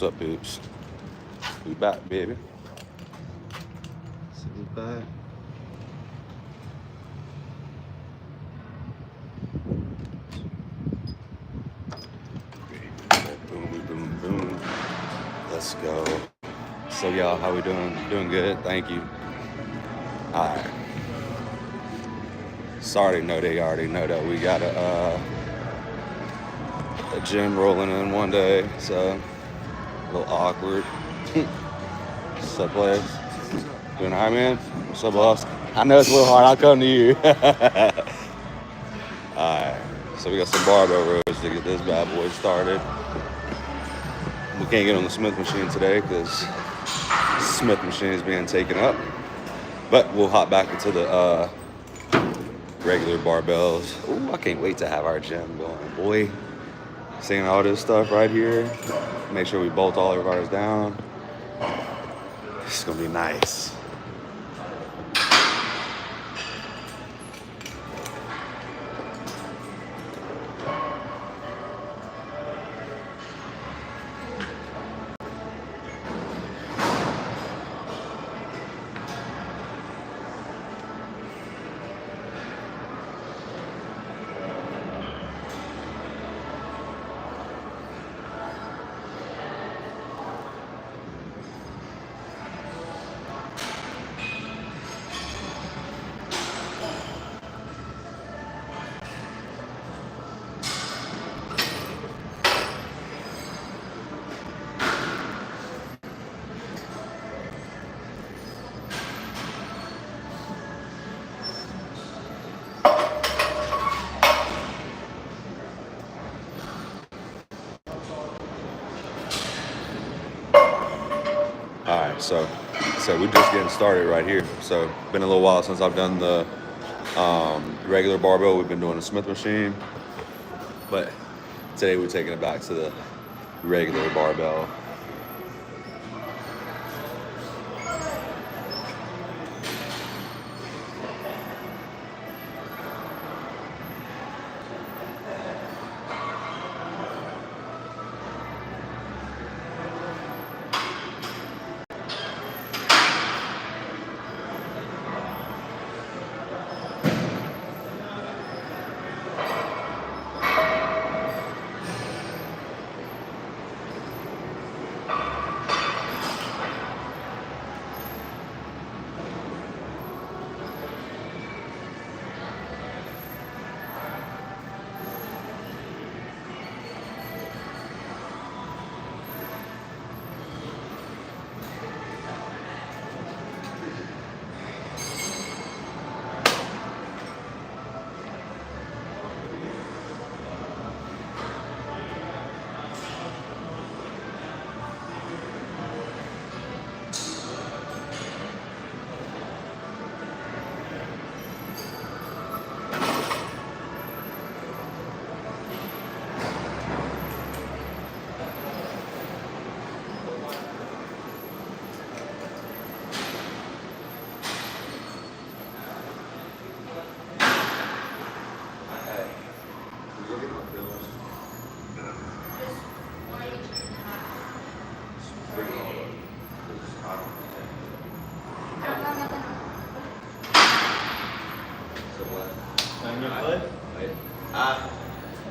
What's up, peeps? We back, baby. So we back. Boom, boom, boom. Let's go. So y'all, how we doing? Doing good, thank you. All right. Sorry, they already know that we got a gym rolling in one day, so a little awkward. What's up, players? Doing all right, man? What's up, boss? I know it's a little hard. I'll come to you. All right. So we got some barbell rows to get this bad boy started. We can't get on the Smith machine today because Smith machine is being taken up. But we'll hop back into the regular barbells. Ooh, I can't wait to have our gym going, boy. Seeing all this stuff right here. Make sure we bolt all of ours down. It's gonna be nice. Alright, so we're just getting started right here. So been a little while since I've done the regular barbell. We've been doing the Smith machine, but today we're taking it back to the regular barbell.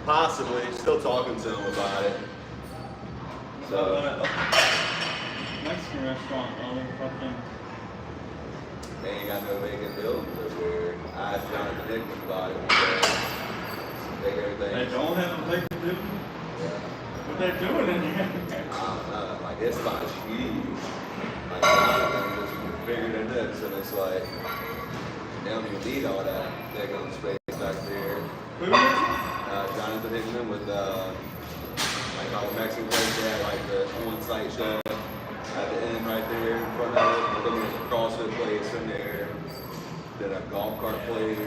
Possibly. Still talking to him about it. So Mexican restaurant, fucking. they ain't got no vacant buildings over here. I asked Jonathan Hickman about it one day. Take everything. They don't have a vacant building? Yeah. What they doing in here? I don't know. Like, it's not huge. Like, Jonathan just bigger than this, and it's like, they don't even need all that big on space back there. Who is it? Jonathan Hickman with like all the Mexican place, they had like the on-site show at the end right there in front of it. But then there's a CrossFit place in there, then a golf cart place.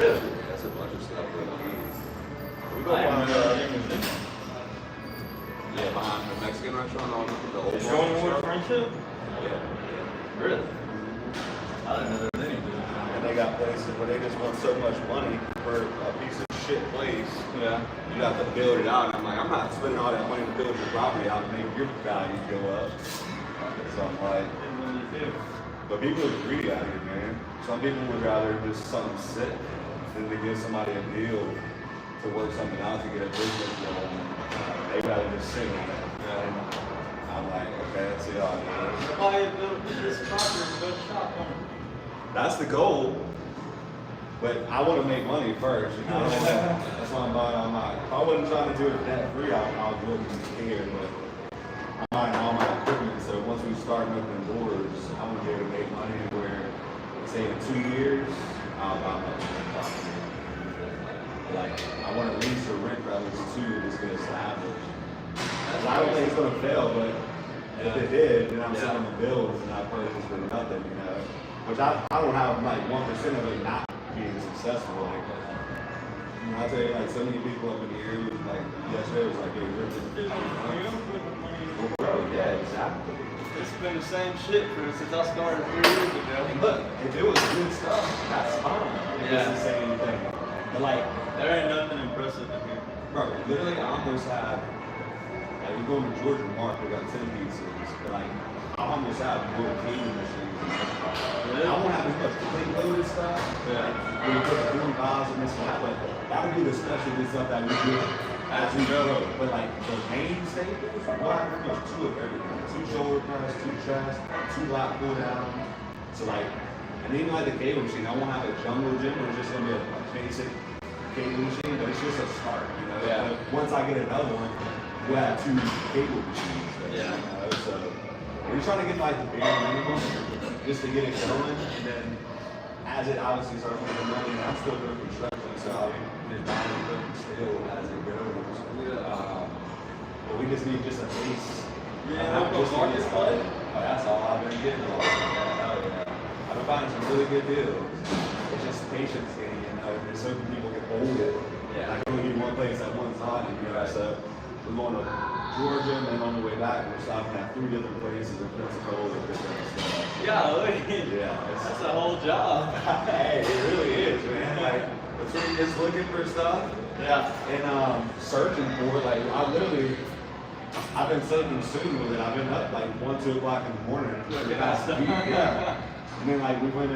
Yeah, that's a bunch of stuff. We go find yeah, behind the Mexican restaurant on the old Showing Friendship? Yeah. Really? I didn't know there was anything. And they got places where they just want so much money for a piece of shit shit place. Yeah. You have to build it out. And I'm like, I'm not spending all that money to build your property out to make your value go up. So I'm like, but people are greedy out here, man. Some people would rather just something sit than to give somebody a deal to work something out to get a business going. They'd rather just sit on it. And I'm like, okay, let's see how it goes. This property, build a shop on it. That's the goal. But I want to make money first. You know? That's why I'm buying all my. If I wasn't trying to do it debt free, I'll do it here. But I'm buying all my equipment. So once we start opening doors, I want to be able to make money where, say, in 2 years, I'll buy my own property. Like, I want to lease or rent for at least 2 to get established. I don't think it's going to fail, but if it did, then I'm selling the bills and I purchased for nothing, you know. Which I don't have like 1% of it not being successful. Like, you know, I tell you, like, so many people up in the area, like, yesterday was like, hey, well, bro, yeah, exactly. It's been the same shit since I started 3 years ago. And look, if it was good stuff, that's fine. It doesn't say anything. But like, there ain't nothing impressive in here. bro, literally, I almost have, like, we go to Georgia Mark, we got 10 pieces, but like, I almost have more cleaning machines. I won't have as much clean loaded stuff. Like, we put the food bars and this and that, but that would be the specialty stuff that we do as we go. But like, the main staples, we'll have pretty much 2 of everything. 2 shoulder press, 2 chest, 2 lat pull down. So like, and even like the cable machine, I won't have a jungle gym, it's just gonna be a basic cable machine, but it's just a start, you know. Yeah. But once I get another one, we'll have 2 cable machines. Yeah. You know, so we're trying to get like the bare minimum just to get it going, and then as it obviously starts making money, and I'm still doing construction, so I'll be buying equipment still as it goes. But we just need just a base. Marketplace? Oh, that's all I've been getting. Hell yeah. I've been finding some really good deals. It's just patience game, you know. There's certain people can hold it. Yeah. I can only be one place at one time, you know. So we're going to Georgia, and then on the way back, we're stopping at 3 different places in Pensacola and different stuff. Yeah, That's a whole job. Hey, it really is, man. Like, between just looking for stuff and searching for it, like, I've been so consumed with it. I've been up like 1, 2 o'clock in the morning for the past week. Yeah. And then like we went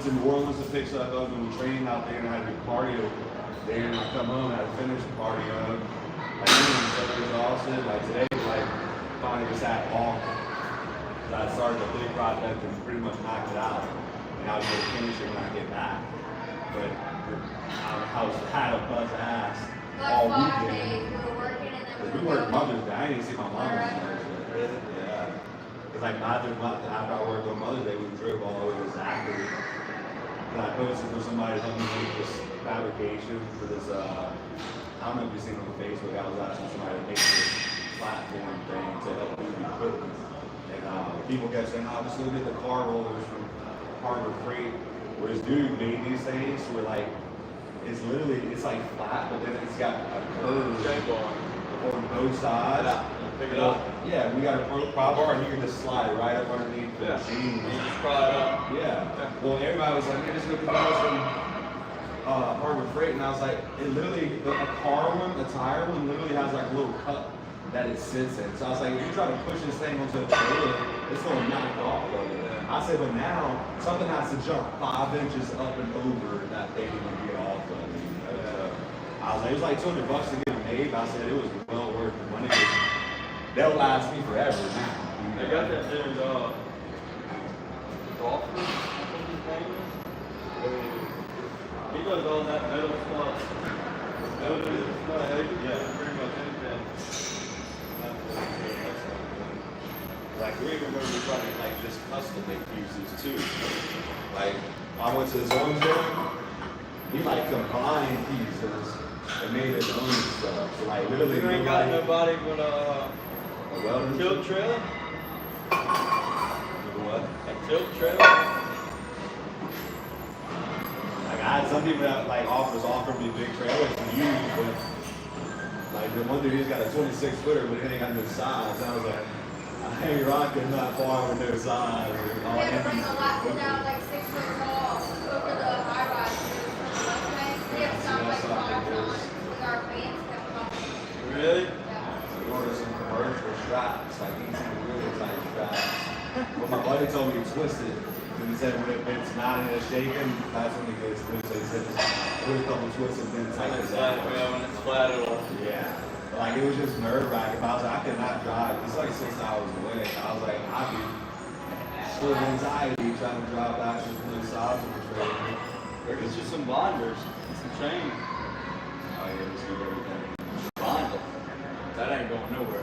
to New Orleans to pick stuff up, and we trained out there, and I had to do cardio there, and I come home and I had to finish the cardio. Like, so it was awesome. Like today, like finally just had off. I started a big project and pretty much knocked it out, and I was going to finish it when I get back. But I had a buzz ass all weekend. We worked Mother's Day. I didn't even see my mom on Mother's Day. Yeah. It's like after I worked on Mother's Day, we drove all over to Zachary. And I posted for somebody to help me make this fabrication for this, I don't know if you've seen it on Facebook. I was asking somebody to make this platform thing to help move the equipment. And people kept saying, oh, just look at the car rollers from Harbor Freight. Where this dude made these things where like, it's like flat, but then it's got a curve on both sides. Pick it up. Yeah, we got a prop bar, and you can just slide right up underneath the machine. You just pry it up. Yeah. Well, everybody was like, man, just look at those from Harbor Freight, and I was like, it literally, a car one, a tire one, literally has like a little cup that it sits in. So I was like, if you try to push this thing onto the trailer, it's going to knock off of it. I said, but now something has to jump 5 inches up and over that thing to get off of it. I was like, it was like $200 to get them made. I said it was well worth the money. They'll last me forever now. They got that dude, Crawford, he does all that metal stuff. Yeah, pretty much anything. Like, we even remember trying to like just custom make pieces too. Like, I went to his own gym. He like combined pieces and made his own stuff. So like literally, You ain't got nobody with a welder tilt trailer? What? A tilt trailer? Like I had some people that like offered me big trailers to use, but like the one dude he's got a 26 footer, but it ain't got no size. And I was like, I ain't rocking that far with no size. We had to bring a ladder down like 6 foot tall over the high rise. We have to stop like 5 times. twist it. And he said when it's not in a shaking, that's when it gets loose. So he said just put a couple twists and then tighten it down. When it's flat, it'll. Yeah. Like it was just nerve wracking. I was like, I could not drive. It's like 6 hours away. I was like, I'd be full of anxiety trying to drive back with no stops on the trail. Or get you some bonders, some chain. Oh yeah, let's do everything. Bond it. That ain't going nowhere.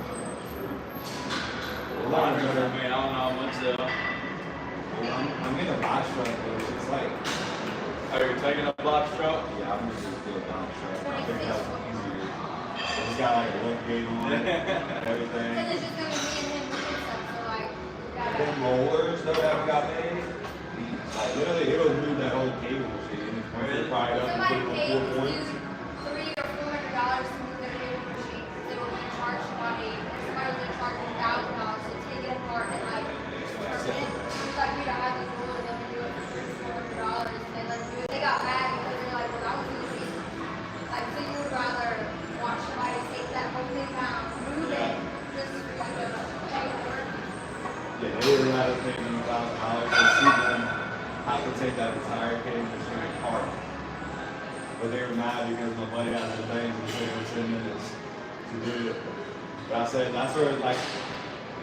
Well, Bonders, I mean, I don't know how much they'll. I'm in a box truck, but it's just like, Are you taking a box truck? yeah, I'm just gonna do a box truck. I think that's easier. It's got like a lift gate on it, everything. Because it's just going to be me and him doing stuff, so like, we gotta. Them rollers though that we got made, like literally it'll move that whole cable machine. Once they fry it up and Somebody put it paid on 4 to points. do $300 or $400 to move their cable machine. They were going to charge money, and somebody was going to charge $1,000 to take it apart and like turn it. It's like we don't have these rules and we do it for $300 or $400. And they let do it. They got mad because they're like, well, that was easy. Like, so you would rather watch somebody take that whole thing down, move it, just for like a paper. Yeah, they would rather pay me $1,000 to see them have to take that entire cable machine apart. But they were mad because my buddy had the thing and it took 10 minutes to do it. But I said, that's where like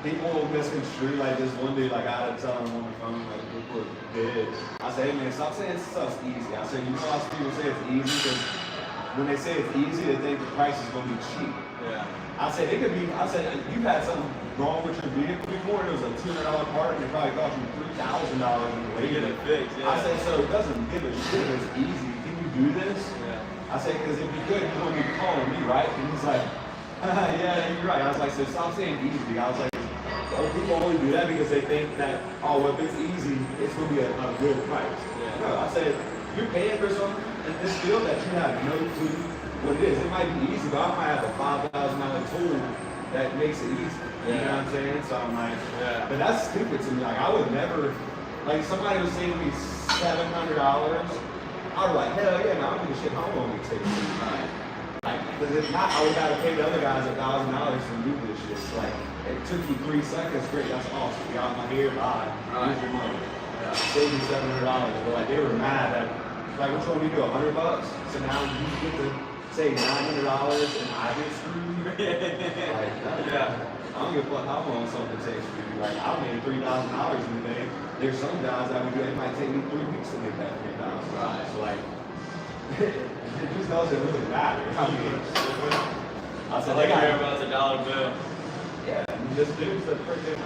people will misconstrue like this one dude, like I had to tell him on the phone, like people are dead. I said, hey man, stop saying stuff's easy. I said, you know how people say it's easy because when they say it's easy, they think the price is gonna be cheap. Yeah. I said it could be. I said you've had something wrong with your vehicle before. And it was a $200 part, and it probably cost you $3,000 in the To get it fixed, yeah. I said so it doesn't give a shit if it's easy. Can you do this? Yeah. I said because if you could, you wouldn't be calling me, right? And he's like, yeah, you're right. I was like, so stop saying easy. I was like, oh, people only do that because they think that oh, if it's easy, it's gonna be a good price. Yeah. No, I said you're paying for something in this field that you have no clue what it is. It might be easy, but I might have a $5,000 tool that makes it easy. You know what I'm saying? So I'm like, Yeah. but that's stupid to me. Like I would never, like somebody was saying to me $700. I was like, hell yeah, man, I don't give a shit how long it takes me. Like, because if not, I would have to pay the other guys $1,000 to do this shit. So, like, it took you 3 seconds, great, that's awesome. You got my hair, bye, here's your money. Save me $700. But like, they were mad that, like, which one we do, $100? So now you get to say $900 and I get screwed. Like, Yeah. I don't give a fuck how long something takes for you. Like, I made $3,000 in a day. There's some guys that would do it might take me 3 weeks to make that $3,000. So like, it just doesn't really matter. I mean, I said, Like they got, about the dollar bill. yeah, and this dude's a freaking,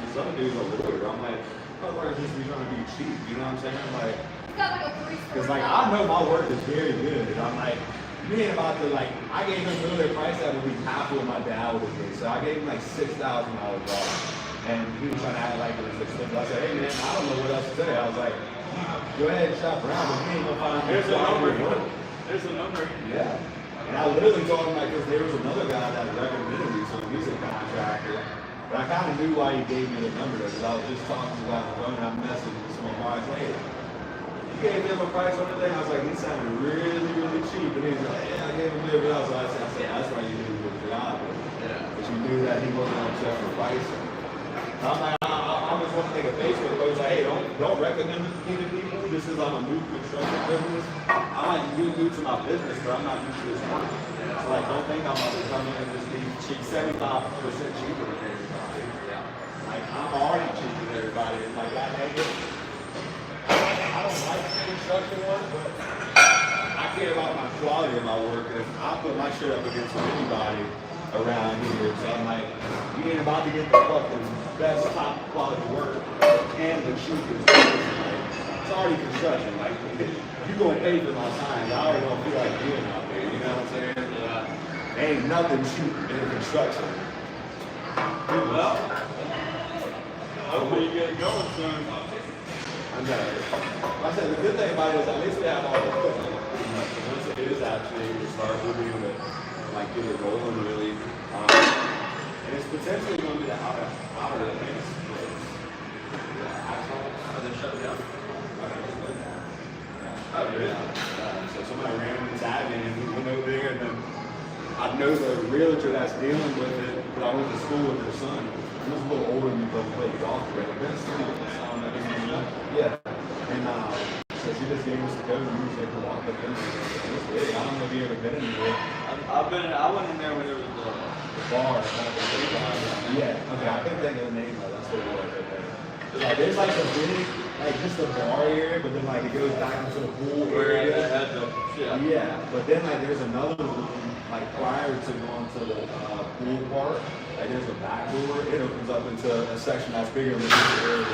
this other dude's a lawyer. I'm like, motherfuckers just be trying to be cheap, you know what I'm saying? Like, It's got like a 3-story. because like, I know my work is very good. And I'm like, you ain't about to like, I gave him really a price that would be half of what my dad would get. So I gave him like $6,000 off. And he was trying to act like it was expensive. I said, hey man, I don't know what else to say. I was like, go ahead and shop around, but we ain't gonna find Here's a number. work. There's a number. Yeah. And I literally told him like, because there was another guy that recommended me to him. He's a contractor. But I kind of knew why he gave me the number though, because I was just talking to him on the phone and I messaged with some guy. I was like, hey, you gave him a price on the thing? I was like, he sounded really, really cheap. And he was like, yeah, I gave him everything else. So I said, that's why you knew he was a job. Yeah. But you knew that he wasn't upset for pricing. I'm like, I just want to take a Facebook post like, hey, don't recommend me to people. This is on a new construction business. I might be new to my business, but I'm not new to this one. So like, don't think I'm about to come in and just be cheap, 75% cheaper than everybody. Yeah. Like, I'm already cheaper than everybody. It's like that nigga. I don't like construction work, but I care about my quality of my work. And if I put my shit up against anybody around here, so I'm like, you ain't about to get the fucking best top quality work and the cheapest. Like, it's already construction. Like, you gonna pay for my time. I already don't feel like doing out there. You know what I'm saying? Yeah. Ain't nothing cheap in construction. Well, hopefully you get it going soon. I know. Like I said, the good thing about it is at least we have all the equipment. Once it is actually able to start, we'll be able to like get it rolling really. And it's potentially going to be the outer links. Are they shut down? Oh, yeah. So somebody randomly tagged me and we went over there and then I know the realtor that's dealing with it because I went to school with her son. He was a little older than me, but we played golf together. Ben Stevens, yeah. And so she just gave us the code and we just like to walk up in there. It was big. I don't know if you ever been in there. I went in there when it was The bar. Yeah. Okay, I couldn't think of the name though. That's what it was right there. Like, there's like a big, like just a bar area, but then like it goes back into the pool where they area. had the shit. Yeah, but then like there's another room like prior to going to the pool part. Like there's a back door. It opens up into a section that's bigger than this area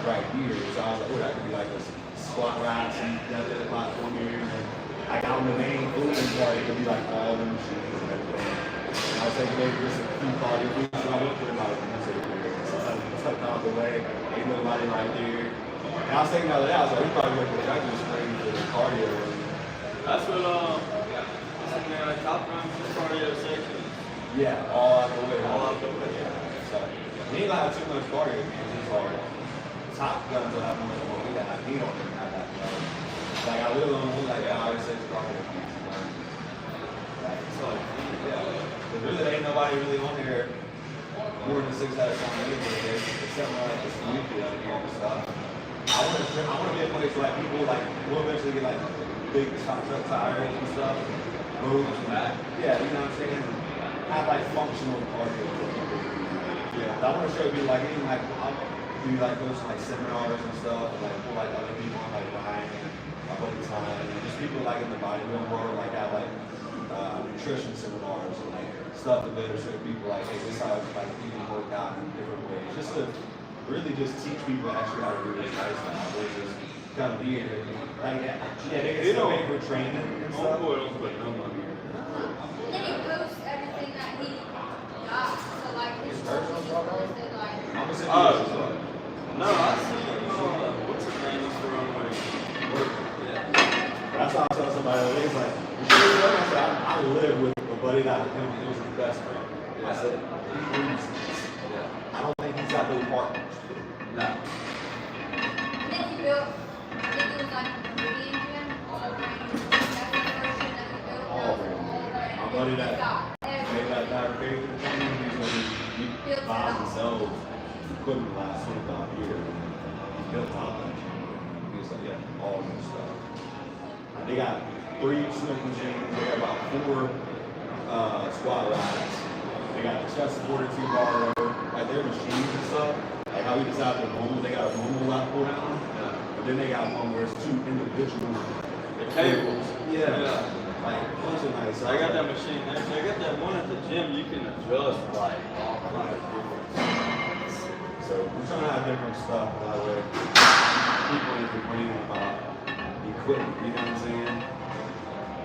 right here. So I was like, oh, that could be like a squat racks and that platform here. And then like out in the main open part, it could be like all the machines and everything. And I was thinking maybe just a few party booths. So I went to about a music here. So I tucked out the way. Ain't nobody right there. And I was thinking the other day, I was like, we probably went to the judging screen for the cardio. That's what like top run cardio section. Yeah, all out the way. All out the way. Yeah. So he ain't like too much cardio because he's like top guns will have more than what we have. He don't even have that much. Like I live on like 5 or 6 cardio beats. Like so yeah. But really ain't nobody really on here more than 6 at a time anyway. Except for like this nucleus in here and stuff. I want to be a place where like people like will eventually get like big truck tires and stuff. Move back. Yeah, you know what I'm saying? Have like functional cardio. Yeah. I want to show you like even like I'll do like go to like seminars and stuff and like pull like other people like behind me my buddy time and just people like in the bodybuilding world like have like nutrition seminars and like stuff to better show people like hey this is how like you can work out in different ways. Just to really just teach people actually how to do this lifestyle versus kind of be here. Like yeah, they can still pay for training and stuff. But no money. And then he posts everything that he got. So like his coaches posted like. I'm gonna send you this. No, I see. What's his name? He's the wrong way. Yeah. That's how I tell somebody the other day, it's like, you sure you know? I said, I live with a buddy that was his best friend. I said, he breathes. I don't think he's got those partners. No. And then he built, I think it was like a Korean gym, all brand new. That's the version that he built. All brand new. My buddy that made that fabrication thing, he buys and sells equipment the last 25 years. He built all that shit. He's like, yeah, all this stuff. They got 3 Smith machines, they got about 4 squat racks. They got the chest supported 2 bar row, like their machines and stuff. Like how we just have the normal, they got a normal lat pull down. But then they got one where it's 2 individual cables. Yeah. Like bunch of nice. I got that machine. Actually, I got that one at the gym. You can adjust like all kinds of different. So we're trying to have different stuff that way. People ain't complaining about equipment, you know what I'm saying?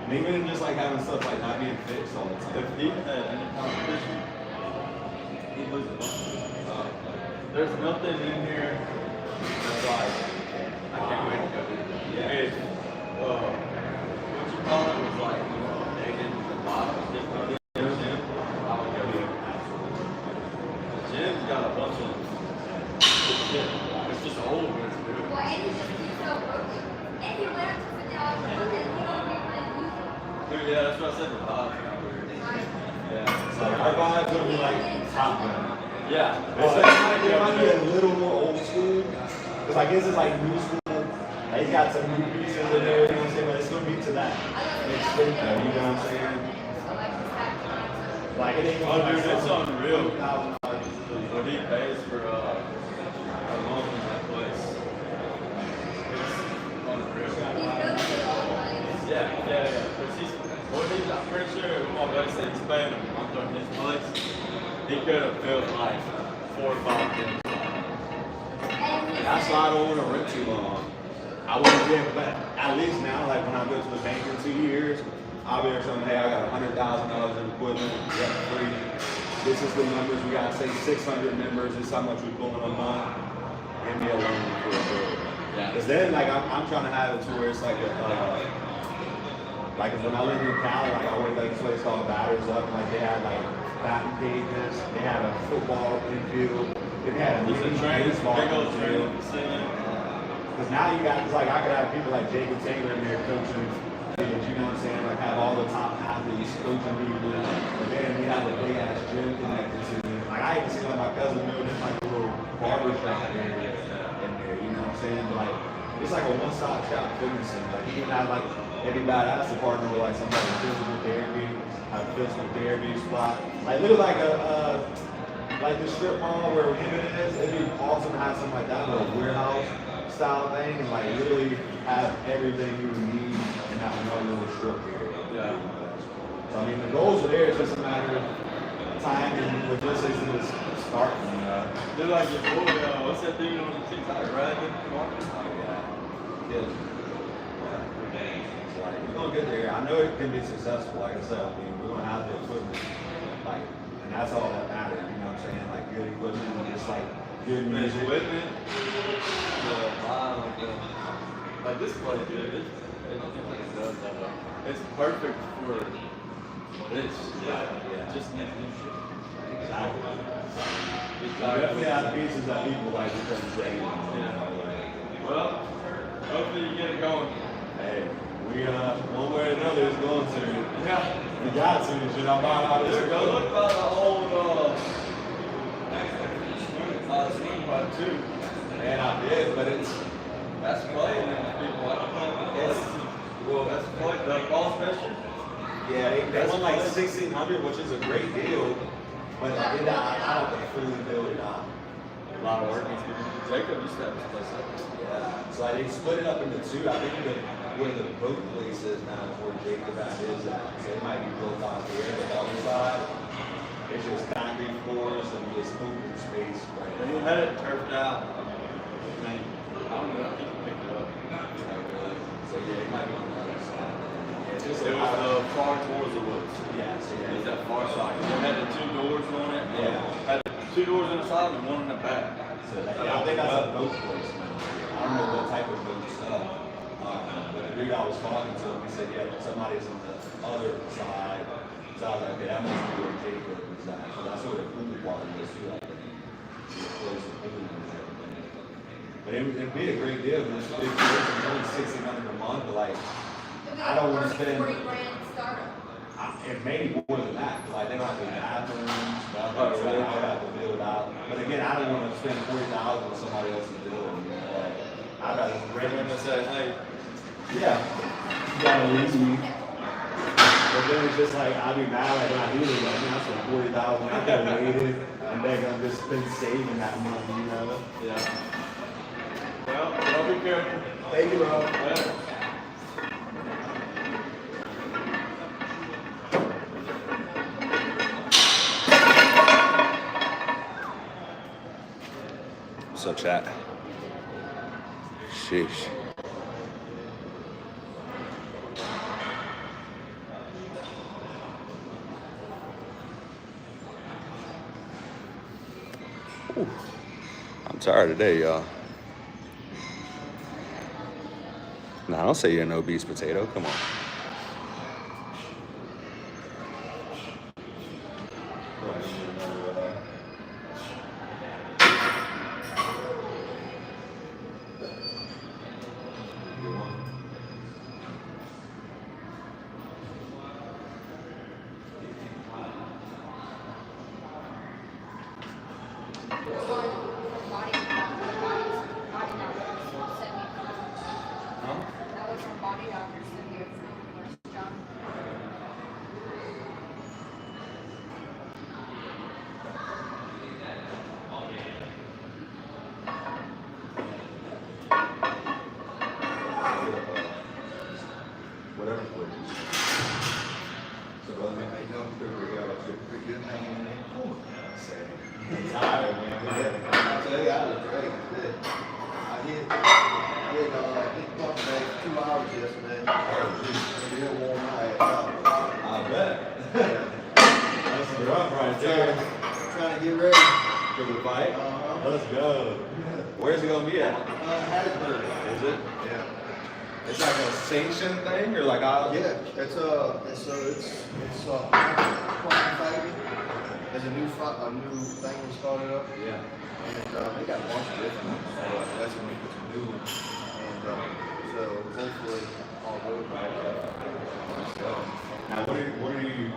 And even just like having stuff like not being fixed all the time. If he had any competition, he loses. There's nothing in here that's like, I can't wait to go do that. Yeah. It's, what you call it was like, they get to the bottom, different in the gym. I would go do it. The gym's got a bunch of good shit. It's just old, but it's new. Well, and he just keeps so broken. And he went up to $50 a month and he don't even use it. Dude, yeah, that's what I said. The bottom's kind of weird. Right. Yeah. It's like our vibe's gonna be like top gun. Yeah. It's like it might be a little more old school. Cause I guess it's like new school. Like, he's got some new pieces in there, you know what I'm saying? But it's gonna be to that extent though, you know what I'm saying? So like just that time. Like it ain't Oh, gonna dude, it's unreal. $1,000. What he pays for a month in that place. It's unreal. He's building his own place. Yeah. I'm pretty sure my buddy said he's paying a month on his place. He could have filled like 4 or 5 gyms. That's why I don't want to rent too long. I want to be able to, at least now, like when I go to the bank in 2 years, I'll be able to tell them, hey, I got $100,000 in equipment, rent free. This is the numbers, we got to say 600 members, this is how much we're pulling a month. Give me a loan for a bill. Yeah. Because then, like, I'm trying to have it to where it's like a, like when I lived in Cali, like I went to this place called Batters Up, like they had like batting cages, they had a football infield, they had a baseball infield. Because now you got, it's like I could have people like Jacob Taylor in there coaching, you know what I'm saying? Like have all the top athletes coaching people, but then we have a big ass gym connected to Like I even seen like my cousin doing this like a little barber shop area in there, you know what I'm saying? But, like it's like a one-stop shop fitness center. Like you can have like every badass to partner with like somebody with physical therapy, have a physical therapy spot. Like literally like a like the strip mall where Hammond is, it'd be awesome to have something like that, like a warehouse style thing, and like literally have everything you would need in that one little strip area. Yeah. So I mean the goals are there, it's just a matter of time and logistics to just start. They're like your boy, what's that thing on the TikTok, right? Yeah. So like we're gonna get there. I know it can be successful, like I said, I mean we're gonna have the equipment, like, and that's all that matters, you know what I'm saying? Like good equipment and just like good music. Equipment, like this place, dude, it's perfect for this. Yeah. Just needs new shit. Exactly. We definitely have pieces that people like because it's great. Well, hopefully you get it going. Hey, we one way or another is going to. Yeah. We got to. Should I buy out this? Go look by the old steam pipe too. Man, I did, but it's That's Clay and them people. I don't know. Well, that's Clay, the ball special. yeah, they won like 1,600, which is a great deal. But I don't think fully build it out. A lot of work. Jacob used to have this place up. Yeah. So like, they split it up into two. I think where the boat place is now is where Jacob is at. So it might be built out here, but the other side, it's just concrete floors and just open space right And he there. had it turfed out. I mean, I don't know. I think he picked it up. So yeah, it might be on the other side. Yeah, It was far towards the woods. Yeah, so It was yeah. that far side. It had the two doors on it. Yeah. Had two doors on the side and one in the back. So I think that's a boat place. I don't know what type of boat stuff. But the dude I was talking to, he said, yeah, somebody's on the other side. So I was like, okay, that must be where Jacob is at. So that's where the pool party is too. Like, close to pool and everything. But it'd be a great deal. It's big deal. It's only $1,600 a month. But like, I don't want to spend. $40 grand startup. It may be more than that, because like they don't have the bathrooms, stuff like that. I would have to build out. But again, I don't want to spend $40,000 on somebody else's building. You know, like, I'd rather rent them and say, hey, yeah, you gotta leave me. But then it's just like I'd be mad like when I do this, like man, I spent $40,000. I could have waited, and then I've just been saving that money, you know. Yeah. Well, I'll be careful. Thank you, bro. Yeah. What's up, chat? Sheesh. Ooh, I'm tired today, y'all. Nah, don't say you're an obese potato. Come on. Whatever for you. So, I know we got a pretty good thing in there. I'm tired, man. I tell you, I was great. I hit pump day 2 hours yesterday. Real warm night. I bet. That's rough right there. Trying to get ready. For the fight? Uh-huh. Let's go. Where's it gonna be at? Hattiesburg. Is it? Yeah. It's like a sanctioned thing, or like Yeah, it's Quantum Fighting. There's a new thing we started up. Yeah. And they got a bunch of different ones. So that's when we put some new ones. And so hopefully all go right. Now, what are you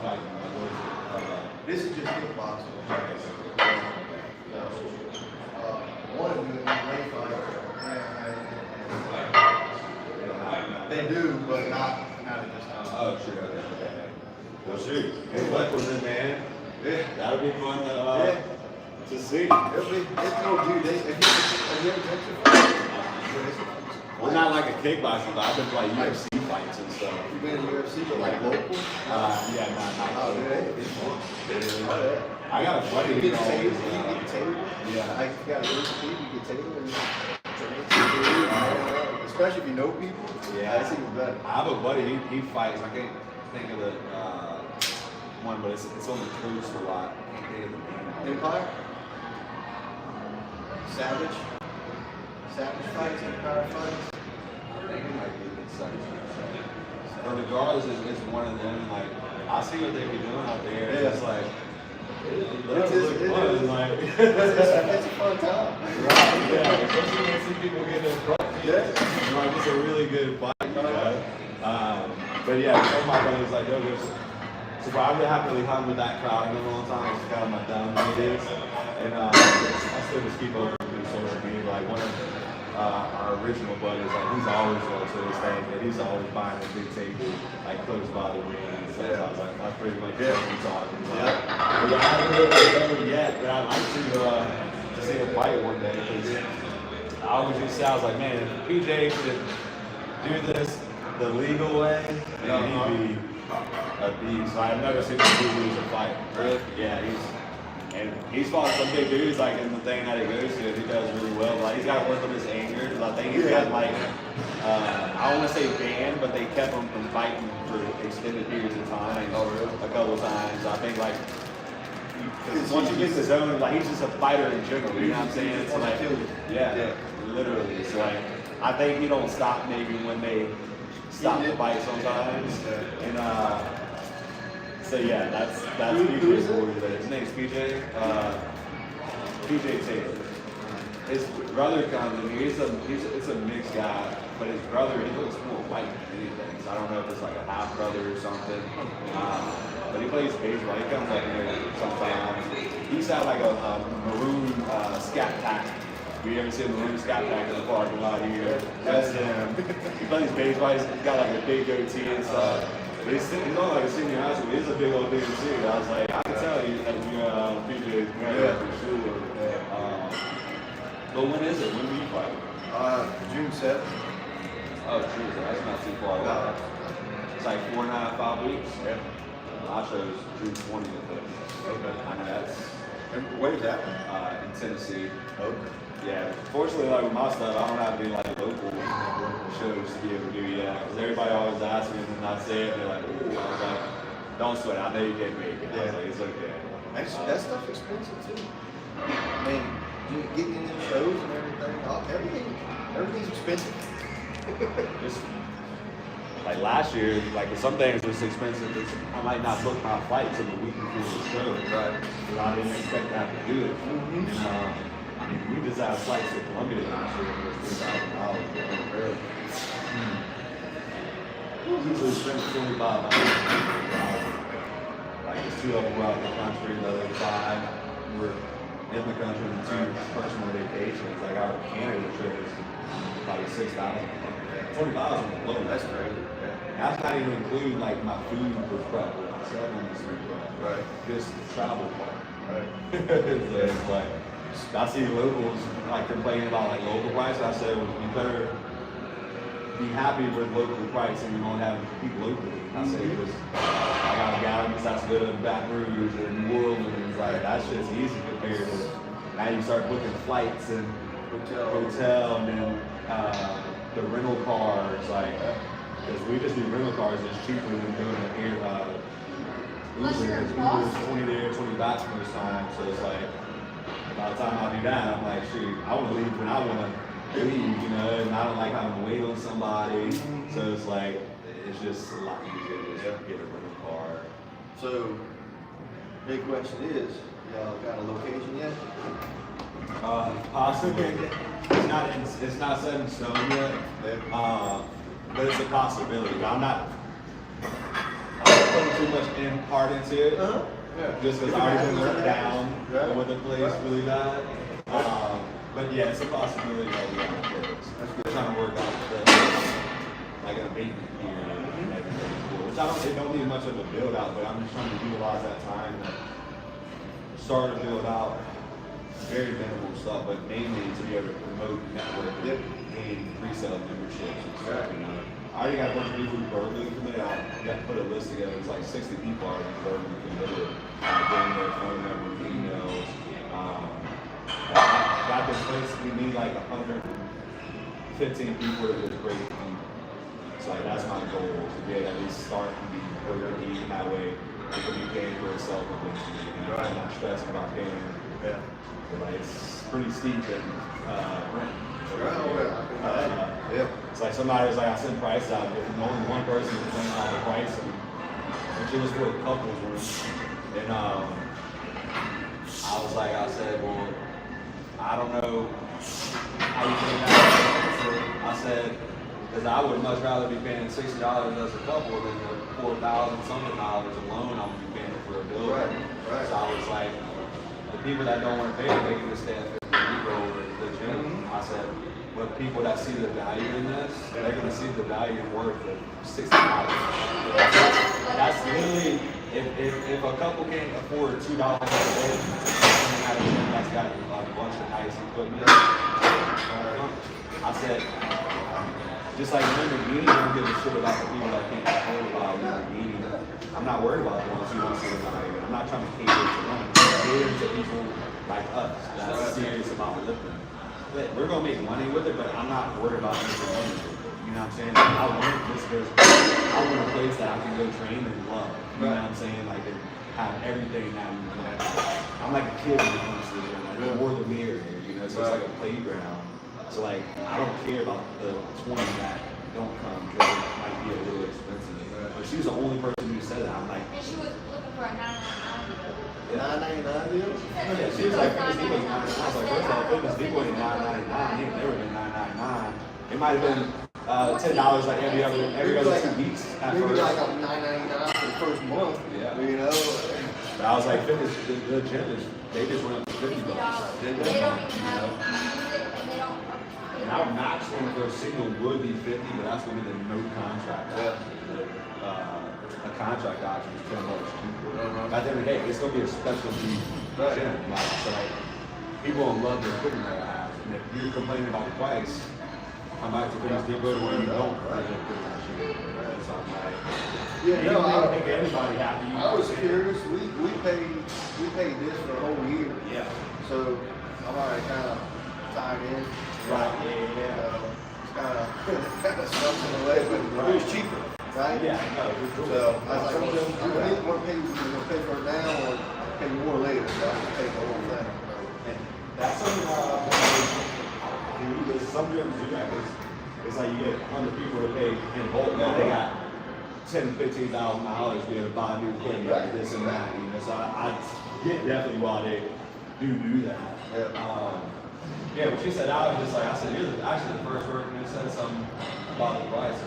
fighting? What is it? This is just kickboxing. They do, but not at this time. Oh, sure. Okay. Well, shoot. Good luck with it, man. Yeah. That'll be fun to see. It's no dude. Have you ever touched it? We're not like a kickboxing, but I've been to like UFC fights and stuff. You've been in UFC, but like local? Yeah, not. Oh, dude, it's fun. Oh, yeah. I got a buddy You who get always. table, you get table. Yeah. Like, you got a little people, you get table, and you especially if you know people. Yeah. That's even better. I have a buddy, he fights, I can't think of the one, but it's on the coast a lot. I can't think of the name. Empire? Savage fights, Empire fights. I think it might be a good size. But regardless, it's one of them, like, I see what they be doing out there, Yeah. it's like, It it's is. fun, like, It's a fun time. right, yeah, especially when you see people get in front. Yeah. Like, it's a really good fight, you know? But yeah, some of my brothers, like, they'll just, so I really haven't really hung with that crowd in a long time, it's kind of my down days, and I still just keep up with social media, like, one of our original buddies, like, he's always going to his thing, and he's always buying a big table, like, close by the ring, and stuff. So I was like, that's pretty much what we're talking about. But yeah, I haven't really done it yet, but I'd like to see him fight one day, because I always used to say, I was like, man, if PJ could do this the legal way, then he'd be a beast. I've never seen him lose a fight. Really? Yeah, he's fought some big dudes, like in the thing that he goes to, he does really well. Like, he's got to work on his anger, because I think he's got like, I don't want to say banned, but they kept him from fighting for extended periods of time. A couple times. I think like, once he gets his own, like he's just a fighter in general, you know what I'm saying? It's like, yeah, literally. It's like, I think he don't stop maybe when they stop the fight sometimes. And so yeah, that's PJ for you there. His name's PJ. PJ Taylor. His brother comes in here. It's a mixed guy, but his brother, he looks more white than anything. So I don't know if it's like a half brother or something. But he plays baseball. He comes up here sometimes. He used to have like a maroon scat pack. You ever see a maroon scat pack in the parking lot here? That's him. He plays baseball. He's got like a big goatee and stuff. But he's not like a senior high school. He's a big old dude too. I was like, I can tell you that you're PJ's brother for sure. But when is it? When do you fight? June 7th. Oh, true. So that's not too far away. It's like 4.5, 5 weeks. Yeah. I chose June 20th. Okay. I know that's And where's that? in Tennessee. Okay. Yeah. Fortunately, like with my stuff, I don't have any like local shows to be able to do yet. Because everybody always asks me, and then I say it, and they're like, ooh. I was like, don't sweat. I know you get paid. I was like, it's okay. Actually, that stuff's expensive too. I mean, you getting in them shows and everything, everything's expensive. Just like last year, like with some things it's expensive. I might not book my flight till the week before the show. Right. Because I didn't expect to have to do it. And, I mean, we just had flights to Columbia last year. It was $3,000. Usually spend $25. Like it's 2 of them were out of the country, the other 5 were in the country and 2 personal vacations. Like our Canada trip is probably $6,000. $20,000 low. That's great. That's not even including like my food for prep, my supplements for prep. Right. Just the travel part. Right. So it's like, I see locals like complaining about like local prices. I said, well, you better be happy with local price and you don't have to keep locally. I say, because I got a guy that's good in Baton Rouge or New Orleans. Like, that's just easy compared to now you start booking flights and hotel and then the rental cars. Like, because we just do rental cars, it's cheaper than doing an air Uber. Because Uber is 20 there, 20 back most times. So it's like, by the time I do that, I'm like, shoot, I want to leave when I want to leave, you know, and I don't like having to wait on somebody. So it's like, it's just a lot easier to just get a rental car. So, big question is, y'all got a location yet? Possibly. It's not set in stone yet. But it's a possibility. I'm not putting too much part into it. Just because I already been let down with the place really bad. But yeah, it's a possibility that we have to do this. We're trying to work out like an pavement here and everything, which it don't need much of a build out, but I'm just trying to utilize that time to start to build out very minimal stuff, but mainly to be able to promote network and pre-sale memberships and stuff. You know, I already got a bunch of people who verbally committed. I got to put a list together. It's like 60 people already verbally committed. Getting their phone numbers, emails. Got this place. We need like 115 people to just break even. So like that's my goal, to be able to at least start and be breaking even. That way, it can be paying for itself eventually. You know, I'm not stressing about paying. Yeah. Like it's pretty steep in rent. Yeah. It's like somebody was like, I sent prices out, but only one person was paying all the price, and it was for a couple's room. And I said, well, I don't know how you think that. I said, because I would much rather be paying $60 as a couple than the $4,000 something dollars alone I'm gonna be paying for a bill. Right. So I was like, the people that don't want to pay, they can just stay at 50 over the gym. I said, but people that see the value in this, they're going to see the value and worth of $60. That's literally, if a couple can't afford $2 a day, that's got a bunch of nice equipment. I said, just like Lamborghini, I don't give a shit about the people that can't afford about Lamborghini. I'm not worried about the ones who want to see the value. I'm not trying to cater to them. Cater to people like us that's serious about lifting. We're gonna make money with it, but I'm not worried about making money with it. You know what I'm saying? I want a place that I can go train and love. You know what I'm saying? Like and have everything that we want. I'm like a kid when it comes to the gym. Like the more the merrier, you know. So it's like a playground. So like I don't care about the 20 that don't come because it might be a little expensive. But she was the only person who said that. I'm like, And she was looking for a 999 deal. $9.99 deal? yeah, she was like, Fitness Depot is $9.99. I was like, first off, Fitness Depot ain't $9.99. He ain't never been $9.99. It might have been $10 like every other 2 weeks at Maybe first. like $9.99 for the first month. Yeah. You know? But I was like, Fitness, the gym is, they just went up to $50. They don't even have it, and they don't. And our max one for a single would be 50, but that's gonna be the no contract. Yeah. A contract option is $10 cheaper. At the end of the day, it's gonna be a specialty gym. Like, people will love the equipment that I have. And if you're complaining about the price, come back to Fitness Depot where you don't. So I'm like, Yeah, no, I don't I- think anybody happy. I was curious. We paid this for a whole year. Yeah. So I'm already kind of tied in. Right. Yeah. It's kind of stuff in the way, but it was cheaper, right? Yeah. No, So I was like, well, I didn't want to pay, pay for it now or pay more later. So I just paid the whole thing. And that's something some gyms do that. It's like you get 100 people to pay in bulk. Now they got $10,000, $15,000 to be able to buy new equipment, like this and that. You know, so I get definitely why they do that. Yeah, but she said, I was just like, I said, you're actually the first person who said something about the price.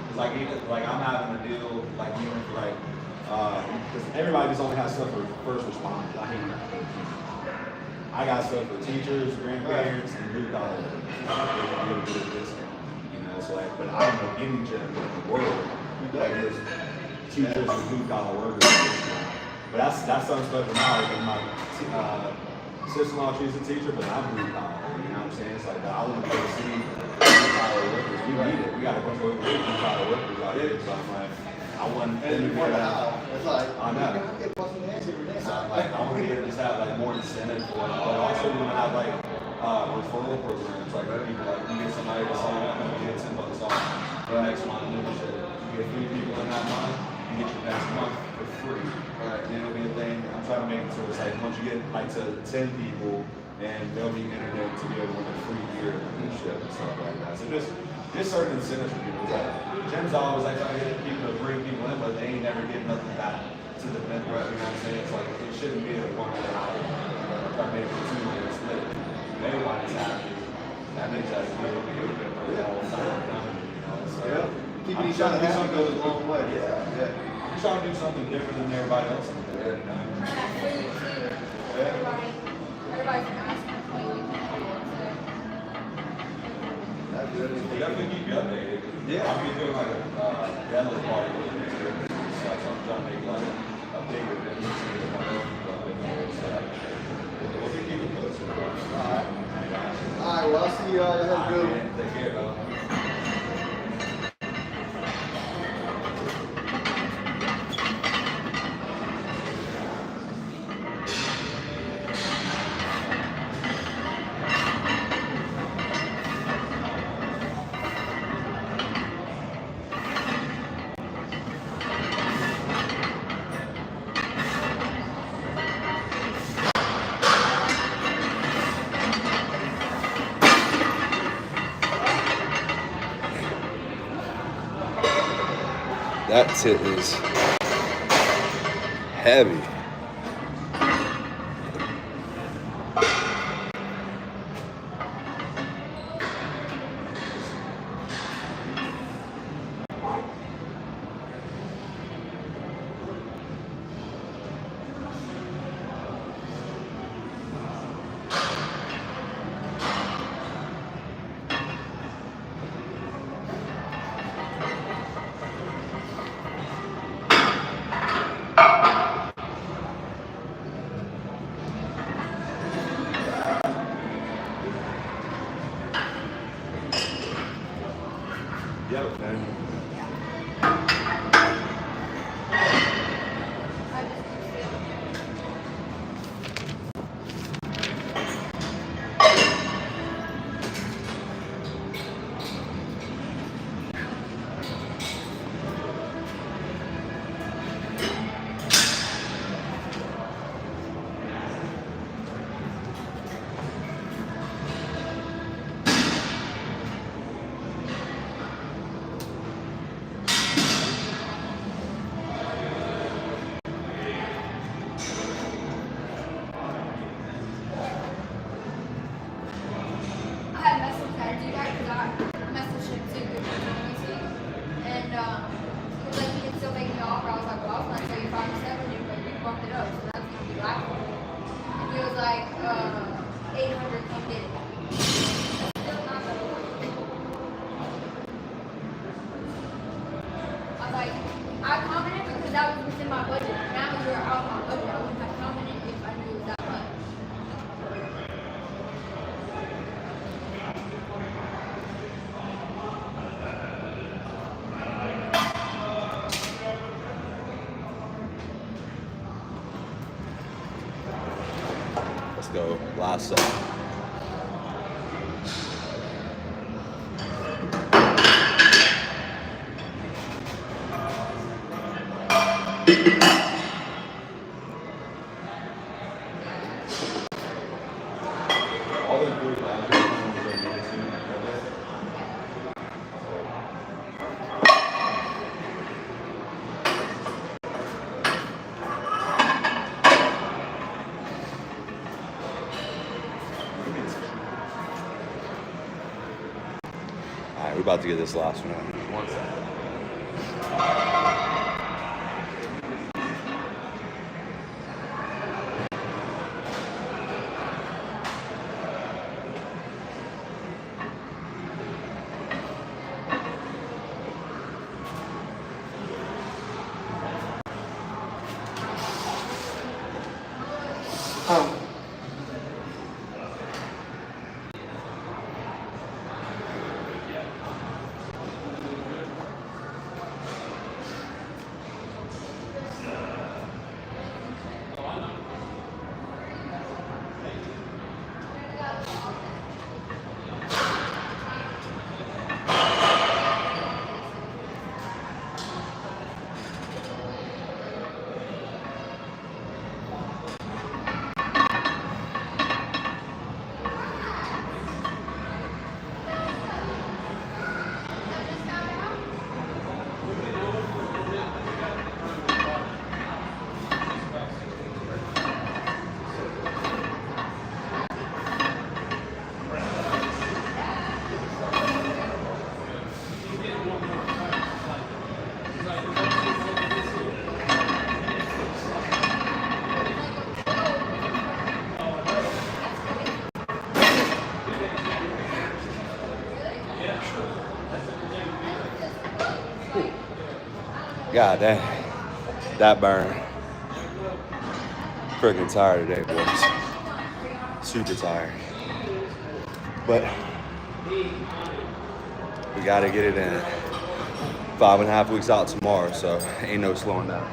It's like, even, like I'm having to deal, like even for like, because everybody just only has stuff for first responders. I hate that. I got stuff for teachers, grandparents, and blue collar. They can get a good discount, you know. So like, but I don't know any gym in the world that is teachers and blue collar workers. But that's something special now. Because my sister-in-law, she's a teacher, but I'm blue collar. You know what I'm saying? It's like I want to go see blue collar workers. We need it. We got a bunch of blue collar workers out here. So I'm like, I want them to get out. It's like, I know. I get busting ass every day. So like, I want to get just have like more incentive for it, but also we want to have like referral programs, like for people like you get somebody to sign up and you get $10 off the next month membership. You get 3 people in that month, you get your next month for free. Right? And it'll be a thing. I'm trying to make it so it's like once you get like to 10 people, and they'll be entered in to be able to win a free year membership and stuff like that. So just certain incentives for people. Like, gyms always like trying to get people to bring people in, but they ain't never getting nothing back to the member. You know what I'm saying? It's like it shouldn't be a one-way out. Try to make it a 2-way split. Everybody's happy. That makes us feel good for the whole time coming. You know, so Keeping each other happy goes a long way. I'm trying to do something different than everybody else in there. You know? And that's really too. Everybody's asking for you. That's good. We'll definitely keep you updated. Yeah. I'll be doing like a deadlift party with you. So I'm trying to make like a bigger business. We'll be keeping posted. Alright. Alright, well, I'll see you all. Have a good one. Take care, bro. That tit is heavy. You have a pen? I just feel I had messaged that dude because I messaged him too and he was like he can still make me offer. I was like, well, I was gonna tell you 5 to 7, but you bumped it up, so that's gonna be laughable. And he was like, 800, come get it. That's still not gonna work. I was like, I commented because that was within my budget. Now you're out of my budget. I wouldn't have commented if I knew it was that much. Let's go. Last set. All the good laughter comes from really soon. All right, we're about to get this last one in. One second. God, that burn. Freaking tired today, boys. Super tired. But we gotta get it in. 5.5 weeks out tomorrow, so ain't no slowing down.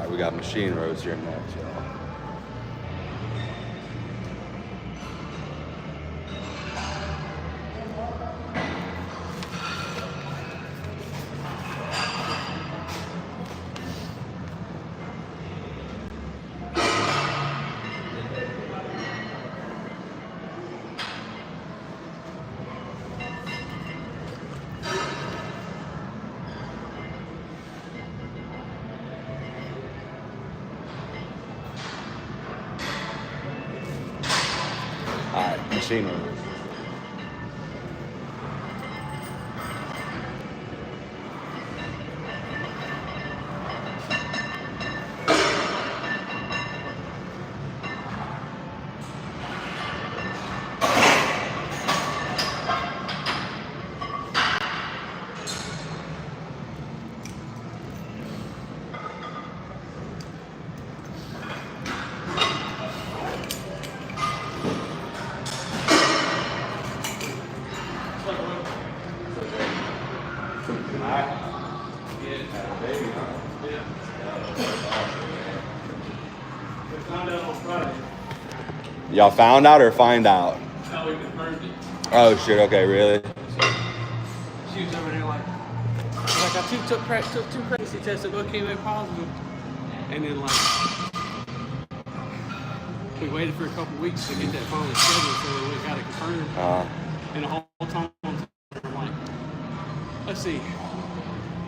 We got machine roads here next, y'all. Alright, machine roads. Y'all found out or find out? No, we confirmed it. Oh shit, okay, really? She was over there like I took two pregnancy tests that both came in positive. And then we waited for a couple weeks to get that finally scheduled, so we got it confirmed. And the whole time I'm like, let's see.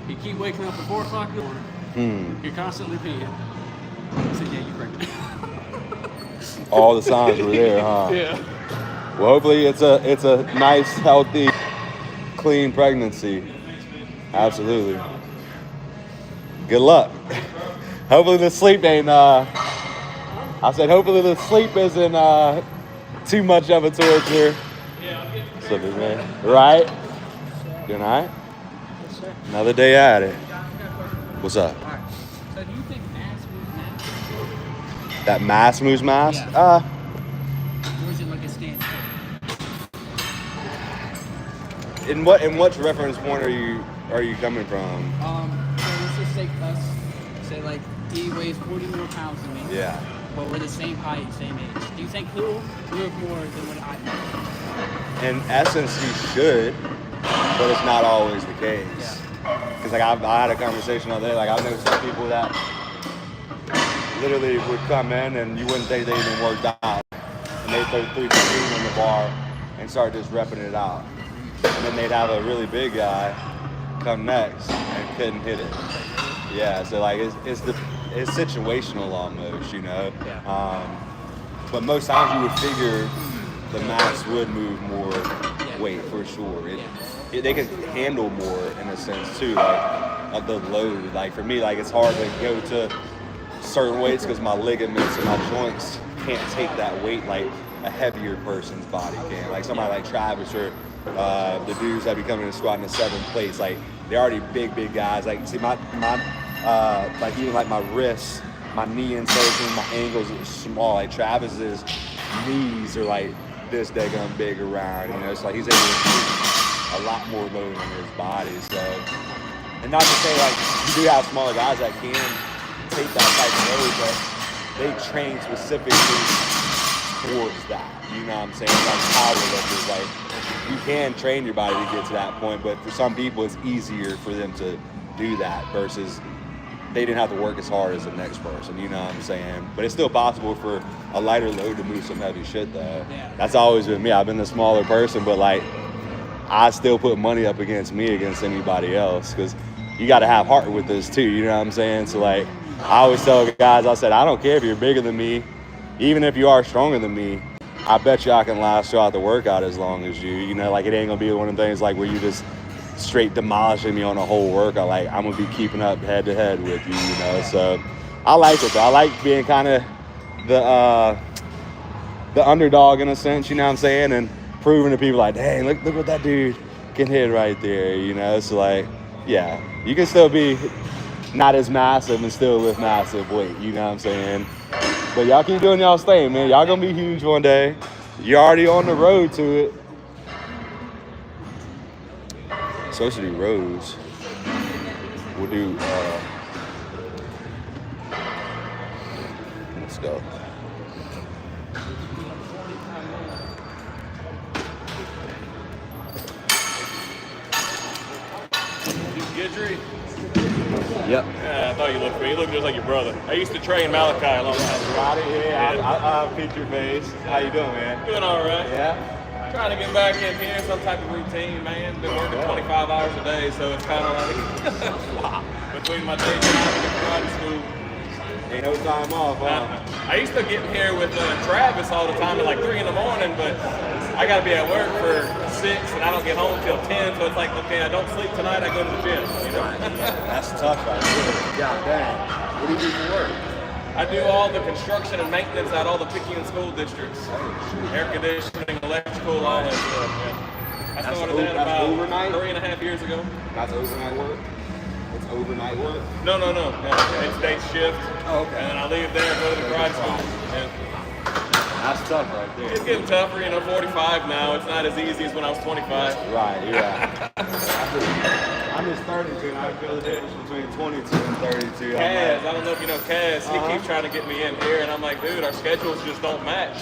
You keep waking up at 4 o'clock in the morning. You're constantly peeing. I said, yeah, you're pregnant. All the signs were there, huh? Yeah. Well, hopefully it's a nice, healthy, clean pregnancy. Absolutely. Good luck. Hopefully the sleep ain't. I said hopefully the sleep isn't too much of a torture. Yeah, I'm getting So, man, right? Good night. Yes, sir. Another day at it. What's up? All right. So do you think mass moves mass? That mass moves mass? Yeah. Or is it like a standstill? In what reference point are you coming from? So let's just take us. Say like he weighs 40 more pounds than me. Yeah. But we're the same height, same age. Do you think he'll move more than what I do? In essence, he should, but it's not always the case. Yeah. Because like I had a conversation all day. Like I've known some people that literally would come in and you wouldn't think they even worked out, and they throw 315 on the bar and start just repping it out, and then they'd have a really big guy come next and couldn't hit it. Yeah, so like it's situational almost, you know. But most times you would figure the mass would move more weight for sure. They can handle more in a sense too, like of the load. Like for me, like it's hard to go to certain weights because my ligaments and my joints can't take that weight like a heavier person's body can. Like somebody like Travis or the dudes that be coming and squatting to 7 plates, like they're already big guys. Like see my like even like my wrists, my knee insertion, my ankles are small. Like Travis's knees are like this daggone big around, you know. It's like he's able to do a lot more load on his body. So, and not to say like you do have smaller guys that can take that type of load, but they train specifically towards that. You know what I'm saying? Like power lifters, like you can train your body to get to that point, but for some people it's easier for them to do that versus they didn't have to work as hard as the next person, you know what I'm saying? But it's still possible for a lighter load to move some heavy shit though. That's always been me. I've been the smaller person, but like I still put money up against me against anybody else because you got to have heart with this too, you know what I'm saying? So like I always tell guys, I said, I don't care if you're bigger than me, even if you are stronger than me, I bet you I can last throughout the workout as long as you know, like it ain't gonna be one of them things like where you just straight demolishing me on a whole workout. Like I'm gonna be keeping up head to head with you, you know. So I like it though. I like being kind of the underdog in a sense, you know what I'm saying, and proving to people like, dang, look what that dude can hit right there, you know. So like, yeah, you can still be not as massive and still lift massive weight, you know what I'm saying. But y'all keep doing y'all's thing, man. Y'all gonna be huge one day. You're already on the road to it. Supposed to do rows. We'll do let's go. Gidry? Yep. Yeah, I thought you looked for me. You look just like your brother. I used to train Malachi a long time ago. Roddy, yeah, I feature face. How you doing, man? Doing all right. Yeah. Trying to get back in here, some type of routine, man. Been working 25 hours a day, so it's kind of like between my day job and karate school. Ain't no time off, huh? I used to get in here with Travis all the time at like 3 in the morning, but I got to be at work for 6 and I don't get home till 10, so it's like, okay, I don't sleep tonight, I go to the gym, you know? That's tough right there. God dang. What do you do for work? I do all the construction and maintenance at all the Picayune school districts. Air conditioning, electrical, all that stuff, yeah. I started that about overnight? 3.5 years ago. That's overnight work? It's overnight work? No. It's day shift. Oh, okay. And then I leave there and go to the karate school. Yeah. That's tough right there. It's getting tougher, 45 now. It's not as easy as when I was 25. Right, yeah. I'm just 32 and I feel the difference between 22 and 32. Kaz, I don't know if you know Kaz, he keeps trying to get me in here, and I'm like, dude, our schedules just don't match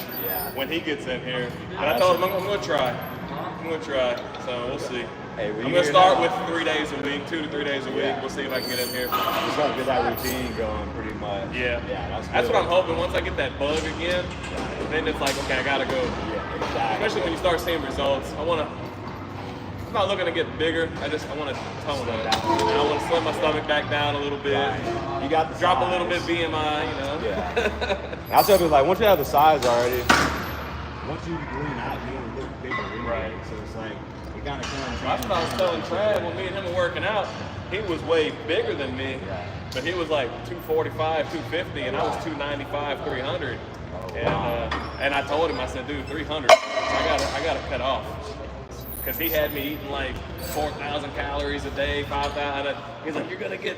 when he gets in here. And I told him I'm going to try. So we'll see. Hey, I'm going to start with 3 days a week, 2 to 3 days a week. We'll see if I can get in here. Just want to get that routine going pretty much. Yeah, That's what I'm hoping. Once I get that bug again, then it's like, okay, I got to go. Yeah, exactly. Especially when you start seeing results. I'm not looking to get bigger. I want to tone up. I want to slim my stomach back down a little bit. Right. You got the drop size. a little bit BMI, you know. Yeah. That's what it's like. Once you have the size already, once you lean out, you don't look bigger. Right. So it's like you kind of come. That's what I was telling Trav when me and him were working out. He was way bigger than me, but he was like 245, 250, and I was 295, 300. And I told him, I said, dude, 300. I gotta cut off. Because he had me eating like 4,000 calories a day, 5,000. He's like, you're gonna get.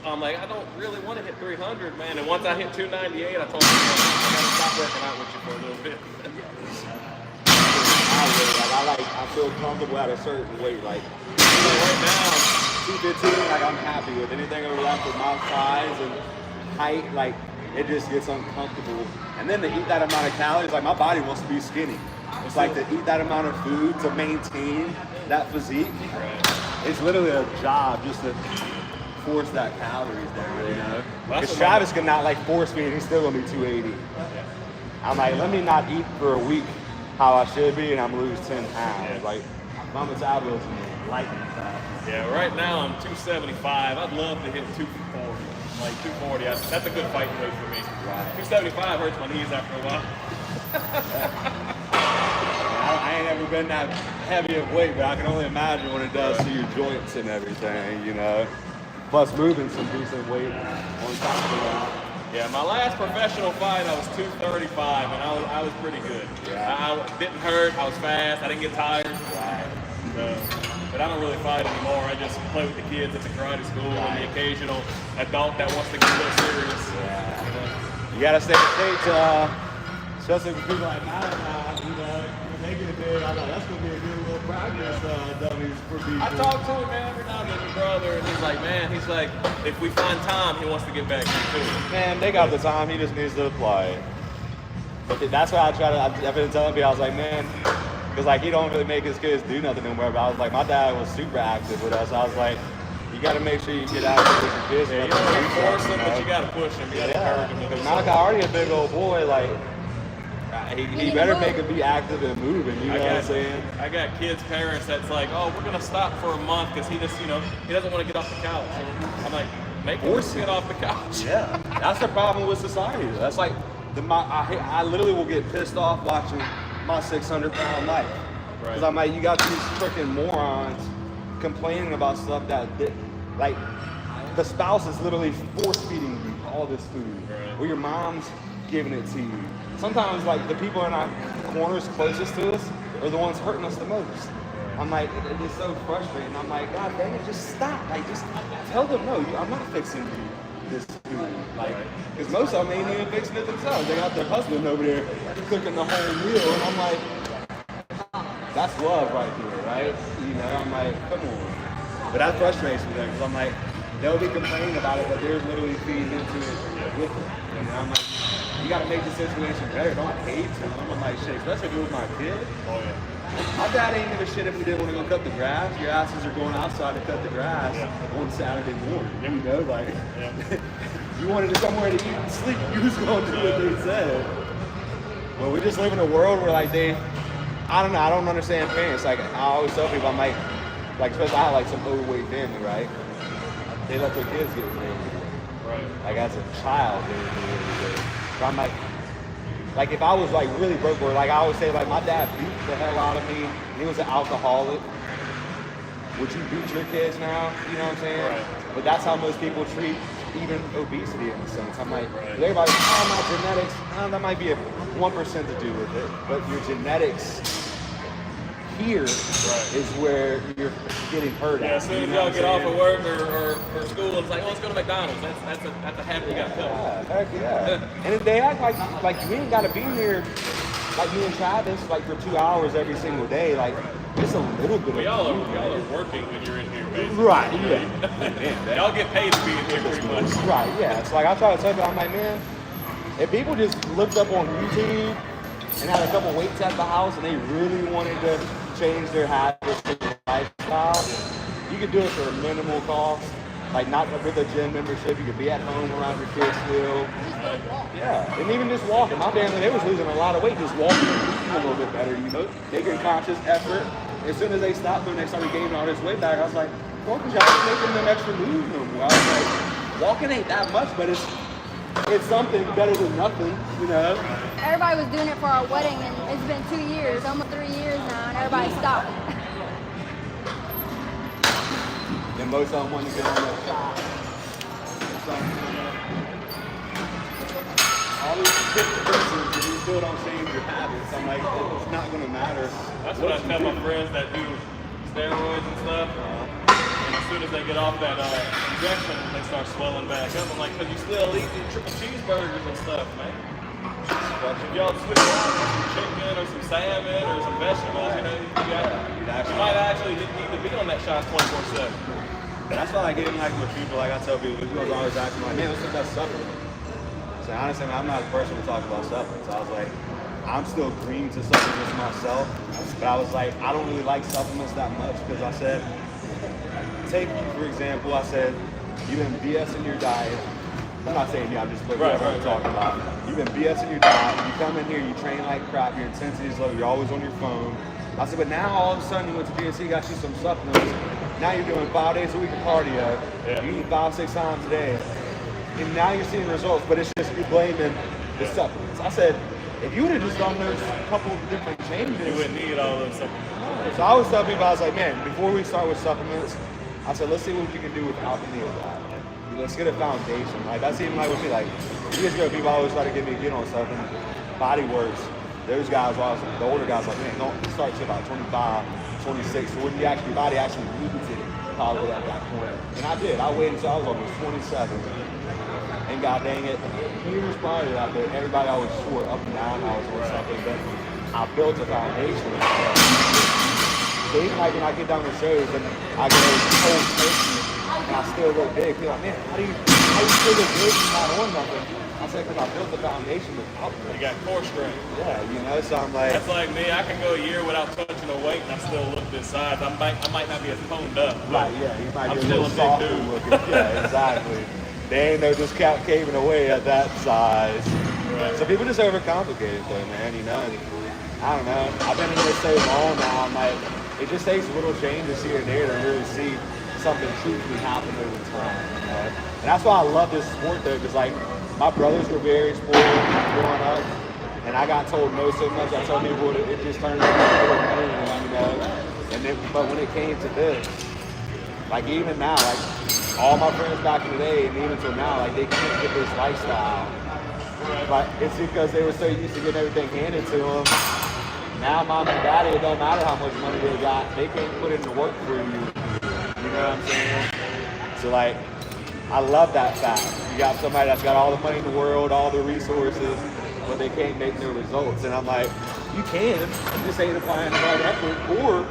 I'm like, I don't really want to hit 300, man. And once I hit 298, I told him, I gotta stop working out with you for a little bit. I feel comfortable at a certain weight. Like right now, 215, like I'm happy with anything over that for my size and height. Like it just gets uncomfortable. And then to eat that amount of calories, like my body wants to be skinny. It's like to eat that amount of food to maintain that physique. It's literally a job just to force that calories down, you know? Because Travis could not like force me and he's still gonna be 280. I'm like, let me not eat for a week how I should be and I'm gonna lose 10 pounds. Like my metabolism is lightning fast. Yeah, right now I'm 275. I'd love to hit 240. Like 240, that's a good fighting weight for me. Right. 275 hurts my knees after a while. I ain't ever been that heavy of weight, but I can only imagine what it does to your joints and everything, you know. Plus moving some decent weight on top of that. Yeah, my last professional fight, I was 235, and I was pretty good. Yeah. I didn't hurt, I was fast, I didn't get tired. Right. But I don't really fight anymore. I just play with the kids at the karate school and the occasional adult that wants to get a little serious. Yeah. You know? You gotta stay in shape, especially for people like Matt and I, you know, making it big. I thought that's gonna be a good little practice dummies for people. I talk to him, man, every now and then, my brother, and he's like, if we find time, he wants to get back into it. Man, they got the time. He just needs to apply it. But that's why I've been telling people, I was like, man, because like he don't really make his kids do nothing anymore. But I was like, my dad was super active with us. I was like, you got to make sure you get out there with your kids. Yeah, you don't want to force them, but you got to push them. You got to encourage them. Because Malachi already a big old boy, like he better make him be active and moving. You know what I'm saying? I got kids' parents that's like, oh, we're gonna stop for a month because he just, he doesn't want to get off the couch. So I'm like, make him get off the couch. Yeah, that's the problem with society. That's like I literally will get pissed off watching my 600-pound life because I'm like, you got these freaking morons complaining about stuff that like the spouse is literally force feeding you all this food, or your mom's giving it to you. Sometimes like the people in our corners closest to us are the ones hurting us the most. I'm like, it is so frustrating. I'm like, God dang it, just stop. Like, just tell them no. I'm not fixing you this food. Like, because most of them ain't even fixing it themselves. They got their husband over there cooking the whole meal, and I'm like, that's love right there, right? You know, I'm like, come on. But that frustrates me because I'm like, they'll be complaining about it, but they're literally feeding into it with it. And I'm like, you gotta make the situation better. Don't hate them. I'm like, shit, especially if it was my kid. Oh yeah. My dad ain't give a shit if we didn't want to go cut the grass. Your asses are going outside to cut the grass on Saturday morning. You know, like, you wanted somewhere to eat and sleep, you was going to do what they said. But we just live in a world where, like, I don't know, I don't understand parents. Like, I always tell people, I'm like especially I have, like, some overweight family, right? They let their kids get away with it. Right. Like, as a child, they would do it. So I'm like if I was like really broke, or like I always say, like my dad beat the hell out of me. He was an alcoholic. Would you beat your kids now? You know what I'm saying? Right. But that's how most people treat even obesity in a sense. I'm like, everybody's, oh, my genetics, that might be 1% to do with it. But your genetics here is where you're getting hurt at. Yeah, as soon as y'all get off of work or school, it's like, oh, let's go to McDonald's. That's a habit you got to cover. Yeah, heck yeah. And if they act like you ain't got to be here, like me and Travis, like for 2 hours every single day, like it's a little bit of Y'all are working when you're in here, basically. Right, yeah. Y'all get paid to be in here pretty much. Right, yeah. It's like I try to tell you, I'm like, man, if people just looked up on YouTube and had a couple weights at the house and they really wanted to change their habits and lifestyle, you could do it for a minimal cost. Like not with a gym membership, you could be at home around your kids still. Yeah, and even just walking. My family, they was losing a lot of weight just walking and eating a little bit better, you know, making conscious effort. As soon as they stopped and they started gaining all this weight back, I was like, well, because y'all ain't making them extra moves no more. I was like, walking ain't that much, but it's something better than nothing, you know. Everybody was doing it for our wedding, and it's been 2 years, almost 3 years now, and everybody stopped. And most of them want to get on that shot. All these different things, and you still don't change your habits. I'm like, it's not going to matter. That's what I tell my friends that do steroids and stuff. And as soon as they get off that injection, they start swelling back up. I'm like, because you still eating triple cheeseburgers and stuff, man. If y'all switch out to some chicken or some salmon or some vegetables, you know, you might actually need to be on that shot 24/7. That's why I get in like with people, like I tell people, people always ask me, like, man, what's the best supplement? So honestly, I'm not the person to talk about supplements. I was like, I'm still green to supplements myself, but I was like, I don't really like supplements that much because I said, take, for example, I said, you've been BSing your diet. I'm not saying you, I'm just what I'm talking about. You've been BSing your diet, you come in here, you train like crap, your intensity is low, you're always on your phone, I said, but now all of a sudden you went to DNC, got you some supplements. Now you're doing 5 days a week of cardio. Yeah. You eat 5-6 times a day. And now you're seeing results, but it's just you blaming the supplements. I said, if you would have just done those couple of different changes, You wouldn't need all those supplements. so I was telling people, I was like, man, before we start with supplements, I said, let's see what you can do without any of that. Let's get a foundation. Like, that's even like with me, like, years ago, people always try to get me to get on stuff, and Body Works, those guys, the older guys, like, man, don't start to about 25, 26, so when your body actually needs it, probably at that point. And I did. I waited until I was almost 27. And god dang it, years prior to that, but everybody always swore up and down I was doing something, but I built a foundation. So even like when I get down the shows and I go cold turkey and I still look big, people are like, man, how do you still look big and not on nothing? I said, because I built the foundation without You got core strength. Yeah, you know, so I'm like, That's like me. I can go a year without touching a weight and I still look this size. I might not be as toned up. right, yeah, you might I'm be a still little a big softer dude. looking. Yeah, exactly. They ain't no just caving away at that size. Right. So people just overcomplicate it though, man, you know. And I don't know. I've been in here so long now, I'm like, it just takes little changes here and there to really see something truthfully happen over time, you know. And that's why I love this sport though, because like my brothers were very spoiled growing up, and I got told no so much. I told people it just turned into a pain, you know. And then, but when it came to this, like even now, like all my friends back in the day, and even till now, like they can't get this lifestyle. But it's because they were so used to getting everything handed to them. Now mom and daddy, it don't matter how much money they got, they can't put in the work for you. You know what I'm saying? So like, I love that fact. You got somebody that's got all the money in the world, all the resources, but they can't make no results. And I'm like, you can, you just ain't applying the right effort, or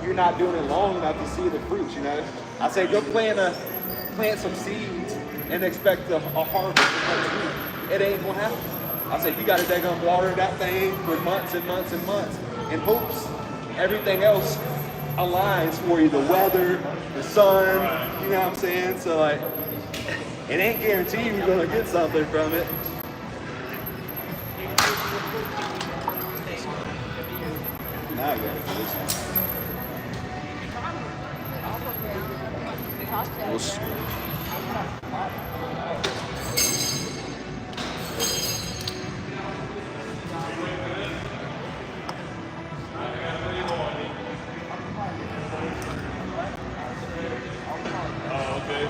you're not doing it long enough to see the fruits, you know? I say go plant some seeds and expect a harvest the next week. It ain't gonna happen. I said, you gotta daggone water that thing for months and months and months in hopes everything else aligns for you, the weather, the sun, you know what I'm saying? So like, it ain't guaranteed you're gonna get something from it. Now you gotta do this. Oh, okay.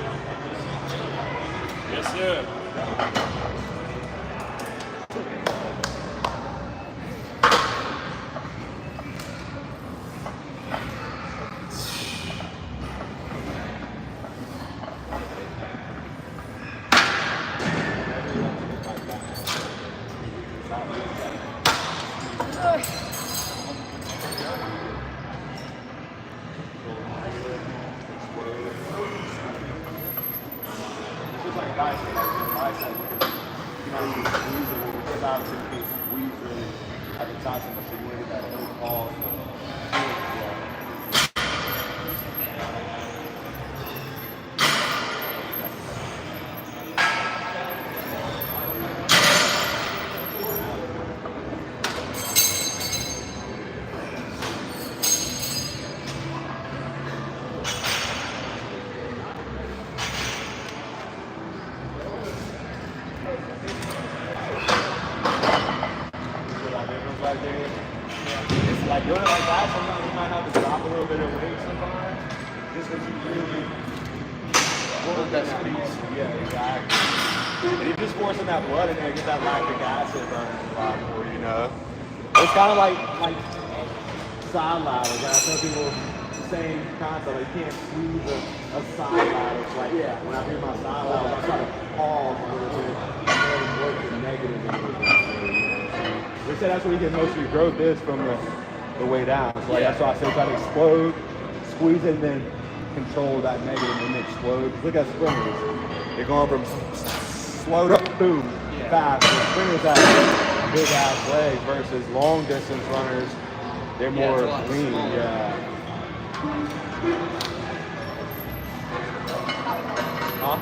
Yes, sir. Just like bicep, you know, you squeeze it, because obviously you can squeeze really at the top so much, so you want to get that whole pause. It's like doing it like that, sometimes you might have to drop a little bit of weight sometimes, just because you really work that piece. Yeah, exactly. And you're just forcing that blood in there, get that lactic acid burning a lot more, you know? It's kind of like side ladders. I tell people the same concept, like you can't squeeze a side ladder. It's like, yeah, when I do my side ladders, I try to pause a little bit and really work the negative a little bit. They said that's where you get most of your growth is from the way down. So like, that's why I say try to explode, squeeze it, and then control that negative and then explode. Look at sprinters. They're going from slow to boom, fast. The sprinters have big ass legs versus long distance runners. They're more lean. Yeah. Huh?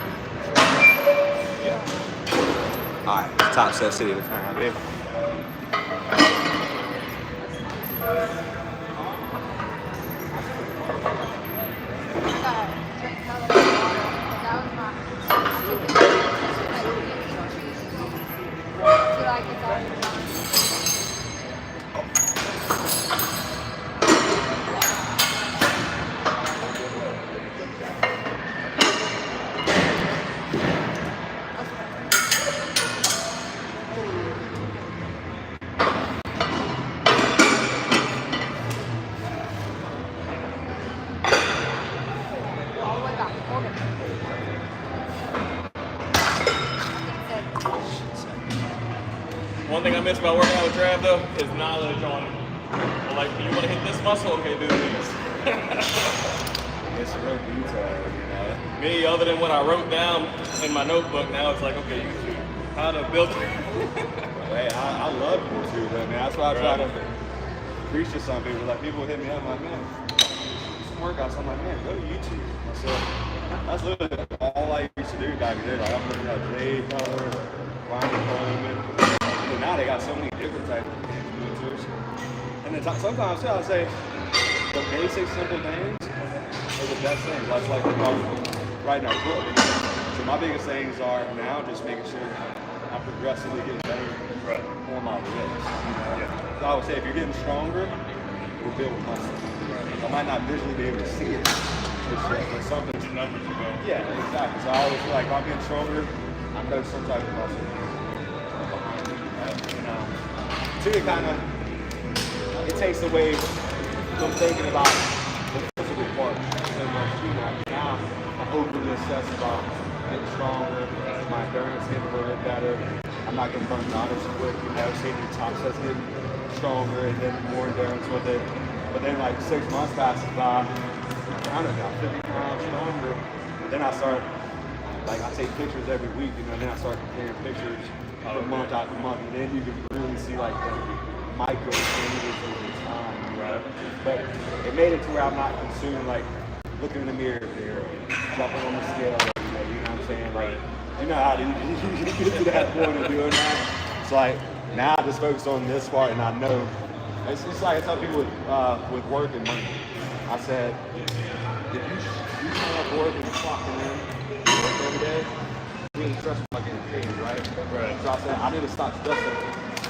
Yeah. All right, top set city to time, baby. Morgan. One thing I miss about working out with Trav though is knowledge on, like, you want to hit this muscle, okay, do this. It's real detail, you know. Me, other than what I wrote down in my notebook, now it's like, okay, YouTube, how to build it. Hey, I love YouTube, man. That's why I try to preach to some people. Like, people hit me up, like, man, some workouts. I'm like, man, go to YouTube. So that's literally all I used to do back then. Like, I'm looking at Jade Color, Ryan Coleman. And now they got so many different types of influencers. And then sometimes too, I'll say the basic, simple things are the best things. That's like writing our book. So my biggest things are now just making sure I'm progressively getting better on my lifts. You know? So I would say if you're getting stronger, we're building muscle. I might not visually be able to see it, but something. Numbers you go. Yeah, exactly. So I always feel like if I'm getting stronger, I know some type of muscle. So it kind of, it takes away from thinking about the physical part so much too now. Now I'm overly obsessed about getting stronger, my endurance getting a little bit better. I'm not getting burned out as quick, you know, seeing your top sets getting stronger and then more endurance with it. But then like 6 months passes by, I don't know, 50 pounds stronger. Then I start, like I take pictures every week, you know, and then I start comparing pictures from month after month, and then you can really see like the micro changes over time, right? But it made it to where I'm not consumed, like looking in the mirror there, jumping on the scale every day, you know what I'm saying? Like, you know how you get to that point of doing that? It's like, now I just focus on this part, and I know, it's just like I tell people with work and money. I said, if you show up work and you're clocking in, work every day, you really trust me like getting paid, right? So I said, I need to stop stressing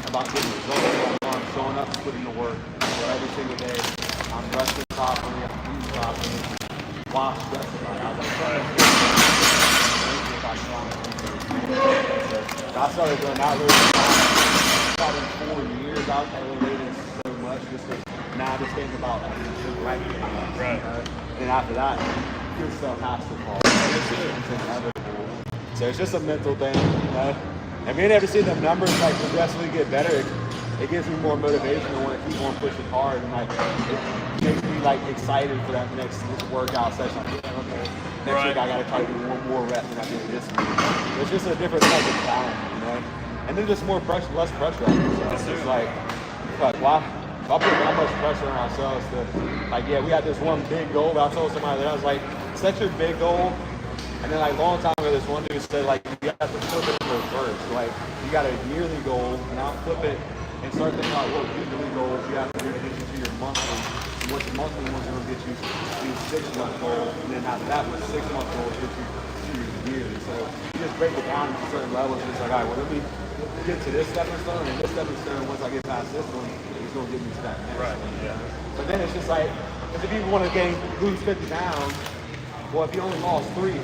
about getting results. I'm showing up and putting in the work every single day. I'm resting properly, I'm eating properly. Why stress about it? I was like, I started doing that probably 4 years. I was elevating so much just because now I just think about the right things. Right. And after that, good stuff has to fall. It's inevitable. So it's just a mental thing, you know. And being able to see the numbers like progressively get better, it gives me more motivation to want to keep on pushing hard, and like it makes me like excited for that next workout session. Like, yeah, okay, next week I gotta try to do one more rep than I did this week. It's just a different type of challenge, you know. And then just more pressure, less pressure on yourself. It's like why put that much pressure on ourselves to like, yeah, we had this one big goal, but I told somebody that I was like, set your big goal. And then like a long time ago, this one dude said like, you have to flip it in reverse. Like you got a yearly goal, now flip it and start thinking about what weekly goals you have to do to get you to your monthly. And what your monthly ones are going to get you to your 6-month goal. And then after that, what 6-month goals get you to your yearly. So you just break it down into certain levels. And it's like, all right, well, let me get to this stepping stone, and this stepping stone, once I get past this one, it's going to get me to that next one. Yeah. But then it's just like, if you want to lose 50 pounds, well, if you only lost 3, 47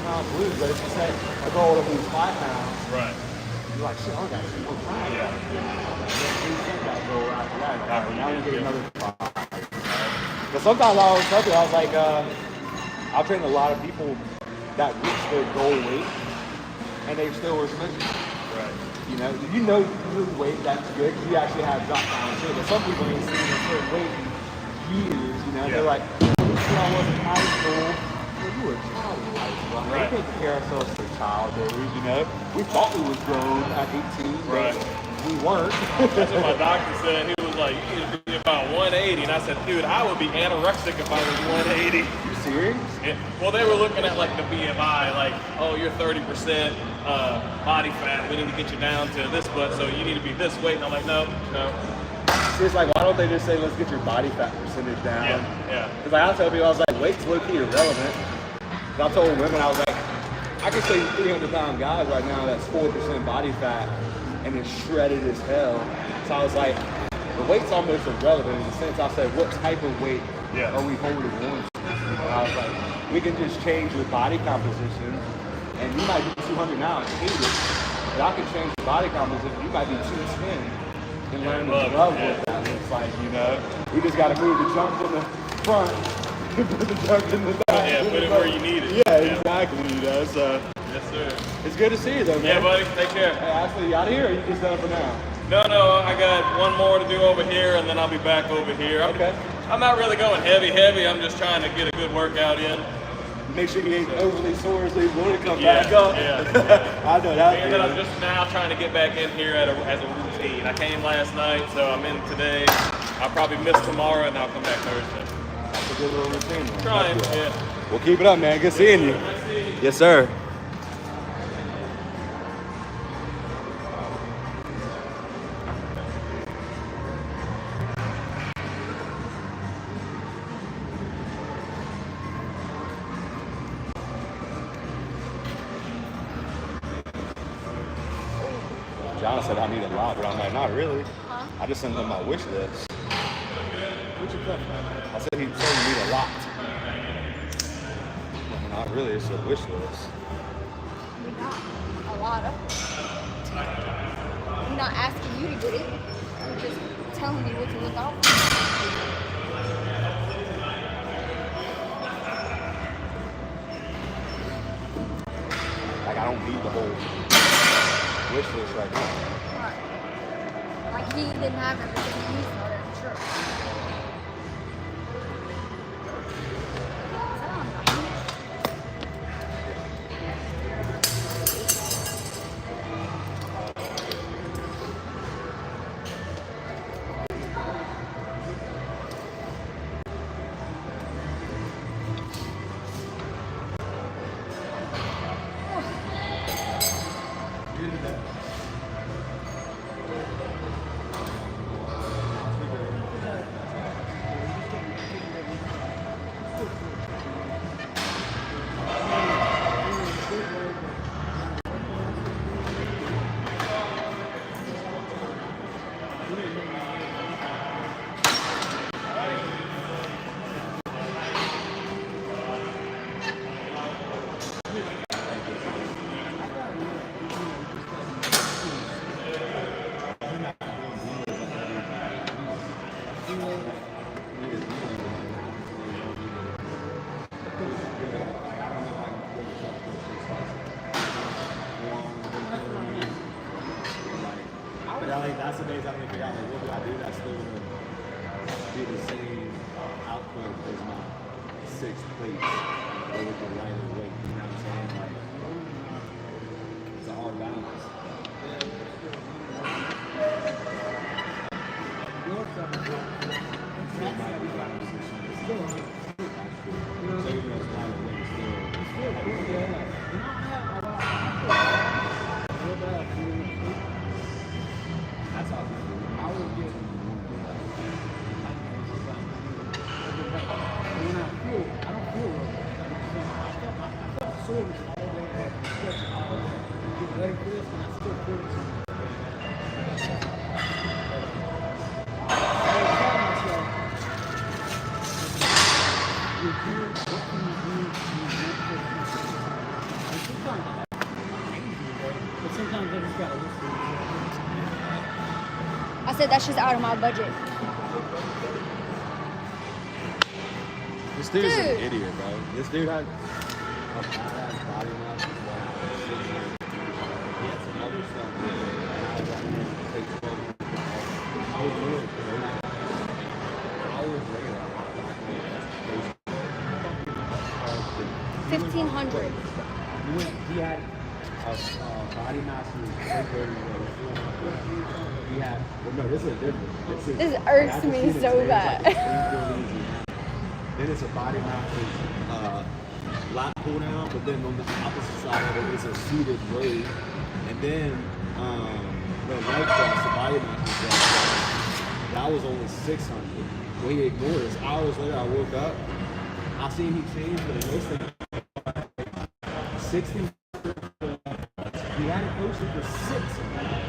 pounds lose, but if you set a goal to lose 5 pounds, Right. you're like, shit, I got 2 more pounds. Yeah. You set that goal after that. Like, now you get another 5. But sometimes I always tell you, I was like, I've trained a lot of people that reach their goal weight, and they still were slipping. Right. You know you lose weight, that's good, because you actually have drop down shit. But some people ain't seen a certain weight in years, you know. They're like, I was in high school. Well, you were a child in high school. I mean, we can't compare ourselves to child age, you know. We thought we was grown at 18, but we weren't. That's what my doctor said. He was like, you need to be about 180. And I said, dude, I would be anorexic if I was 180. You serious? Well, they were looking at like the BMI, like, oh, you're 30% body fat. We need to get you down to this, but so you need to be this weight. And I'm like, no. See, it's like, why don't they just say, let's get your body fat percentage down? Yeah. Because like, I tell people, I was like, weight's low-key irrelevant. And I told women, I was like, I can say 300-pound guys right now that's 4% body fat and it's shredded as hell. So I was like, the weight's almost irrelevant in the sense I said, what type of weight are we holding on to? And I was like, we can just change your body composition, and you might be 200 now and hate it, but I can change your body composition. You might be 210 and learn to love what that looks like, you know. We just got to move the junk in the front Put the truck in the back. Yeah, put it where you need it. Yeah, exactly. So Yes, sir. it's good to see you, though, man. Yeah, buddy. Take care. Hey, Ashley, you out of here, or you just done for now? No, I got one more to do over here, and then I'll be back over here. Okay. I'm not really going heavy. I'm just trying to get a good workout in. Make sure you ain't overly sore so you want to come Yeah, back up. yeah. I know that. And then I'm feeling. just now trying to get back in here as a routine. I came last night, so I'm in today. I'll probably miss tomorrow, and I'll come back Thursday. That's a good little routine. Man. Trying, That's good. yeah. Well, keep it up, man. Good seeing you. Nice seeing you. Yes, sir. John said I need a lot, but I'm like, not really. Huh? I just sent him my wish list. What you cut? I said he said you need a lot. Well, not really, it's a wish list. We got a lot of it. We're not asking you to get it. We're just telling you what to look out for. Like, I don't need the whole wish list right now. Right. Like he didn't have everything he needs for it, sure. But I think that's the days I'm gonna figure out, like, what do I do that's still gonna be the same output as my 6 plates, but with the lighter weight, you know what I'm saying? Like, it's a hard balance. So even though it's lighter weight, it's still that's how I would get. I don't feel real good. I felt sore all day, stretching all day. Get ready for this, and I still feel it. I was telling myself, you're good, what can you do to make this happen? And sometimes I have crazy, but sometimes I just gotta listen to it. I said that's just out of my budget. This dude is an Dude. idiot, bro. This dude had a badass body mass as well. He had some other stuff with it, and I was like, man, take 12 years. I was really crazy. I was regular. 1,500. He had a body mass he was so dirty. He had, well, no, this is different. This irks me so bad. Then it's a body mass lat pull down, but then on the opposite side of it is a seated row. And then the leg press, the body mass was that was only 600. What he ignored is hours later I woke up, I seen he changed for the most thing 60. He had it posted for 600.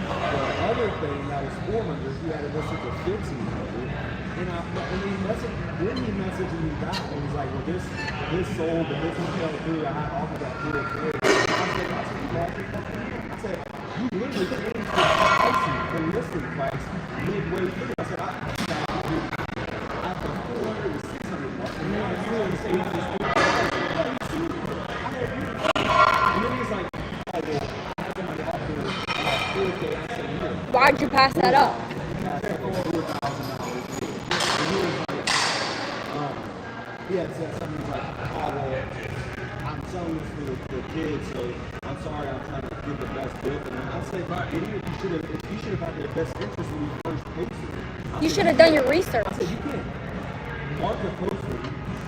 The other thing that was 400, he had it listed for 1,500. And then he messaged me back and was like, well, this sold, but this one fell through. I had offered that 4K. I said, you literally changed the pricing, the listing price midway through. I said, I after 400 to 600 bucks, and now you're doing say he just and then he's like, oh, well, I have somebody offer about 4K. I said, here. Why'd you pass that up? That's like $4,000. And he was like, he had said something like, oh, well, I'm selling this for the kids, so I'm sorry, I'm trying to give the best deal. And I said, "My idiot, you should have had their best interest when you first posted it." You should have done your research. I said, you can't mark a poster,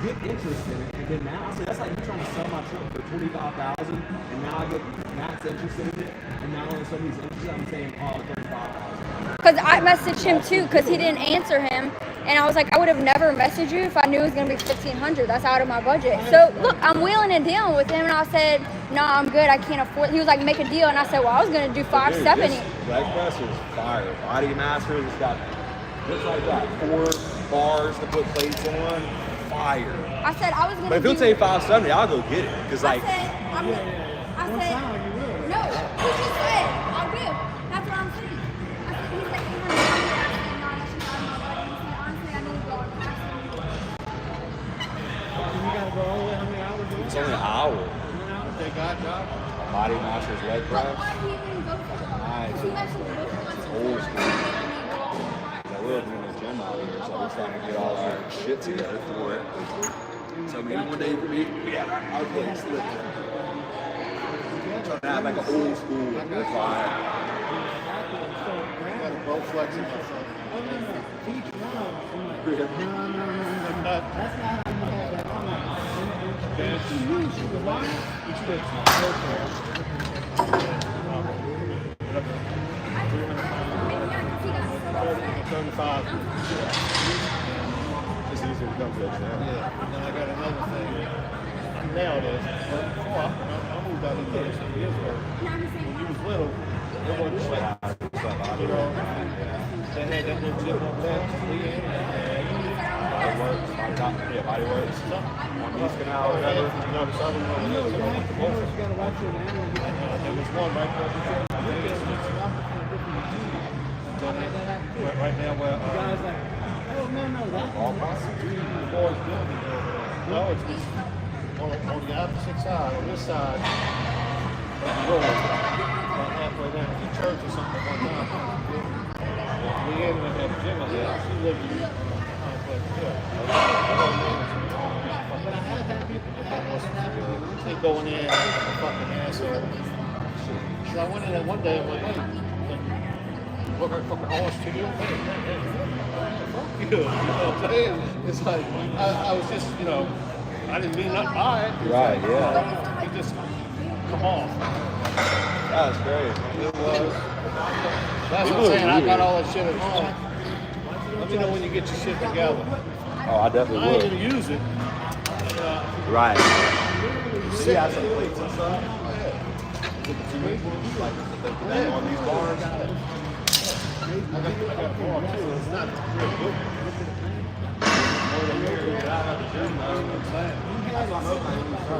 get interest in it, and then now, I said, that's like you trying to sell my truck for $25,000, and now I get Matt's interested in it, and now when somebody's interested, I'm saying, oh, $35,000. Because I messaged him too, because he didn't answer him. And I was like, I would have never messaged you if I knew it was going to be $1,500. That's out of my budget. So, look, I'm wheeling and dealing with him. And I said, no, I'm good. I can't afford. He was like, make a deal. And I said, well, I was going to do $570. Leg press is fire. Body Masters, it's got just like that. 4 bars to put plates on. Fire. I said, I was going to But if do. he'll take $570, I'll go get it. Because, like, I said, no, he just said, I will. That's what I'm saying. I said, he's like, $800. I said, no, that's just out of my budget. He said, honestly, I need to go on fast. You gotta go all the way, how many hours? it's only an hour. They got job. Body Masters leg But press. why do you even go for it? Nice. He mentioned both of us. Old school. I live in the gym out here, so we're trying to get all our shit together for it. So maybe one day we have our place lit. Trying to have like an old school vibe. Both flexing. It's easier to come to that. Yeah, and then I got another thing. Now it is. Before I moved out here 30 years ago. When you was little, it wasn't sweat. You know, they had that little gym over there. Body works, body works. On East Canal or whatever. You know, the southern one. There was one right there. Right now where Guys like, oh, no, that all the boys building. No, it's just on the opposite side, on this side of the road, about halfway down to the church or something one time. Leanne went to the gym out there. She lived in the complex there. But I have had people that they going in like a fucking asshole. So I went in there one day and went, hey, what a fucking horse to you? Hey, fuck you. You know what I'm saying? It's like, I was just, you know, I didn't mean nothing by it. Right, yeah. It just come off. That's great. It was. That's what I'm saying. I got all that shit at home. Let me know when you get your shit together. Oh, I definitely I ain't would. gonna use it. Right. See, I have some plates and stuff. Like on these bars. I got more too. It's not real good.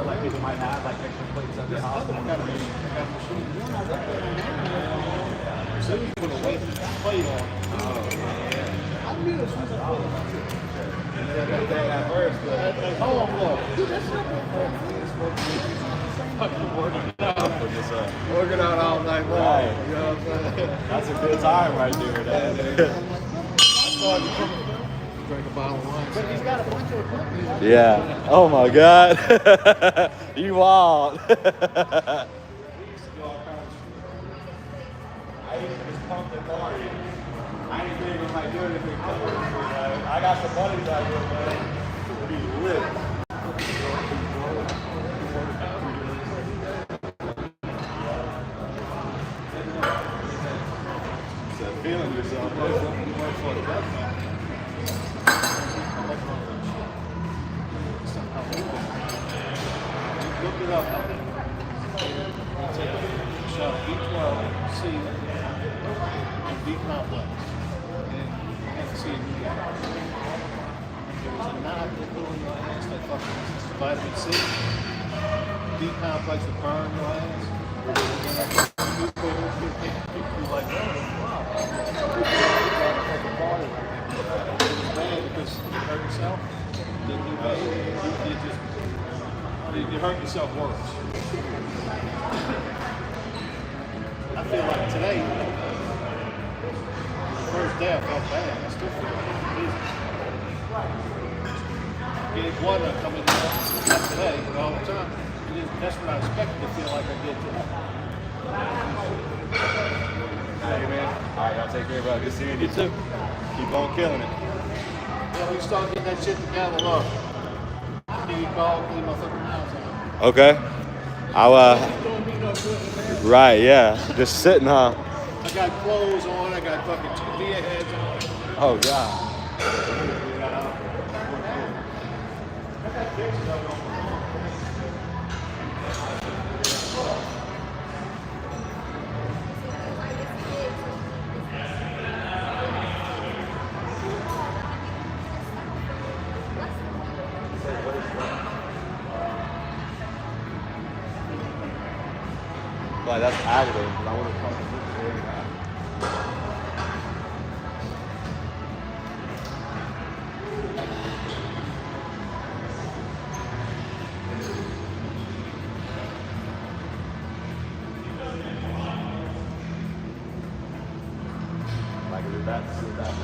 Like people might have like extra plates at their house. So you put a weight plate on. Working out all night long. Right. You know what I'm saying? That's a good time right there. Drink a bottle of wine. But he's got a bunch of equipment. Yeah. Oh my God. You wild. I used to just pump the car. I ain't even like doing anything cool. I got some buddies out here, man. It'll be lit. Feeling yourself, Look it up. Take a shot of B12, C, and B complex. And C and D. There was a knob that go in your ass that fucking vitamin C. D complex would burn your ass. People like, oh, wow. Fucking party right now. It's bad because you hurt yourself. You hurt yourself worse. I feel like today, the first day I felt bad. I still feel like Jesus. Getting blood coming not today, but all the time. That's what I expected to feel like I did today. Hey, man. All right, y'all take care, bro. Good seeing you. You too. Keep on killing it. Yeah, we start getting that shit together. Look, give you a call, clean my fucking house out. Okay. I'll Doing me no good, man. right, yeah. Just sitting, huh? I got clothes on, I got fucking tortilla heads on. Oh god. Like that's aggravating because I would have fucking looked like is it that? Is it that?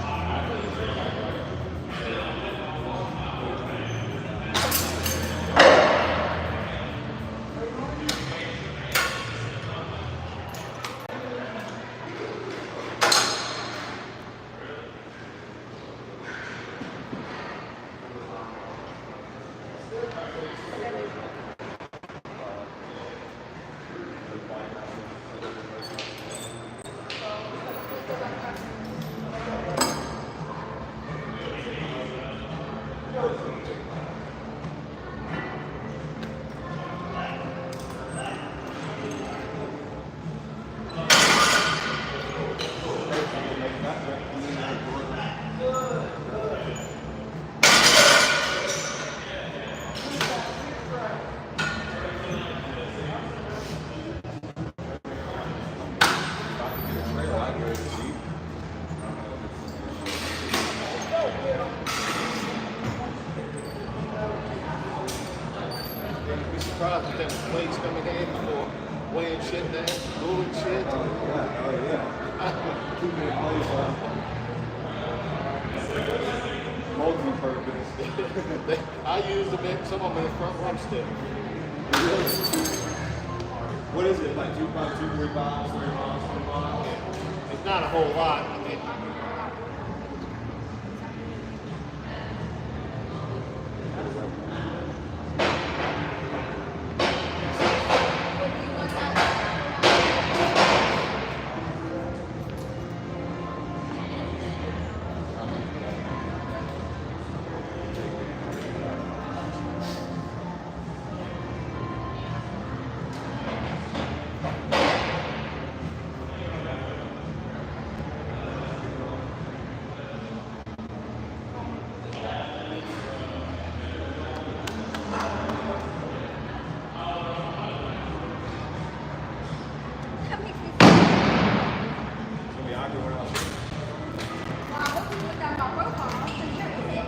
You'd be surprised if there was plates coming in for weighing shit down, moving shit. Keeping it place multi-purpose. I use them in, some of them in the front room still. What is it, like 2 pounds, 2, 3 pounds, 3 pounds, 4 pounds? It's not a whole lot. I mean, That makes me It's gonna be awkward when I was well, I hope you put that on my profile. I'm pretty sure it's it.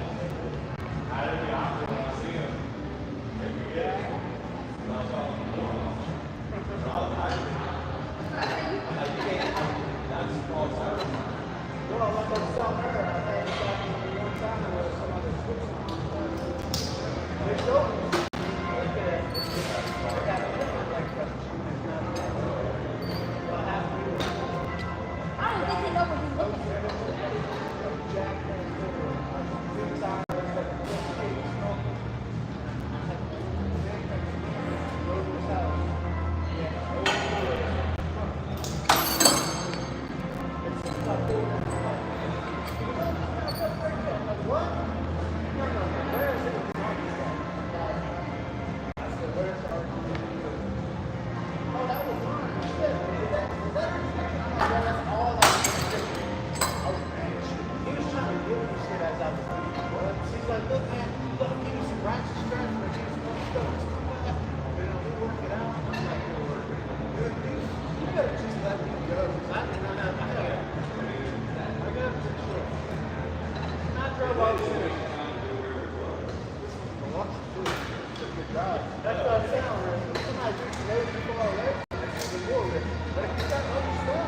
I don't think they know what he's looking for. started sounding real. Somebody drinks the lady before I left. It's more real. But if you got other stuff,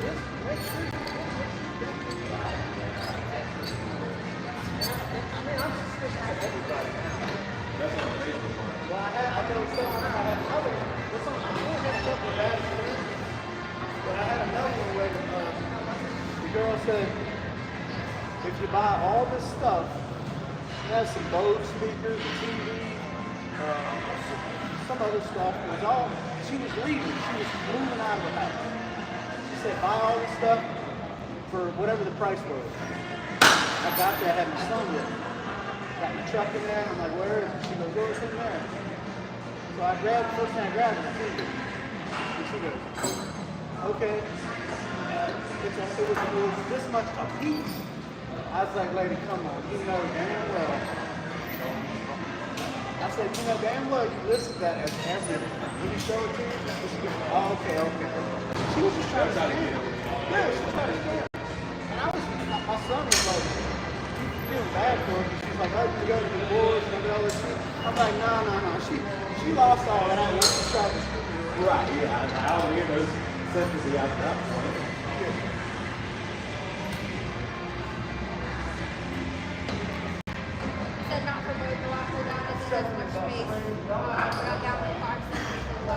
just make sure you I mean, I'm just sticking to everybody now. That's on Facebook. Well, I know someone I had another one. This one, I only had a couple of bad experiences. But I had another one where the girl said, if you buy all this stuff, it has some Bose speakers, a TV, some other stuff. It was all, she was leaving. She was moving out of the house. She said, buy all this stuff for whatever the price was. I got there, I had my son with me. Got my truck in there, and I'm like, where is it? She goes, oh, it's in there. So I grabbed, first thing I grabbed was the TV. And she goes, okay. It was this much a piece. I was like, lady, come on, you know damn well. I said, you know damn well you listed that as everything. When you show it to you, she goes, oh, okay. She was just trying to scam. Yeah, she was trying to scam. And my son was like, feeling bad for her. She's like, oh, you go to the wars and all this shit. I'm like, no. She lost all that once she started screaming. Right, yeah. I don't get those sympathy after that point. Said not for both the last down as it does much space. Got down to 5 centimeters.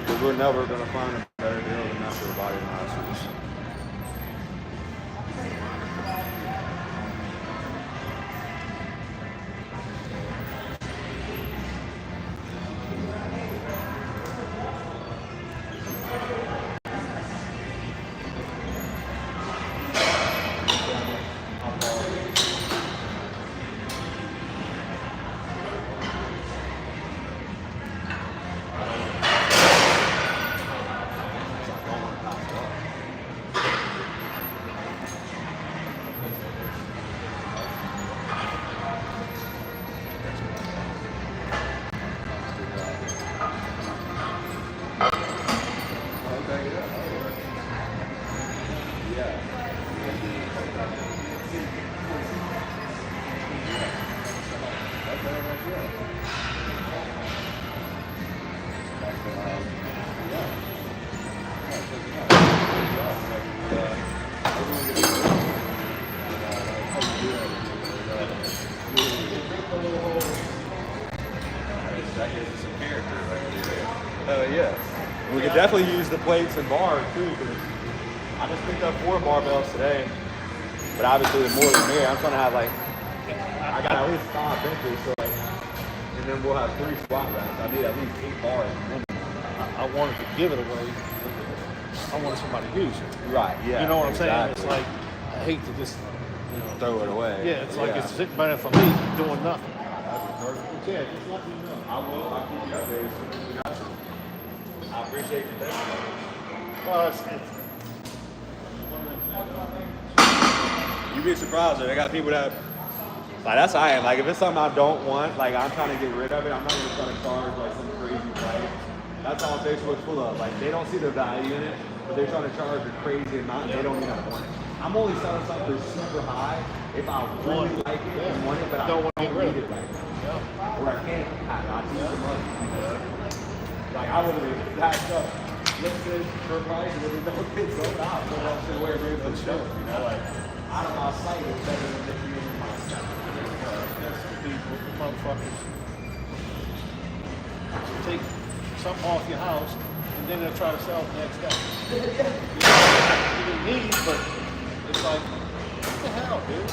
Because we're never going to find a better deal than that for the body masters. Yeah. We could definitely use the plates and bars too, because I just picked up 4 barbells today. But obviously the more the merrier. I'm trying to have I got at least 5 benches, so and then we'll have 3 squat racks. I need at least 8 bars. I wanted to give it away. I wanted somebody to use it. Right, yeah. You know what I'm saying? Exactly. It's like, I hate to just, Throw it away. Yeah, it's like it's sitting by for me doing nothing. Yeah, just let me know. I will. I'll keep you updated as soon as we got you. I appreciate you thinking about it. Well, You'd be surprised though. They got people that that's how I am. Like if it's something I don't want, I'm trying to get rid of it. I'm not even trying to charge some crazy price. That's all Facebook's full of. They don't see the value in it, but they're trying to charge a crazy amount and they don't even want it. I'm only selling something super high if I really like it and want it, but I don't need it right now. Or I can't have it. I need the money. I would have packed up listed for a price and it don't get sold out. So I should wear it for the show. Out of my sight is better than if you in my sight. people, motherfuckers, take something off your house and then they'll try to sell it the next day. You didn't need, but it's like, what the hell, dude?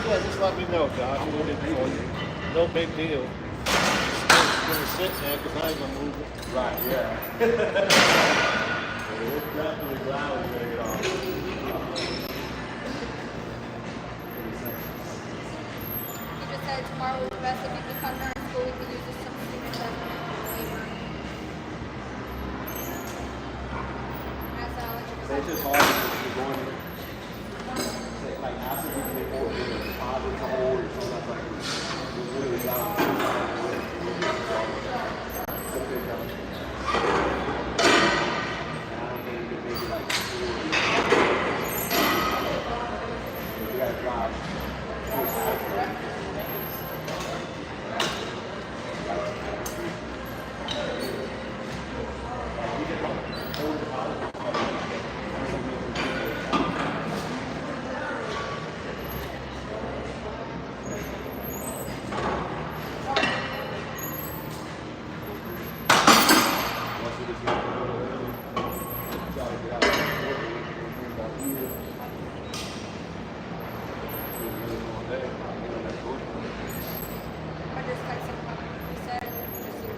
Yeah, just let me know, Josh. We'll do it for you. No big deal. It's gonna sit there because I ain't gonna move it. Right, yeah. It's definitely glad we're gonna get off. He just said tomorrow would be best if you could come during school. We could use this substitute as labor. It's just hard to go in like after we can get more deposit to hold or something like it's really loud. I just got some said just so you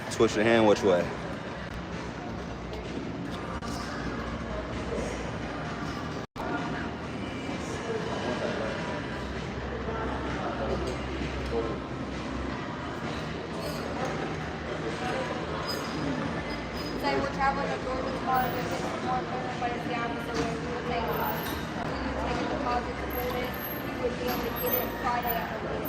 Switch the hand which way? say we're traveling to Georgia tomorrow to get some more equipment, but it's the opposite way. We would take a deposit to put it. We would be able to get it Friday after we get it.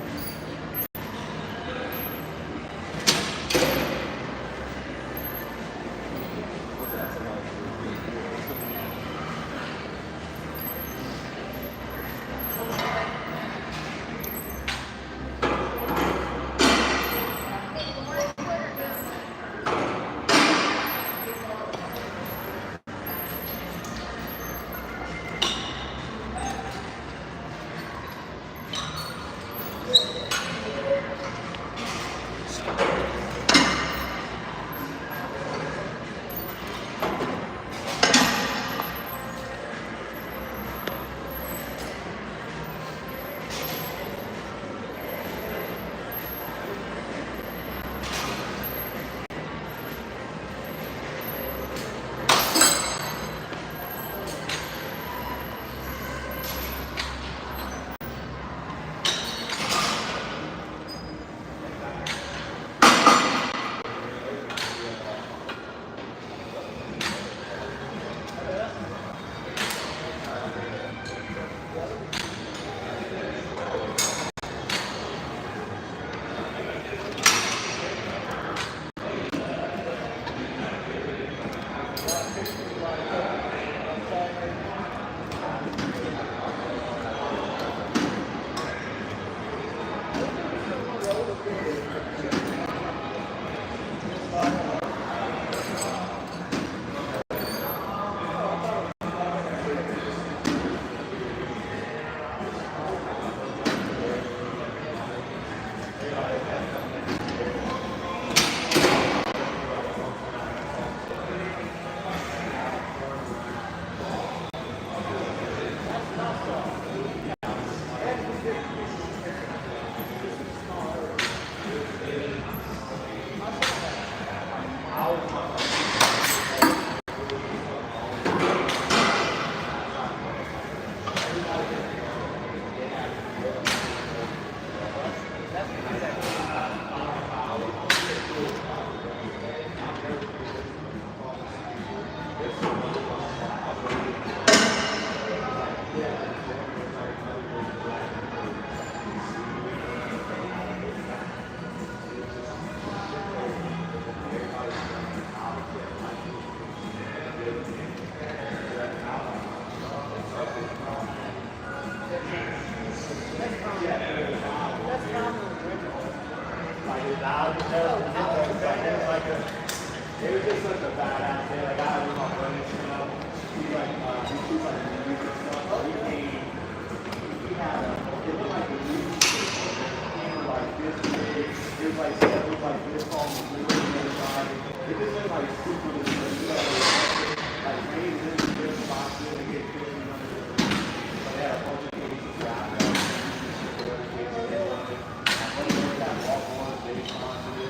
It was just such a badass day. Like, I was my friends, you know. He like, he like the music stuff. But he came, he had it looked like the music came like this big. It was like, it was like this on the blue and the other side. It just looked like super legit. You know, like, made this big box and get 1,500. But they had a bunch of cases of that. That walk on, they sponsored it.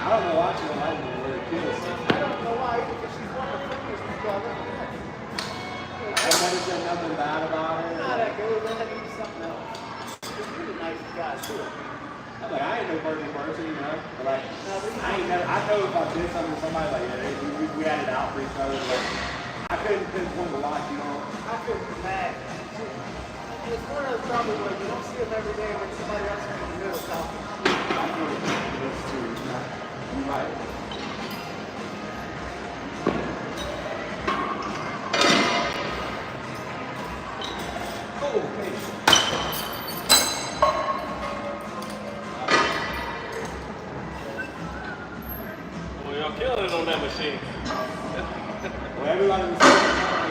I don't know why she don't like me where it kills. I don't know why, because she's one of the funniest people I've ever met. I've never said nothing bad about her. Not that good, but that means something else. She's really nice guy, too. I'm like, I ain't no perfect person, you know. But like, I ain't never. I know if I did something to somebody, like, yeah, we had it out for each other. But I couldn't pinpoint the watch, you know. I feel bad. It's one of those probably where you don't see them every day when somebody else is in the middle talking. You're right. Well, y'all killing it on that machine. Well, everybody was saying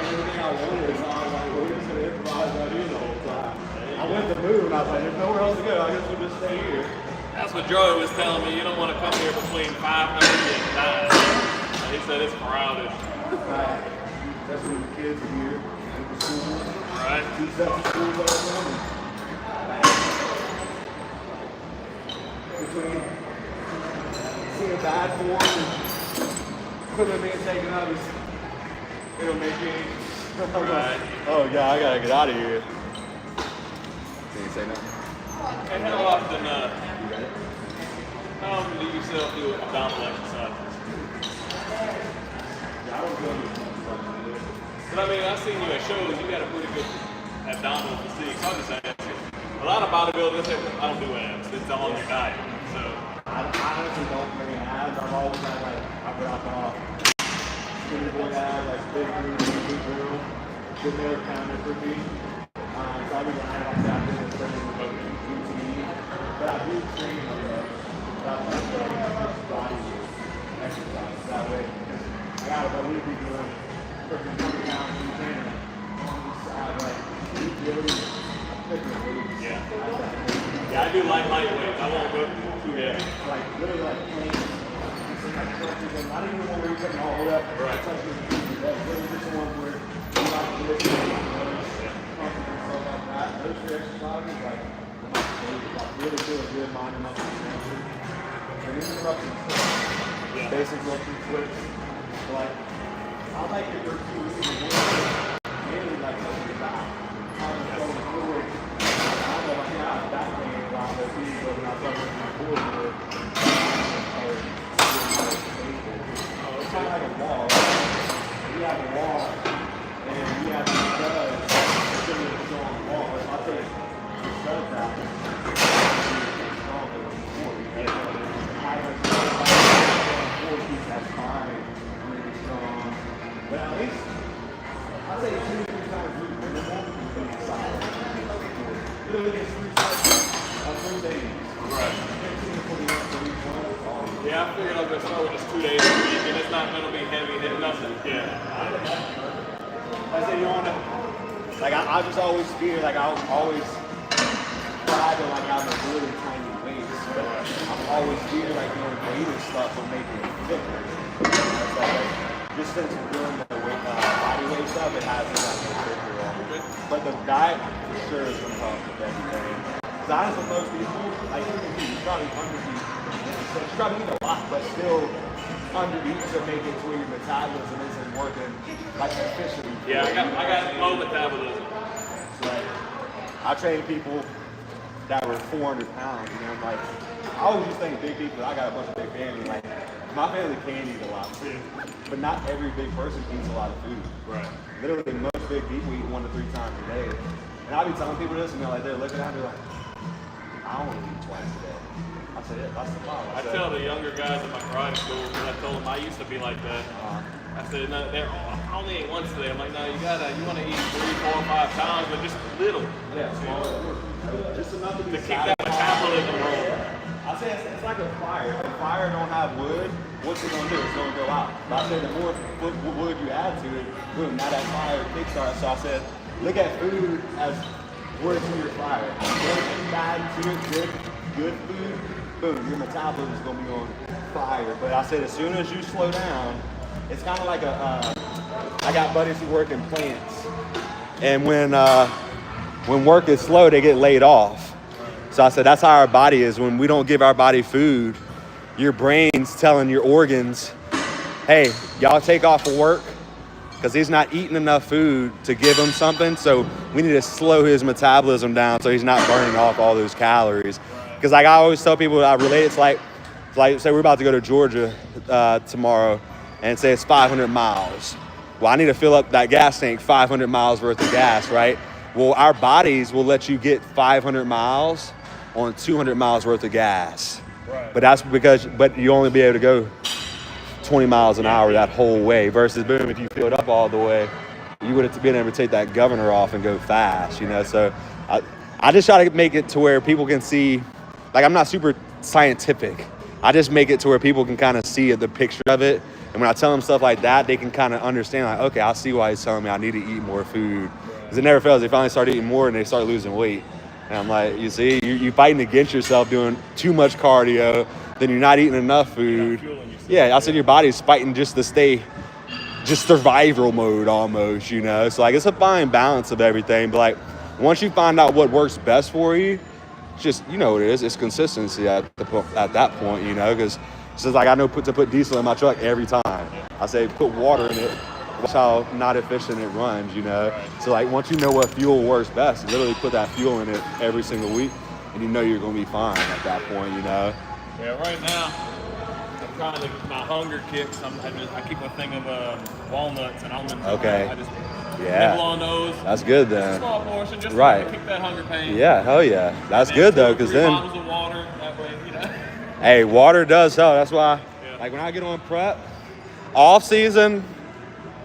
everything I wanted, so I was like, we're just going to improvise right here the whole time. I went to move, and I was like, there's nowhere else to go. I guess we'll just stay here. That's what Joey was telling me. You don't want to come here between 5:30 and 9. He said it's crowded. Right. That's when the kids are here. And the school. Right. 2 sets of school open. Between seeing bad form and equipment being taken out, it'll make you anxious. Right. Oh, yeah, I gotta get out of here. Can you say nothing? And how often, You got it? how often do you yourself do abdominal exercises? Yeah, I was going to do something. But I mean, I've seen you at shows. You got a pretty good abdominal physique. So I'm just asking. A lot of bodybuilders say, I don't do abs. It's all on your diet. So I honestly don't really abs. I've always had like, I dropped off. Skinny boy abs, like big dude, big girl. Good male counter for me. So I've been lying off that business routine. But I do train on that. But I do like body exercise that way. I gotta believe we doing freaking 20 pounds in the gym on the side, like, really, yeah. Yeah, I do lightweight. I won't go too heavy. like literally like planks, like crunches, and I don't even know where you're putting all that. Right. Touching literally just one where you like this, crunches and stuff like that. Those three exercises, like, are my favorite. Like, really feel good mind and muscle expansion. And interruptions, Yeah. basic lifting flips. Like, I like it for 2 weeks in the morning. Mainly like your back. Going forward. I know like I have back pain a lot, but when I start working my core more, it's kind of like a wall. You have a wall, and you have these studs. It's similar to go on the wall. But if I take the studs out, it's stronger than before. I have a 4-piece, that's fine. Really strong. But at least, I'd say 2 or 3 times a week minimum is solid. Literally just 3 sets on 3 days. Right. 15 to 20 minutes for each one. Yeah, I figured I was gonna start with just 2 days a week, and it's not gonna be heavy, and nothing. Yeah. I say you wanna, like I just always feel like I always try to like have a really tiny waist, but I'm always feel like doing weighted stuff will make it thicker. Just since we're doing the body weight stuff, it has me like thicker. But the diet for sure is gonna help with everything. Because honestly, most people, like you probably undereat. So you probably eat a lot, but still undereat to make it to where your metabolism isn't working like efficiently. Yeah, I got low metabolism. Like, I train people that were 400 pounds, and I'm like, I always just think big people, I got a bunch of big family, like, my family can eat a lot of food, but not every big person eats a lot of food. Right. Literally, most big people eat 1 to 3 times a day. And I'll be telling people this, and they're like, they're looking at me like, I only eat twice a day. I said, yeah, that's the problem. I tell the younger guys at my karate school, because I told them I used to be like that. I said, no, I only ate once today. I'm like, no, you want to eat 3, 4, 5 times, but just little. Yeah, just enough to be To keep that metabolism rolling. I say it's like a fire. If a fire don't have wood, what's it gonna do? It's gonna go out. But I said the more wood you add to it, boom, now that fire kickstarts. So I said, look at food as wood to your fire. Anything bad to it, good food, boom, your metabolism is gonna be on fire. But I said as soon as you slow down, it's kind of like I got buddies who work in plants, and when work is slow, they get laid off. So I said, that's how our body is. When we don't give our body food, your brain's telling your organs, hey, y'all take off of work because he's not eating enough food to give him something. So we need to slow his metabolism down so he's not burning off all those calories. Because like I always tell people, I relate, it's like say we're about to go to Georgia tomorrow and say it's 500 miles. Well, I need to fill up that gas tank 500 miles worth of gas, right? Well, our bodies will let you get 500 miles on 200 miles worth of gas. Right. But that's but you only be able to go 20 miles an hour that whole way versus boom, if you filled up all the way, you would have been able to take that governor off and go fast, you know? So I just try to make it to where people can see, like, I'm not super scientific. I just make it to where people can kind of see the picture of it. And when I tell them stuff like that, they can kind of understand, like, okay, I see why he's telling me I need to eat more food. Because it never fails. They finally start eating more and they start losing weight. And I'm like, you see, you're fighting against yourself doing too much cardio, then you're not eating enough food. Yeah, I said your body's fighting just to stay just survival mode almost, you know? So, like, it's a fine balance of everything. But, like, once you find out what works best for you, just, you know what it is. It's consistency at that point, you know? Because it's just like I know to put diesel in my truck every time. I say put water in it. Watch how not efficient it runs, you know? So, like, once you know what fuel works best, you literally put that fuel in it every single week, and you know you're going to be fine at that point, you know? Yeah, right now, I'm trying to get my hunger kicks. I keep a thing of walnuts and almonds. Okay. I just Yeah. nibble on those. That's good then. Small portion, just Right. to kick that hunger pain. Yeah, hell yeah. That's And then good though, 2 or because 3 then, bottles of water, that way, you know. hey, water does help. That's why, Yeah. like, when I get on prep, off season,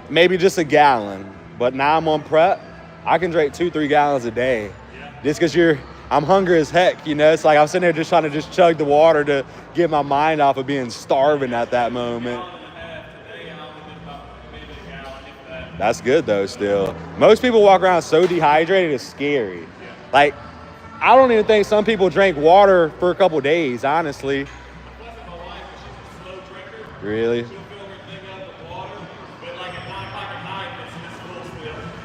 maybe just a gallon. But now I'm on prep, I can drink 2-3 gallons a day. Yeah. Just because I'm hungry as heck, you know? It's like I'm sitting there just trying to just chug the water to get my mind off of being starving at that moment. That's good though still. Most people walk around so dehydrated, it's scary. Like, I don't even think some people drink water for a couple days, honestly. Really?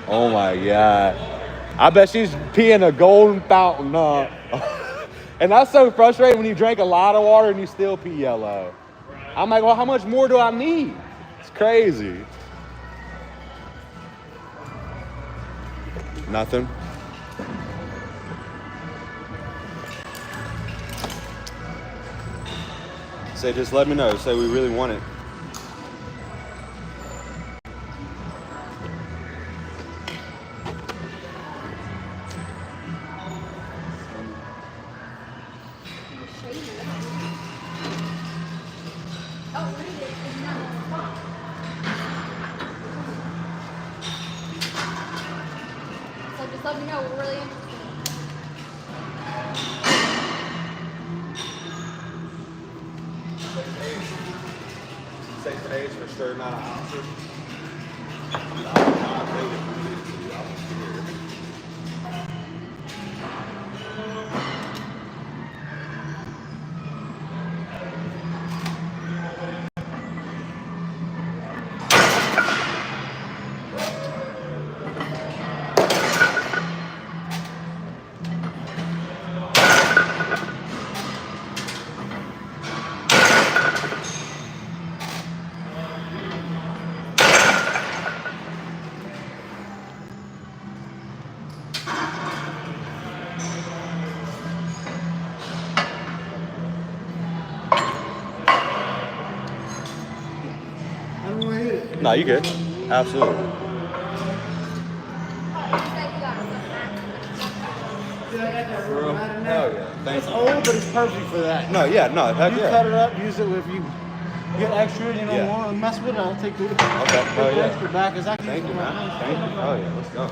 Oh my God. I bet she's peeing a golden fountain, huh? And that's so frustrating when you drink a lot of water and you still pee yellow. I'm like, well, how much more do I need? It's crazy. Nothing. Say, just let me know. Say we really want it. Oh, read it. It's not on the phone. So just let me know. We're really interested. Say today's for sure, not an ounces. No, you good. Absolutely. For real? Hell yeah. Thanks. It's old, but it's perfect for that. No, yeah, no, heck You yeah. cut it up, use it if you get extra and you don't Yeah. want to mess with it, I'll take the Okay, hell yeah. extra back as I can. Thank you, man. Thank you. Oh yeah, let's go.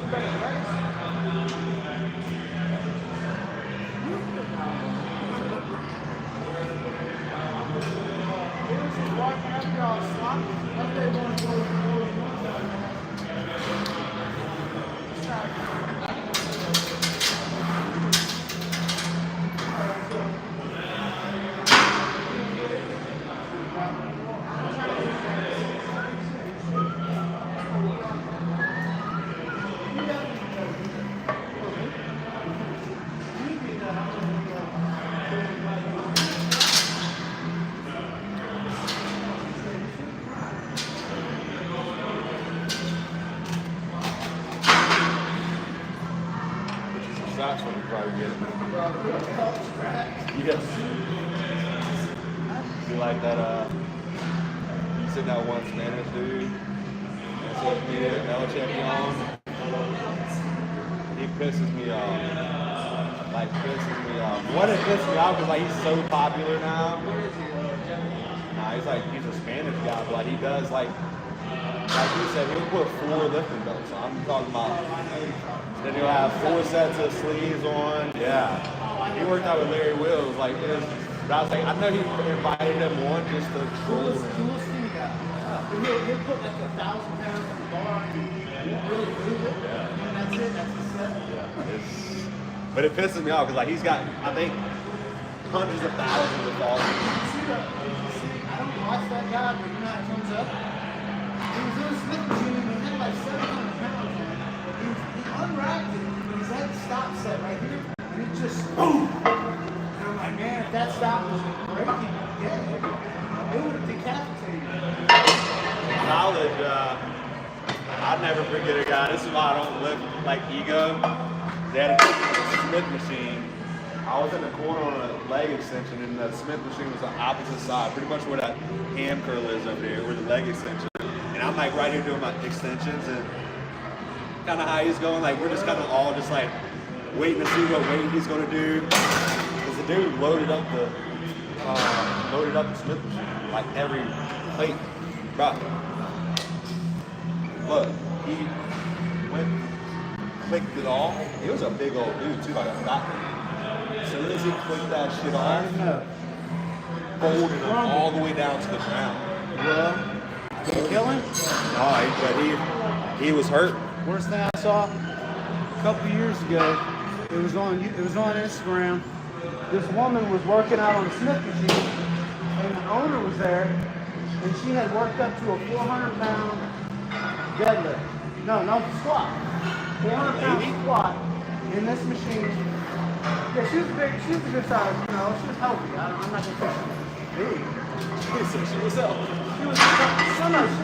Shots when you probably get it. Yes. You like that, you seen that one Spanish dude on social media, El Champion? He he pisses me off. Like pisses me off. One that pisses me off because like he's so popular now. Nah, he's a Spanish guy, but like he does like you said, he'll put 4 lifting belts on. I'm talking about. Then he'll have 4 sets of sleeves on. Yeah. He worked out with Larry Wills. Like, but I was like, I know he invited him on just to troll him. He'll put like 1,000 pounds on the bar and really move it. Yeah. And that's it. That's the set. Yeah. But it pisses me off because like he's got, I think, hundreds of thousands of followers. I don't watch that guy, but you know how it comes up. He was in a Smith machine and he had like 700 pounds on it. He unracked it, but he's had the stop set right here, and it just boom. And I'm like, man, if that stop was breaking, yeah, it would have decapitated him. In college, I'd never forget a guy. This is why I don't lift like ego. They had a Smith machine. I was in the corner on a leg extension, and the Smith machine was the opposite side, pretty much where that ham curl is over there, where the leg extension. And I'm like right here doing my extensions, and kind of how he's going, like we're just kind of all just like waiting to see what weight he's gonna do. Cause the dude loaded up the Smith machine, like every plate. Bro, look, he went, clicked it off. He was a big old dude too, like a fat dude. As soon as he clicked that shit off, folded him all the way down to the ground. Yeah. Did he kill him? No, he was hurt. Worst thing I saw a couple years ago, it was on Instagram. This woman was working out on a Smith machine, and the owner was there, and she had worked up to a 400-pound deadlift. No, squat. 400-pound squat in this machine. Yeah, she was a good size, she was healthy. I'm not gonna say she was big. She was healthy. She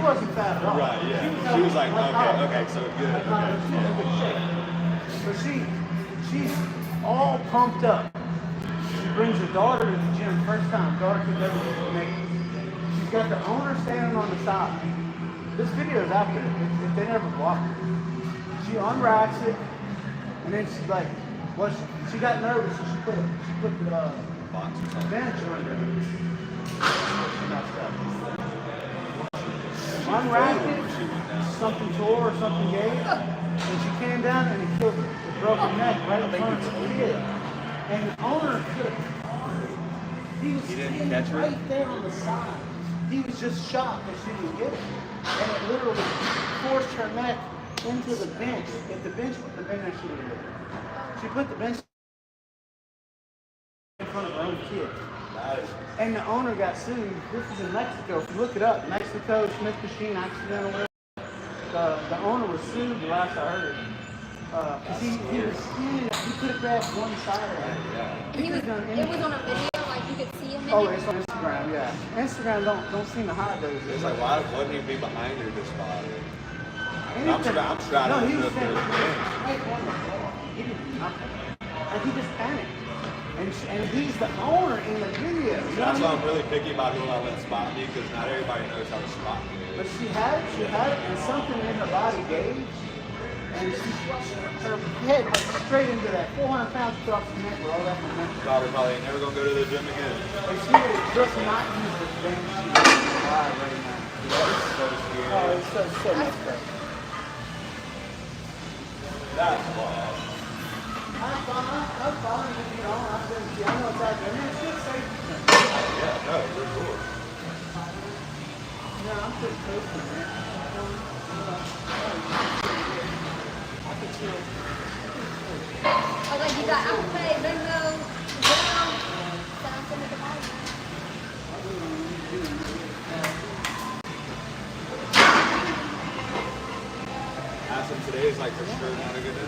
wasn't fat at all. Right, yeah. She was like, okay, so good. She was in good shape. So she's all pumped up. She brings her daughter to the gym first time. Daughter could never make it. She's got the owner standing on the side. This video is out there. They never blocked it. She unracks it, and then she's like, she got nervous, so she put the Box or something. bench under her. She messed up. Unwrapped it, something tore or something gave, and she came down and it killed her. It broke her neck right in front of the kid. And the owner could he was standing right there on the side. He was just shocked that she didn't get it. And it literally forced her neck into the bench. If the bench would have been there, she would have lived. She put the bench in front of her own kid. And the owner got sued. This is in Mexico. If you look it up, Mexico, Smith machine, accidental. The owner was sued the last I heard. Because he could have grabbed one side of it. It was on a video, like you could see him in Oh, it. it's on Instagram, yeah. Instagram don't seem to hide those. It's like, why wouldn't he be behind her this spot? Anything. I'm straddling No, he the was fifth standing there. right on the floor. He did nothing. And he just panicked. And he's the owner in the video. You know That's what I why mean? I'm really picky about who I let spot me, because not everybody knows how to spot me. But she had it, and something in her body gave, and her head went straight into that 400 pounds across the neck where all that momentum. Probably ain't never gonna go to the gym again. If she would have just not used this bench, she would have been alive right now. That's so scary. Oh, it's so messed up. That's wild. I'm fine, you know, I know it's out there. I mean, it's good safety. Yeah, no, for sure. Yeah, I'm pretty coasting, man. I can chill. I was like, you got Apple Pay, Venmo, Zelle, then I'll send it to Molly. Ask him today is like for sure not a good day.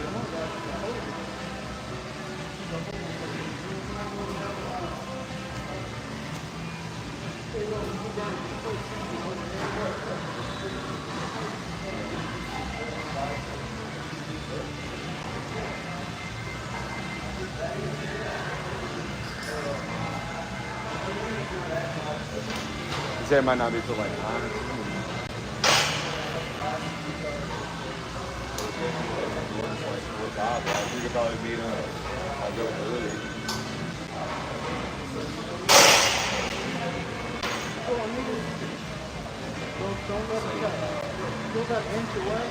It might not be till like 9 or something. top. Like, we could probably meet him. I'll go early. Don't let it go. Go that inch away.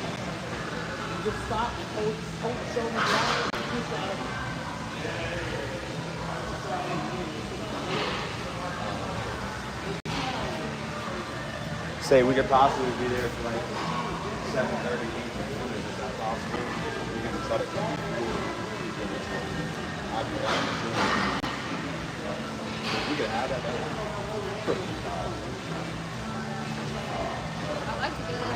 Just stop and hold the shoulder down. Just got it. Say we could possibly be there for like 7:30. Is that possible? We can try to come. I'd be happy. We could have that. I like to do that.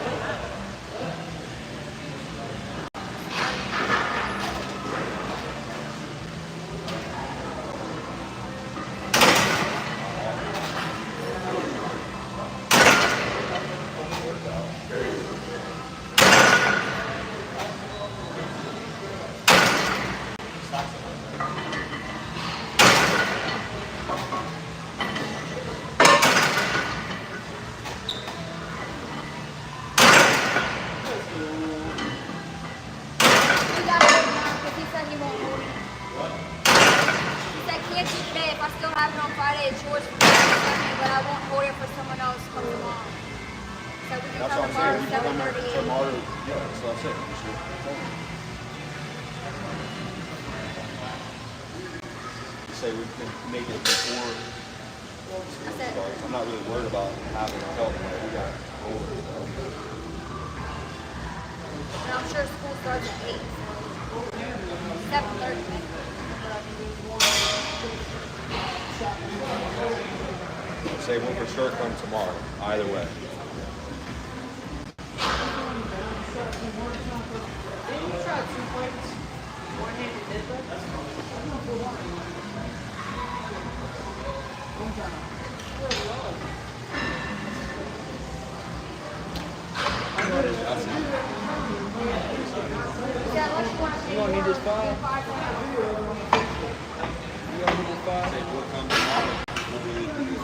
You got it now, because he said he won't hold it. He said, can't you today? If I still have it on Friday, it's yours for me, but I won't hold it for someone else come tomorrow. So we can That's come what I'm tomorrow saying. We can come at 7:30. tomorrow. Yeah, that's what I'm saying. You say we can make it before I said, starts. I'm not really worried about having to help. Like, we got and I'm sure school starts at 8. So 7:30 maybe. say one for sure come tomorrow. Either way. Yeah, unless you want to You gonna need this file? five. You gonna need this file? Say we'll come tomorrow.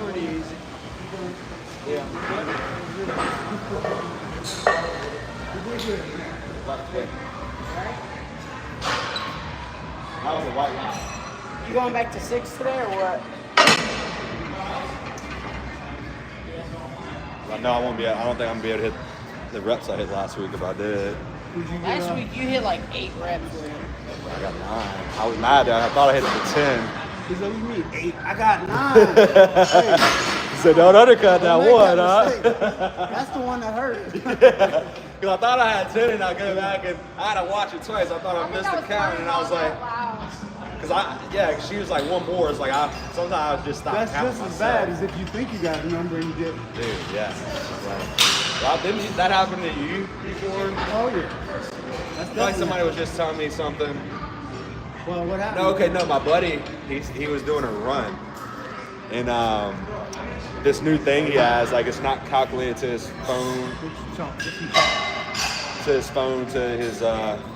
Pretty easy. Yeah. That was a white line. You going back to 6 today or what? No, I won't be. I don't think I'm gonna be able to hit the reps I hit last week if I did. Last week you hit like 8 reps. I got 9. I was mad that I thought I hit it for 10. He's like, you mean 8? I got 9. Hey, So don't undercut that don't make one, that mistake. huh? That's the one that hurt. Because I thought I had 10 and I go back and I had to watch it twice. I thought I missed the count and I was like, because she was like one more. It's like sometimes I would just stop That's counting just as myself. bad as if you think you got a number and you didn't. Dude, yeah. Rob, didn't that happen to you before? Oh, yeah. That's Like definitely- somebody was just telling me something. Well, what happened? No, okay, no, my buddy, he was doing a run. And this new thing he has, like it's not calculated to his phone, to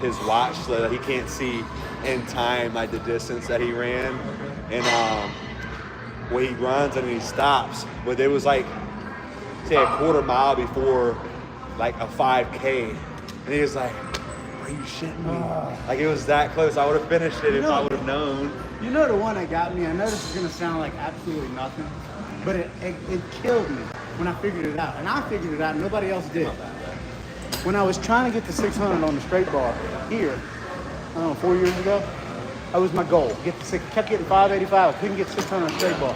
his watch, so that he can't see in time like the distance that he ran. And when he runs and he stops, but it was like say a quarter mile before like a 5K, and he was like, "Are you shitting me?" Like it was that close. I would have finished it if I would have known. You know the one that got me? I know this is going to sound like absolutely nothing, but it killed me when I figured it out. And I figured it out, and nobody else did. When I was trying to get to 600 on the straight bar here, I don't know, 4 years ago, that was my goal. Kept getting 585. I couldn't get 600 on the straight bar.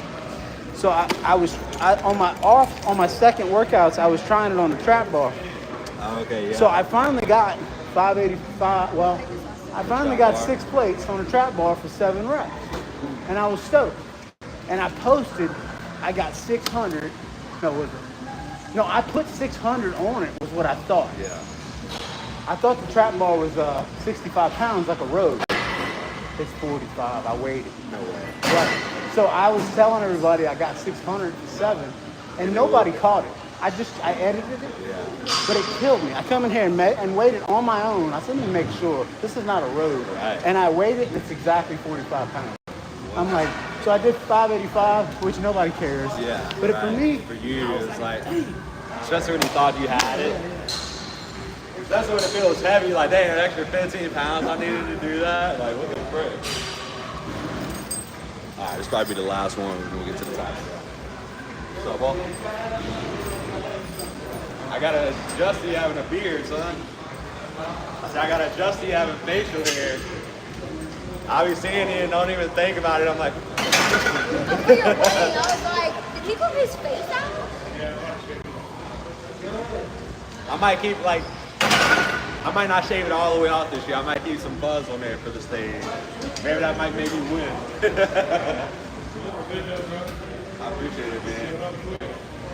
So on my second workouts, I was trying it on the trap bar. Okay, yeah. So I finally got 585. Well, I finally got 6 plates on a trap bar for 7 reps, and I was stoked. And I posted, I got 600. No, was it? No, I put 600 on it was what I thought. Yeah. I thought the trap bar was 65 pounds like a road. It's 45. I weighed it. No way. Right. So I was telling everybody I got 607, and nobody caught it. I edited it, Yeah. but it killed me. I come in here and weighed it on my own. I said, let me make sure this is not a road. Right. And I weighed it, and it's exactly 45 pounds. I'm like, so I did 585, which nobody cares. Yeah. But for me, For you, it was like, especially when you thought you had it. Especially when it feels heavy, like, dang, an extra 15 pounds I needed to do that. Like, what the frick? All right, this probably be the last one when we get to the top. What's up, Paul? I gotta adjust you having a beard, son. I said, I gotta adjust you having facial hair. I be seeing you and don't even think about it. I'm like, For your wedding, I was like, did he put his face out? I might keep like, I might not shave it all the way off this year. I might keep some fuzz on there for the stage. Maybe that might make me win. I appreciate it, man.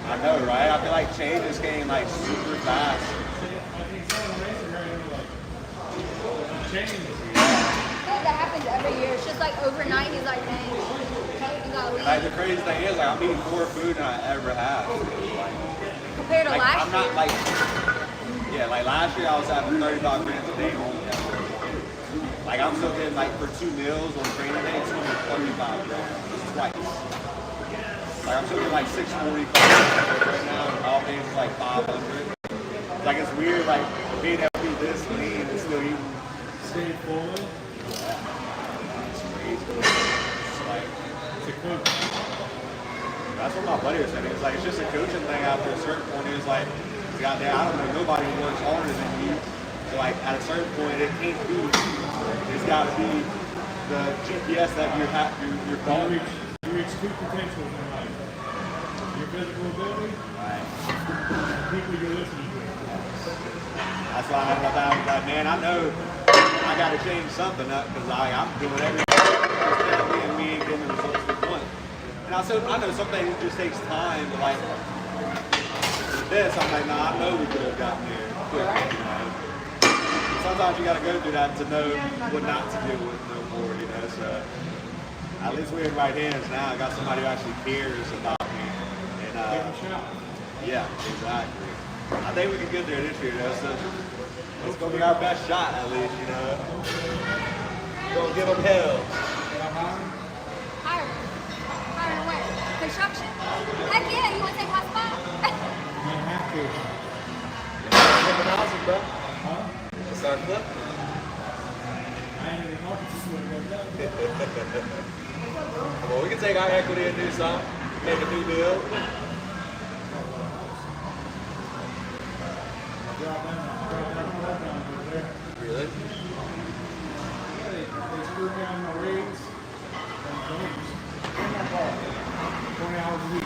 I know, right? I feel like changes came like super fast. I feel like that happens every year. It's just like overnight, he's like, dang, you gotta leave. Like the crazy thing is, like I'm eating more food than I ever have. Compared to Like last I'm not year. like, yeah, like last year I was having 35 grams a day only. Like I'm still getting like for 2 meals on training day, it's only 35 grams. It's twice. Like I'm still getting like 640 calories right now, and all days is like 500. Like it's weird, like being able to be this lean and still eating. Stay full. It's crazy. It's like, It's a coach. that's what my buddy was saying. It's like it's just a coaching thing after a certain point. He was like, goddamn, I don't know, nobody works harder than you. So like at a certain point, it can't be. It's got to be the GPS that you're You following. reach two potentials in life. Your physical ability Right. and people you're listening to. That's why I was like, man, I know I got to change something up because I'm doing everything and we ain't getting the results we want. And I know some things it just takes time to like. This, I'm like, nah, I know we could have gotten there quicker, you know. Sometimes you got to go through that to know what not to do with no more, you know. So at least we're in right hands now. I got somebody who actually cares about me. And yeah, exactly. I think we can get there this year, though. So it's gonna be our best shot, at least, you know. Don't give them hell. Hiring. Hiring where? Construction? Heck yeah, you want to take my spot? Flipping houses, bro. Let's start flipping. Well, we can take our equity and do something. Make a new deal. Really? They screwed me on my rates and bonus. 20 hours a week.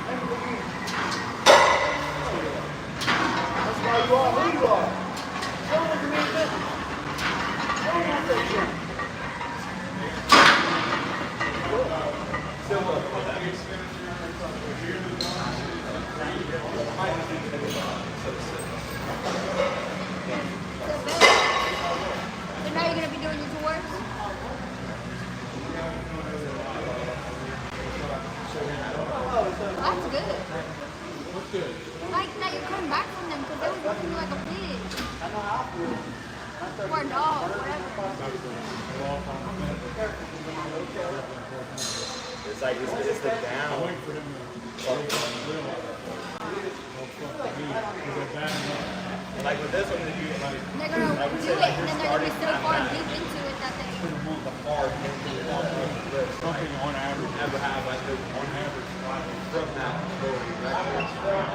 that's why you are who you are. Show them what you mean. Show them what they do. So now you're going to be doing your tours? That's good. What's good? Like now you're coming back from them because they were working like a pig. Or a dog, whatever. It's like, it's the down. Wait for them to realize. Like with this one, you like, They're going to do it and then they're going to be so far deep into it that they... hard into it. Something on average. Never have like the on average from that ability.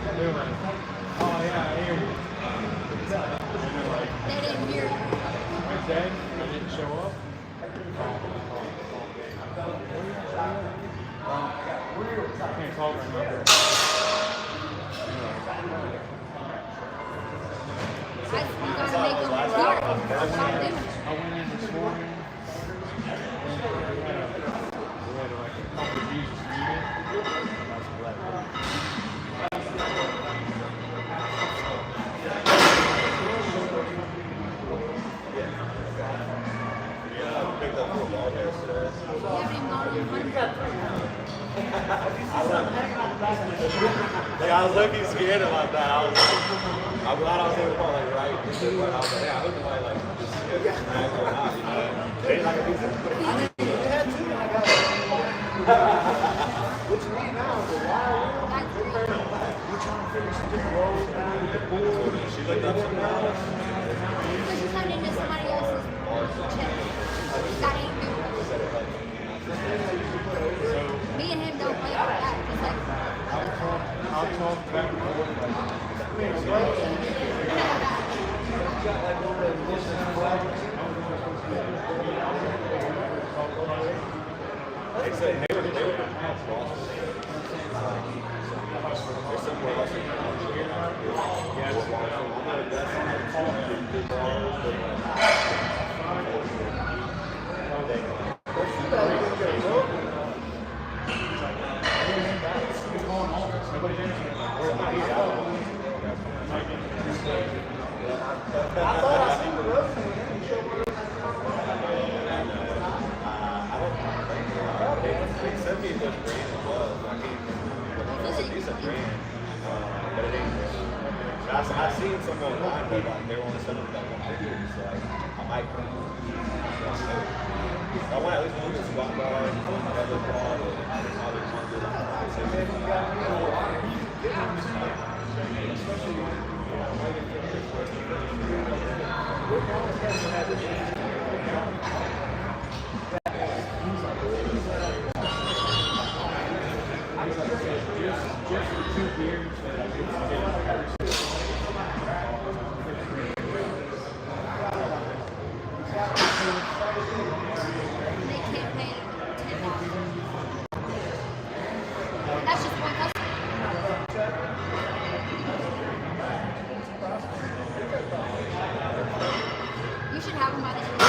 Oh yeah, I hear you. They didn't hear you. talking about that. You gotta make them work. I went in this morning. We had like a couple of Jesus meeting. That's black. Picked up 4 ball bears today. You haven't even gone on one. Like, I was looking scared about that. I'm glad I was able to call like right. But I was like, yeah, I looked at my like just smack or not, you know. They didn't like a piece of You had two, and I got what you need now is a wild wheel. That's great. We're trying to finish this road down the board. She looked up something else. Because you turned into somebody else's chip. That ain't good. Me and him don't play like that. It's like, I'll talk back and forth. They said they were past Boston. They're somewhere else in the country. Yeah, I'm not a best on that call. They said me it was brand as well. I can't remember. It's a brand, but it ain't. I seen some online, but like, they were only selling about 150, so like, I might. I want at least look at squat bar, other bar, and other they can't pay $10. That's just one customer. You should have them by the end of the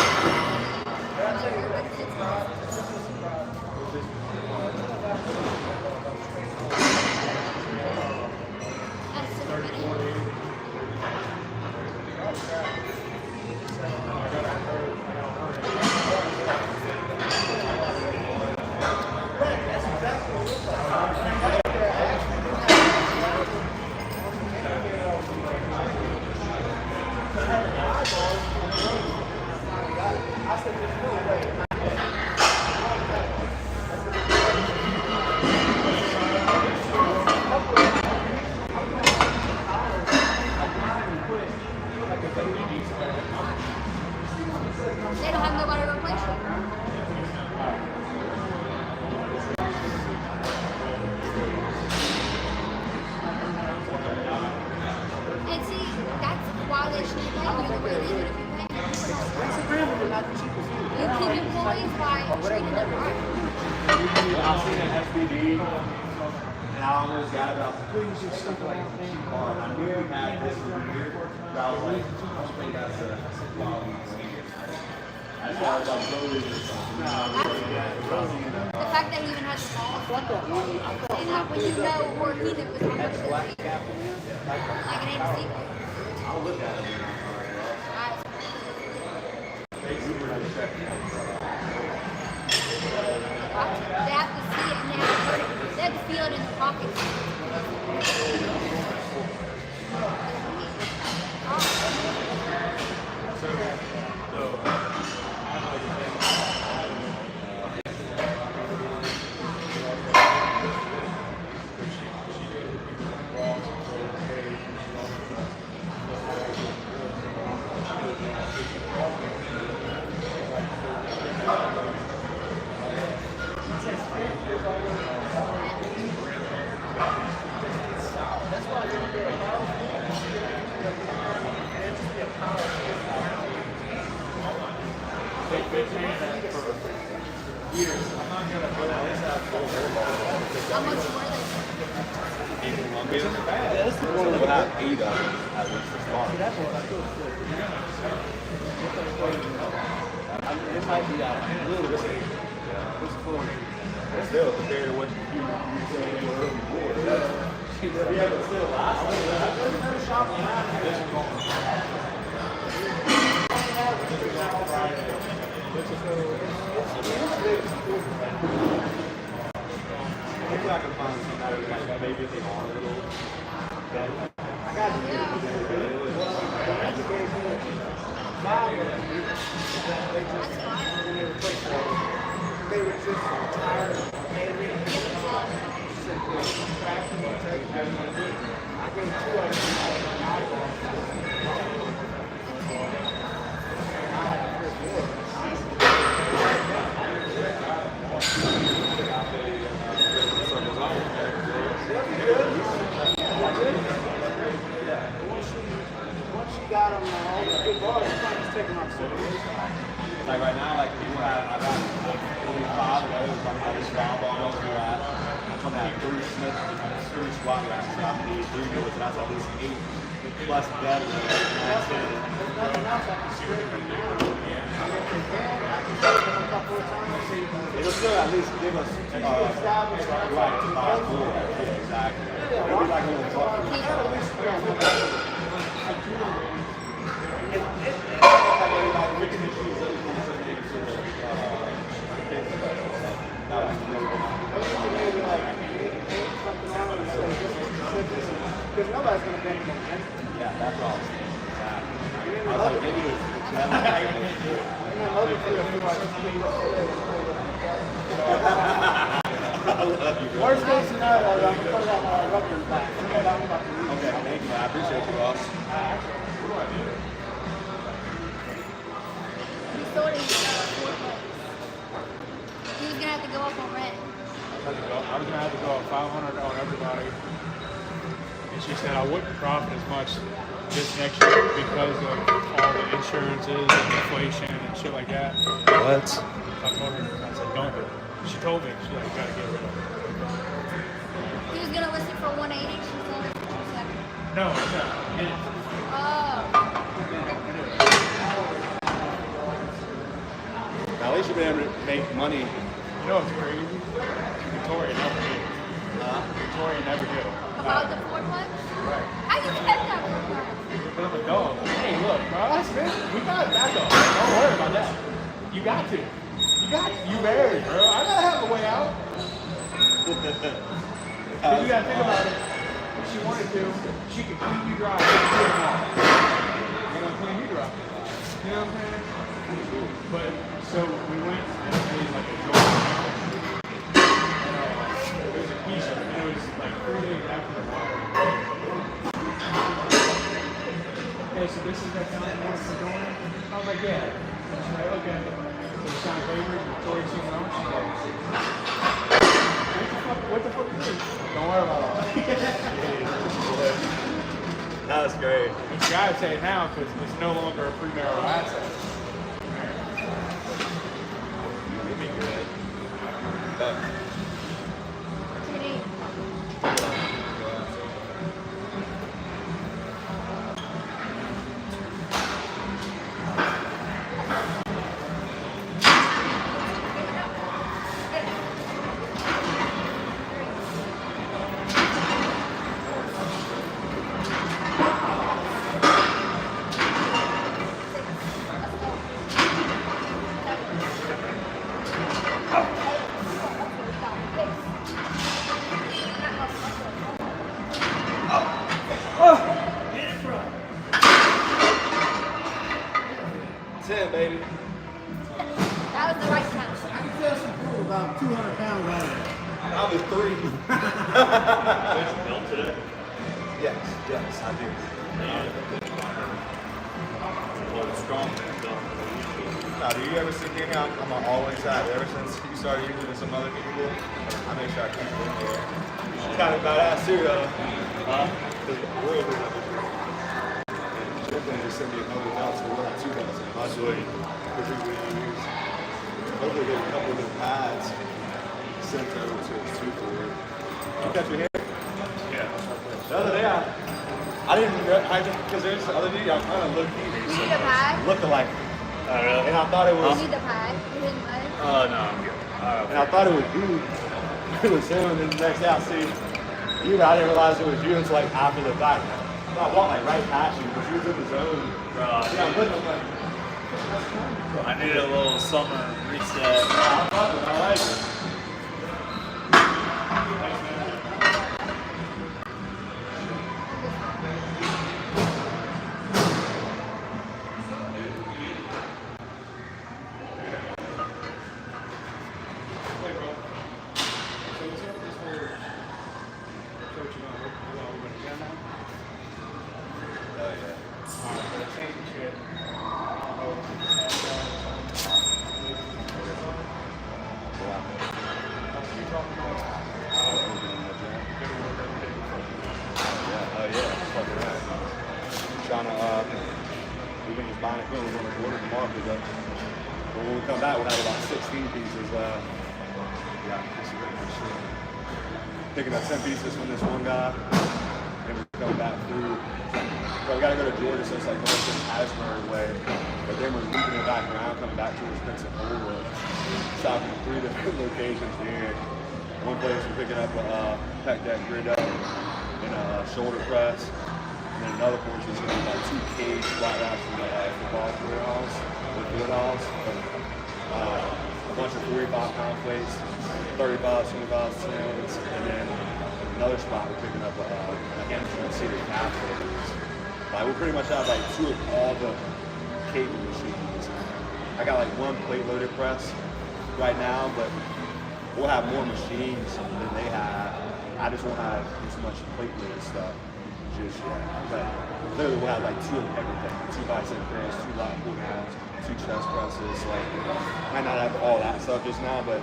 That's super funny. They don't have nobody to replace you. And see, that's why they should pay you the way they do if you pay them. You keep employees by treating them right. I seen an FBB, and I almost got it. I was like, please just stuff like a cheap car. I knew we had this one here, but I was like, I don't think that's a quality sneaker. That's why I was like, totally just The fact that he even has the balls. And when you know or he that was how much it was. Like it ain't a secret. I'll look at it. They have to see it and they have to feel it in their pockets. How much were they? We'll have 8 of them at least to start. It might be out a little bit. Still, compared to what you said you were before. Yeah, but still, last one. Hopefully I can find some that are like maybe they are a little better. I got to get they were just tired of handling it. I gave 2 of them. Once you got them all the good bars, you can't just take them out serious. Like right now, like I got like 5 of those. I'm at this round ball over at. I'm coming at 3 Smith, 3 squat racks. So I need 3 doors, and that's at least 8 plus better than 9, 10. There's nothing else I can straighten them down. It'll still at least give us right to buy more. Yeah, exactly. It'll be like a little buffer. Because nobody's going to bend them. Yeah, that's all. I was like, maybe it's worst case scenario, I'm going to put it on my rubber back. Okay, thank you. I appreciate you, boss. He sold it 4 bucks. He was gonna have to go up on rent. I was gonna have to go up 500 on everybody. And she said I wouldn't profit as much this next year because of all the insurances and inflation and shit like that. What? I told her, I said, don't do it. She told me, she's like, gotta get rid of it. He was gonna list it for 180. She sold it for 270. No, it's not. Oh. Now, at least you've been able to make money. You know what's crazy? Victoria never did. Victoria never did. About the 4 bucks? Right. How you get that 4 bucks? I'm a dog. Hey, look, bro, we got that dog. Don't worry about that. You got to. You married, bro. I gotta have a way out. Because you gotta think about it. If she wanted to, she could clean you dry. They're gonna clean you dry. You know what I'm saying? But, so we went and made like a joint. It was a pizza, and it was like 3 days after the fire. Hey, so this is that time you want to go in? I was like, yeah. She's like, okay. So we signed papers, Victoria seen them. She's like, what the fuck is this? Don't worry about all that. That was great. But you gotta say it now because it's no longer a premarital asset. You'd be good. Pretty. Baby. That was the right time. I can tell some people about 200 pounds on it. I was 3. built today. Yes, I do. Strong. Now, do you ever see me? I'm always at. Ever since you started using it with some other people, I make sure I keep it in there. Kind of badass too, though. Because real big. Just send me a couple belts, so we'll have 2 belts. I'll show you which we use. hopefully get a couple of new pads sent over to us too for it. You catch me here? Yeah. The other day, I didn't because there's the other dude I kind of looked You need a pad? looked alike, Oh, really? and I thought it You was, need the pad? You didn't let? Oh, no, I'm good. and I thought it was you. It was him, and then the next day I see you, but I didn't realize it was you until like after the fact. So I walked like right past you, but you was in the zone. Yeah, I'm looking, I'm like, I needed a little summer reset. I like it. We've been just buying equipment. We're going to order tomorrow. But when we come back, we'll have about 16 pieces. Picking up 10 pieces from this one guy. And we're coming back through. We got to go to Georgia, so it's like going to Harrisburg way. But then we're looping it back around, coming back towards Pensacola. Stopping at 3 different locations here. One place we're picking up a pec deck grid up and a shoulder press. And then another portion is going to be like 2 cage flat racks from the football field halls, a bunch of 45-pound plates, 35, 25, 10s, and then another spot we're picking up a handful of cedar calf plates. Like we pretty much have like 2 of all the cable machines. I got like 1 plate loaded press right now, but we'll have more machines than they have. I just won't have as much plate loaded stuff just yet. But literally we'll have like 2 of everything. 2 bicep curls, 2 lat pull downs, 2 chest presses. Like might not have all that stuff just now, but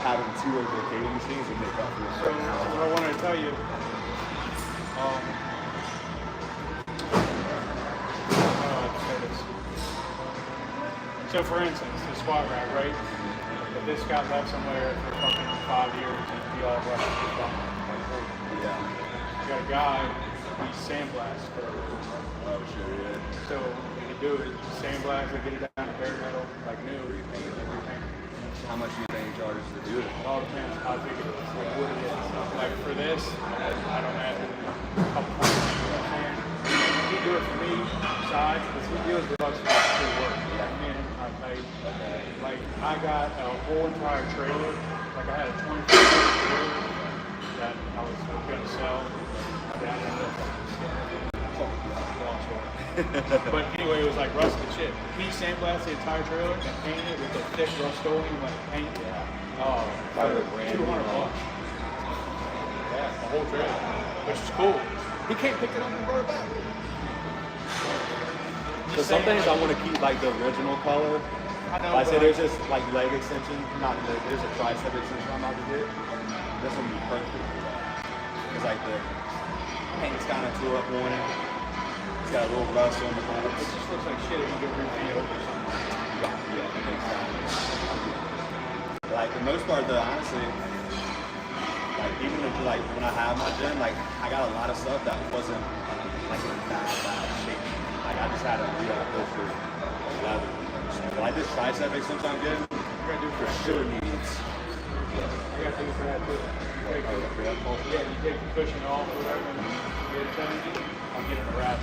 having 2 of the cable machines will make up for it. So what I wanted to tell you, how do I say this? So for instance, the squat rack, right? If this got left somewhere for fucking 5 years, it'd be all rusted to fuck. Yeah. You got a guy, he sandblasts for Oh, sure, yeah. so you can do it, sandblast it, get it down to bare metal, like new, repaint everything. How much do you think he charges to do it? It all depends how big it is, like what it is. Like for this, I don't have it a couple times, you know what I'm saying? He do it for me, size, because he deals with us for good work. Me and him are tight. Like I got a whole entire trailer, like I had a 24-foot trailer that I was gonna sell. That I ended up long story. But anyway, it was like rusted shit. He sandblasted the entire trailer and painted it with a thick Rust-Oleum like paint. Oh, Probably a brand new $200. Yeah, the whole trailer, which is cool. He can't pick it up and bring it back. Because some things I want to keep like the original color. I know, Like I said, but there's just like leg extension, not leg, there's a tricep extension I'm about to get. This one would be perfect for that. It's like the paint's kind of tore up on it. It's got a little rust on the it bottom. just looks like shit if you get repainted or something. Yeah, it makes sense. Like the most part though, honestly, like even if like when I have my gym, like I got a lot of stuff that wasn't like in bad shape. Like I just had a real filter leather. Like this tricep extension I'm getting, for sure needs. I got things for that too. Yeah, you take the cushion off or whatever and you get it done. I'm getting a wrap.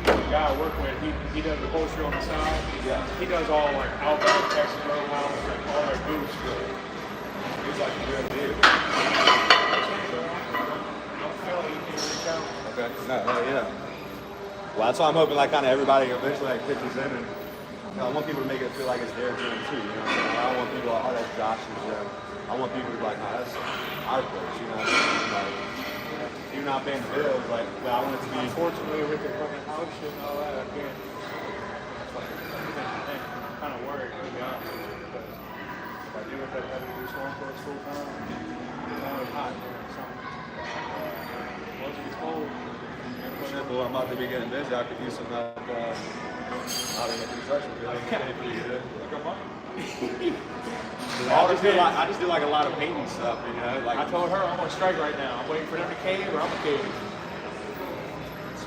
The guy I work with, he does the upholstery on the side. Yeah. He does all like Outback, Texas Roadhouse, like all their boots. He's like a real deal. Don't feel like you can reach out. Okay. No, yeah. Well, that's why I'm hoping like kind of everybody eventually like pitches in, and I want people to make it feel like it's their gym too. You know what I'm saying? I don't want people like, oh, that's Josh's gym. I want people to be like, no, that's our place. You know what I mean? Like, you're not paying the bills. Like, well, I want it to be. Unfortunately, with the fucking house shit and all that, I can't. I'm kind of worried, to be honest. Because if I do it, I'd have to do storm for full time. It's only hot here or something. Once it's cold, Shit, well, I'm about to be getting busy. I could use some help out in the construction field. Pretty good. look at mine. I just do like a lot of painting stuff, you know. Like I told her I'm on strike right now. I'm waiting for them to cave or I'm gonna cave.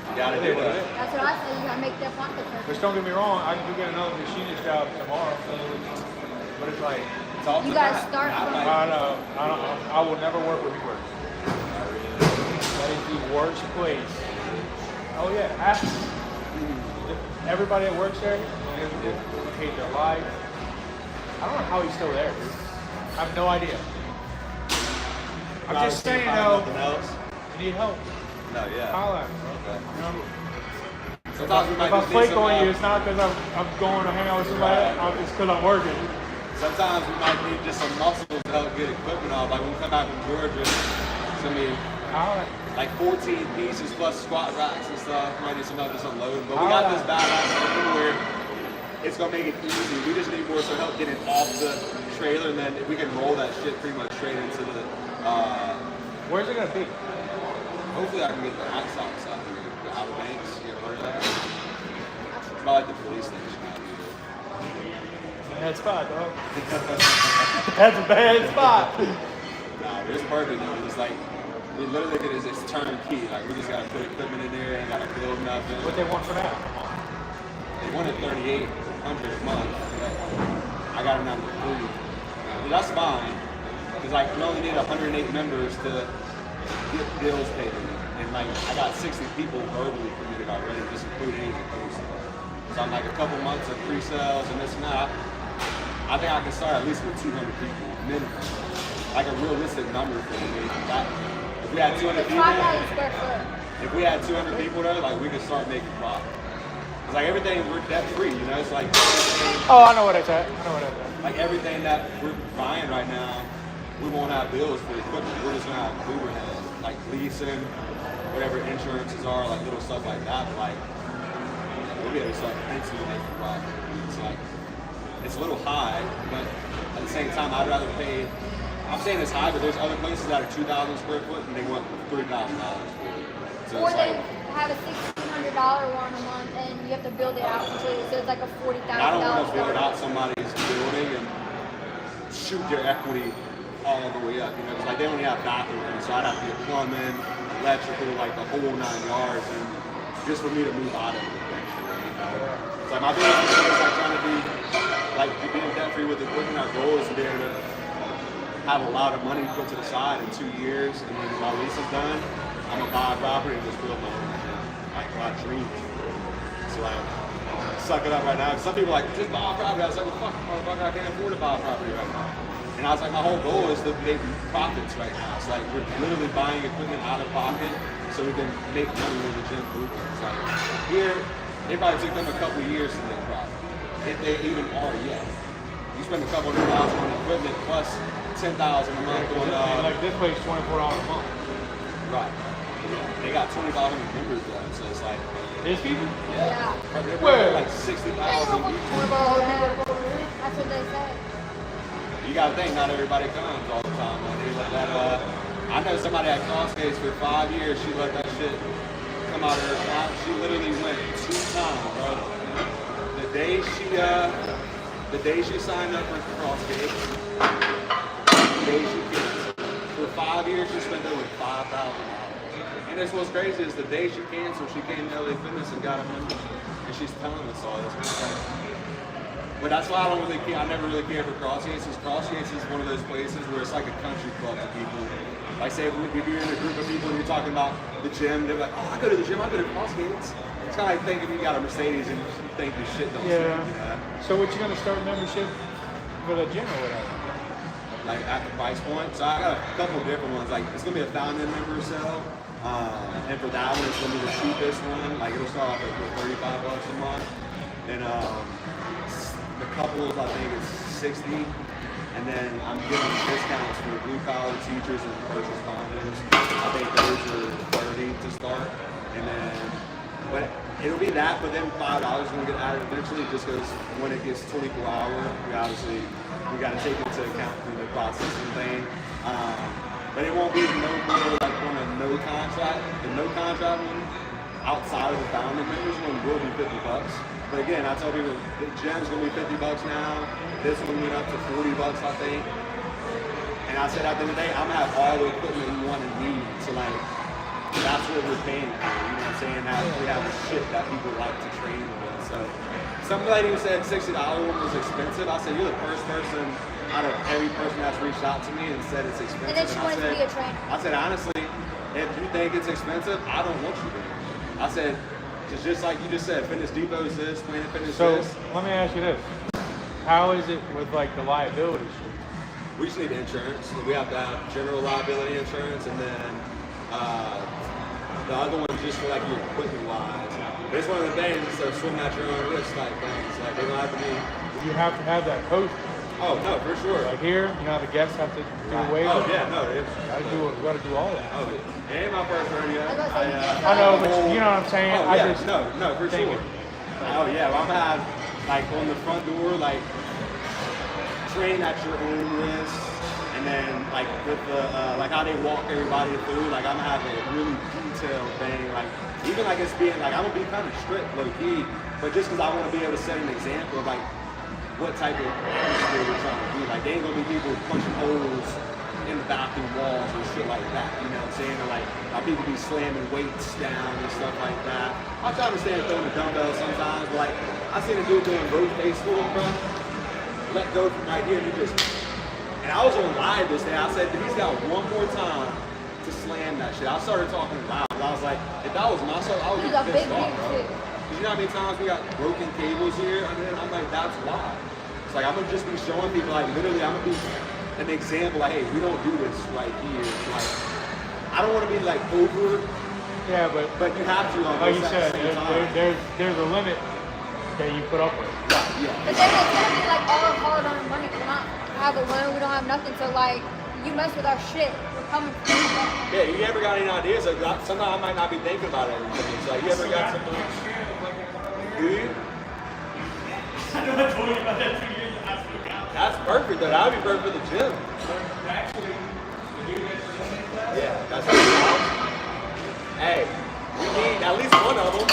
you gotta do that. That's what I say. You gotta make that pocket perfect. Which don't get me wrong, I can get another machinist job tomorrow. But it's like, It's all You gotta start from. I will never work where he works. That is the worst place. Oh yeah, everybody that works there, they hate their life. I don't know how he's still there, dude. I have no idea. I'm just saying though, Nothing else. you need help. No, yeah. Holla at me, bro. Okay. You know? Sometimes we might If I just need flake some, on you, it's not because I'm going to hang out with somebody. It's because I'm working. sometimes we might need just some muscles to help get equipment off. Like when we come back from Georgia, it's gonna be Alright. like 14 pieces plus squat racks and stuff. We might need some help just unloading. But we got this badass system where it's gonna make it easy. We just need more some help getting off the trailer, and then we can roll that shit pretty much straight into the. Where's it gonna be? Hopefully, I can get the hot socks out here. The Outer Banks, you ever heard of that? It's about like the police station out here. Bad spot, dog. That's a bad spot. Nah, it's perfect though. It's like we literally did is it's turnkey. Like we just gotta put equipment in there, ain't gotta build nothing. What they want for that? They wanted $3,800 a month. But I got them down to 3. But that's fine. Because like we only need 108 members to get bills paid. And like I got 60 people verbally committed already, just including agent posting. So I'm like a couple months of pre-sales and this and that. I think I can start at least with 200 people minimum. Like a realistic number for me. If we had 200 It's people, $5 square foot. if we had 200 people there, like we could start making profit. It's like everything we're debt free, you know. It's like Oh, I know what it's at. like everything that we're buying right now, we won't have bills for equipment. We're just gonna have overhead, like leasing, whatever insurances are, like little stuff like that. But like we'll be able to start instantly making profit. It's like it's a little high, but at the same time, I'd rather pay. I'm saying it's high, but there's other places that are 2,000 square foot and they want $3,000 for it. So Or it's they like. have a $1,600 one a month, and you have to build it out completely. So it's like a $40,000. I don't want to build out somebody's building and shoot their equity all the way up. You know, it's like they only have bathrooms, so I'd have to get plumbing, electrical, like the whole 9 yards, and just for me to move out of it eventually. You know, it's like my business is like trying to be like being debt free with equipment. Our goal is to be able to have a lot of money put to the side in 2 years, and when my lease is done, I'm gonna buy a property and just build my own shit. Like my dream. So like, suck it up right now. Some people are like, just buy a property. I was like, well, fuck, motherfucker, I can't afford to buy a property right now. And I was like, my whole goal is to make profits right now. It's like we're literally buying equipment out of pocket so we can make money when the gym moves. It's like here, it probably took them a couple of years to make profit, if they even are yet. You spend a couple $100,000 on equipment plus $10,000 a month on Like this place, $24 a month. right. They got 2,500 members though, so it's like These people? Yeah. Where? like 60,000 people. That's what they say. You gotta think, not everybody comes all the time. Like, they let that, I know somebody at Crossgates for 5 years, she let that shit come out of her account. She literally went 2 times, bro. The day she signed up for Crossgates, the day she canceled. For 5 years, she spent over $5,000. And that's what's crazy is the day she canceled, she came to LA Fitness and got a membership. And she's telling us all this. But that's why I don't really care. I never really care for Crossgates. Because Crossgates is one of those places where it's like a country club to people. Like say if you're in a group of people and you're talking about the gym, they're like, oh, I go to the gym, I go to Crossgates. It's kind of like thinking you got a Mercedes and you think your shit don't Yeah. suck, you know? So what you gonna start membership for the gym or whatever? Like at the price point. So I got a couple of different ones. Like it's gonna be a founding member cell. And for that one, it's gonna be the cheapest one. Like it'll start off at $35 a month. And the couples, I think it's 60. And then I'm giving discounts for blue collar teachers and first responders. I think those are 30 to start. And then, but it'll be that, but then $5 is gonna get added eventually just because when it gets 24 hour, we gotta take into account the processing thing. But it won't be no more like on a no contract. The no contract one outside of the founding members one will be $50. But again, I told people the gym's gonna be $50 now. This one went up to $40, I think. And I said at the end of the day, I'm gonna have all the equipment you want and need. So like, that's what we're paying for. You know what I'm saying? That we have the shit that people like to train with. So some lady who said $60 one was expensive. I said, you're the first person out of every person that's reached out to me and said it's expensive. And then she wanted to be a trainer. I said, honestly, if you think it's expensive, I don't want you there. I said, just like you just said, Fitness Depot is this, Planet Fitness So this. let me ask you this: how is it with like the liability shit? We just need insurance. We have to have general liability insurance, and then the other one's just for like your equipment wise. But it's one of the things, so swim at your own risk type things. Like they don't have to be. You have to have that coach. Oh no, for sure. Like here, you know, the guests have to do the weight. Oh yeah, no. Gotta do all that. Oh, it ain't my first rodeo. I know, but you know what I'm saying. Oh, I yeah, just no, for think sure. Oh yeah, well, I'm gonna have like on the front door, like train at your own risk, and then like with the like how they walk everybody through, like I'm gonna have a really detailed thing, like even like it's being like I'm gonna be kind of strict, low key, but just because I want to be able to set an example of like what type of atmosphere we're trying to do. Like they ain't gonna be people punching holes in the bathroom walls and shit like that. You know what I'm saying? Or like how people be slamming weights down and stuff like that. I try to understand throwing the dumbbells sometimes, but like I seen a dude doing rope face full, bro. Let go from right here and he just. And I was on live this day. I said, he's got one more time to slam that shit. I started talking loud. I was like, if that was myself, I would be He's a big pissed off, dude, bro. too. Because you know how many times we got broken cables here? I mean, I'm like, that's why. It's like, I'm going to just be showing people, like, literally, I'm going to be an example, like, hey, we don't do this right here. It's like, I don't want to be, like, over, yeah, but you have to, like you at said, the same time. there's a limit that you put up with. Yeah. But then it's gonna be like all hard on money. We're not have a loan. We don't have nothing. So like, you mess with our shit. We're coming for you. Yeah, you ever got any ideas? Like, sometimes I might not be thinking about everything. It's like, you ever got something? Do you? I know I told you about that 2 years ago. I forgot. That's perfect, though. That would be perfect for the gym. Actually, the dude that's in the class, Yeah, that's awesome. Hey, we need at least one of them.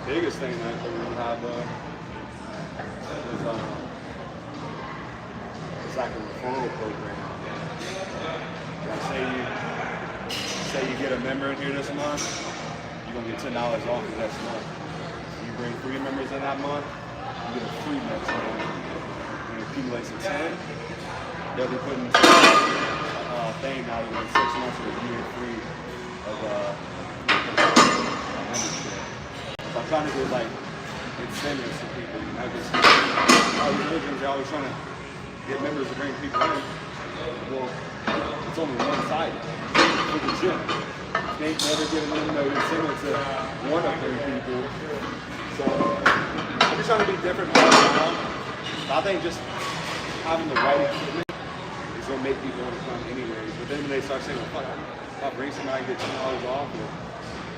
Biggest thing that we have is it's like a referral program. Like say you get a member in here this month, you're gonna get $10 off the next month. You bring 3 members in that month, you get a free next month. When it accumulates to 10, they'll be putting a thing now that like 6 months or a year free of membership. So I'm trying to do like incentives for people, you know, because all these religions are always trying to get members to bring people in. Well, it's only one-sided for the gym. They ain't never giving them no incentive to want to bring people. So I'm just trying to be different all around. I think just having the right equipment is going to make people want to come anyways. But then when they start saying, well, fuck, if I bring somebody and get $10 off, or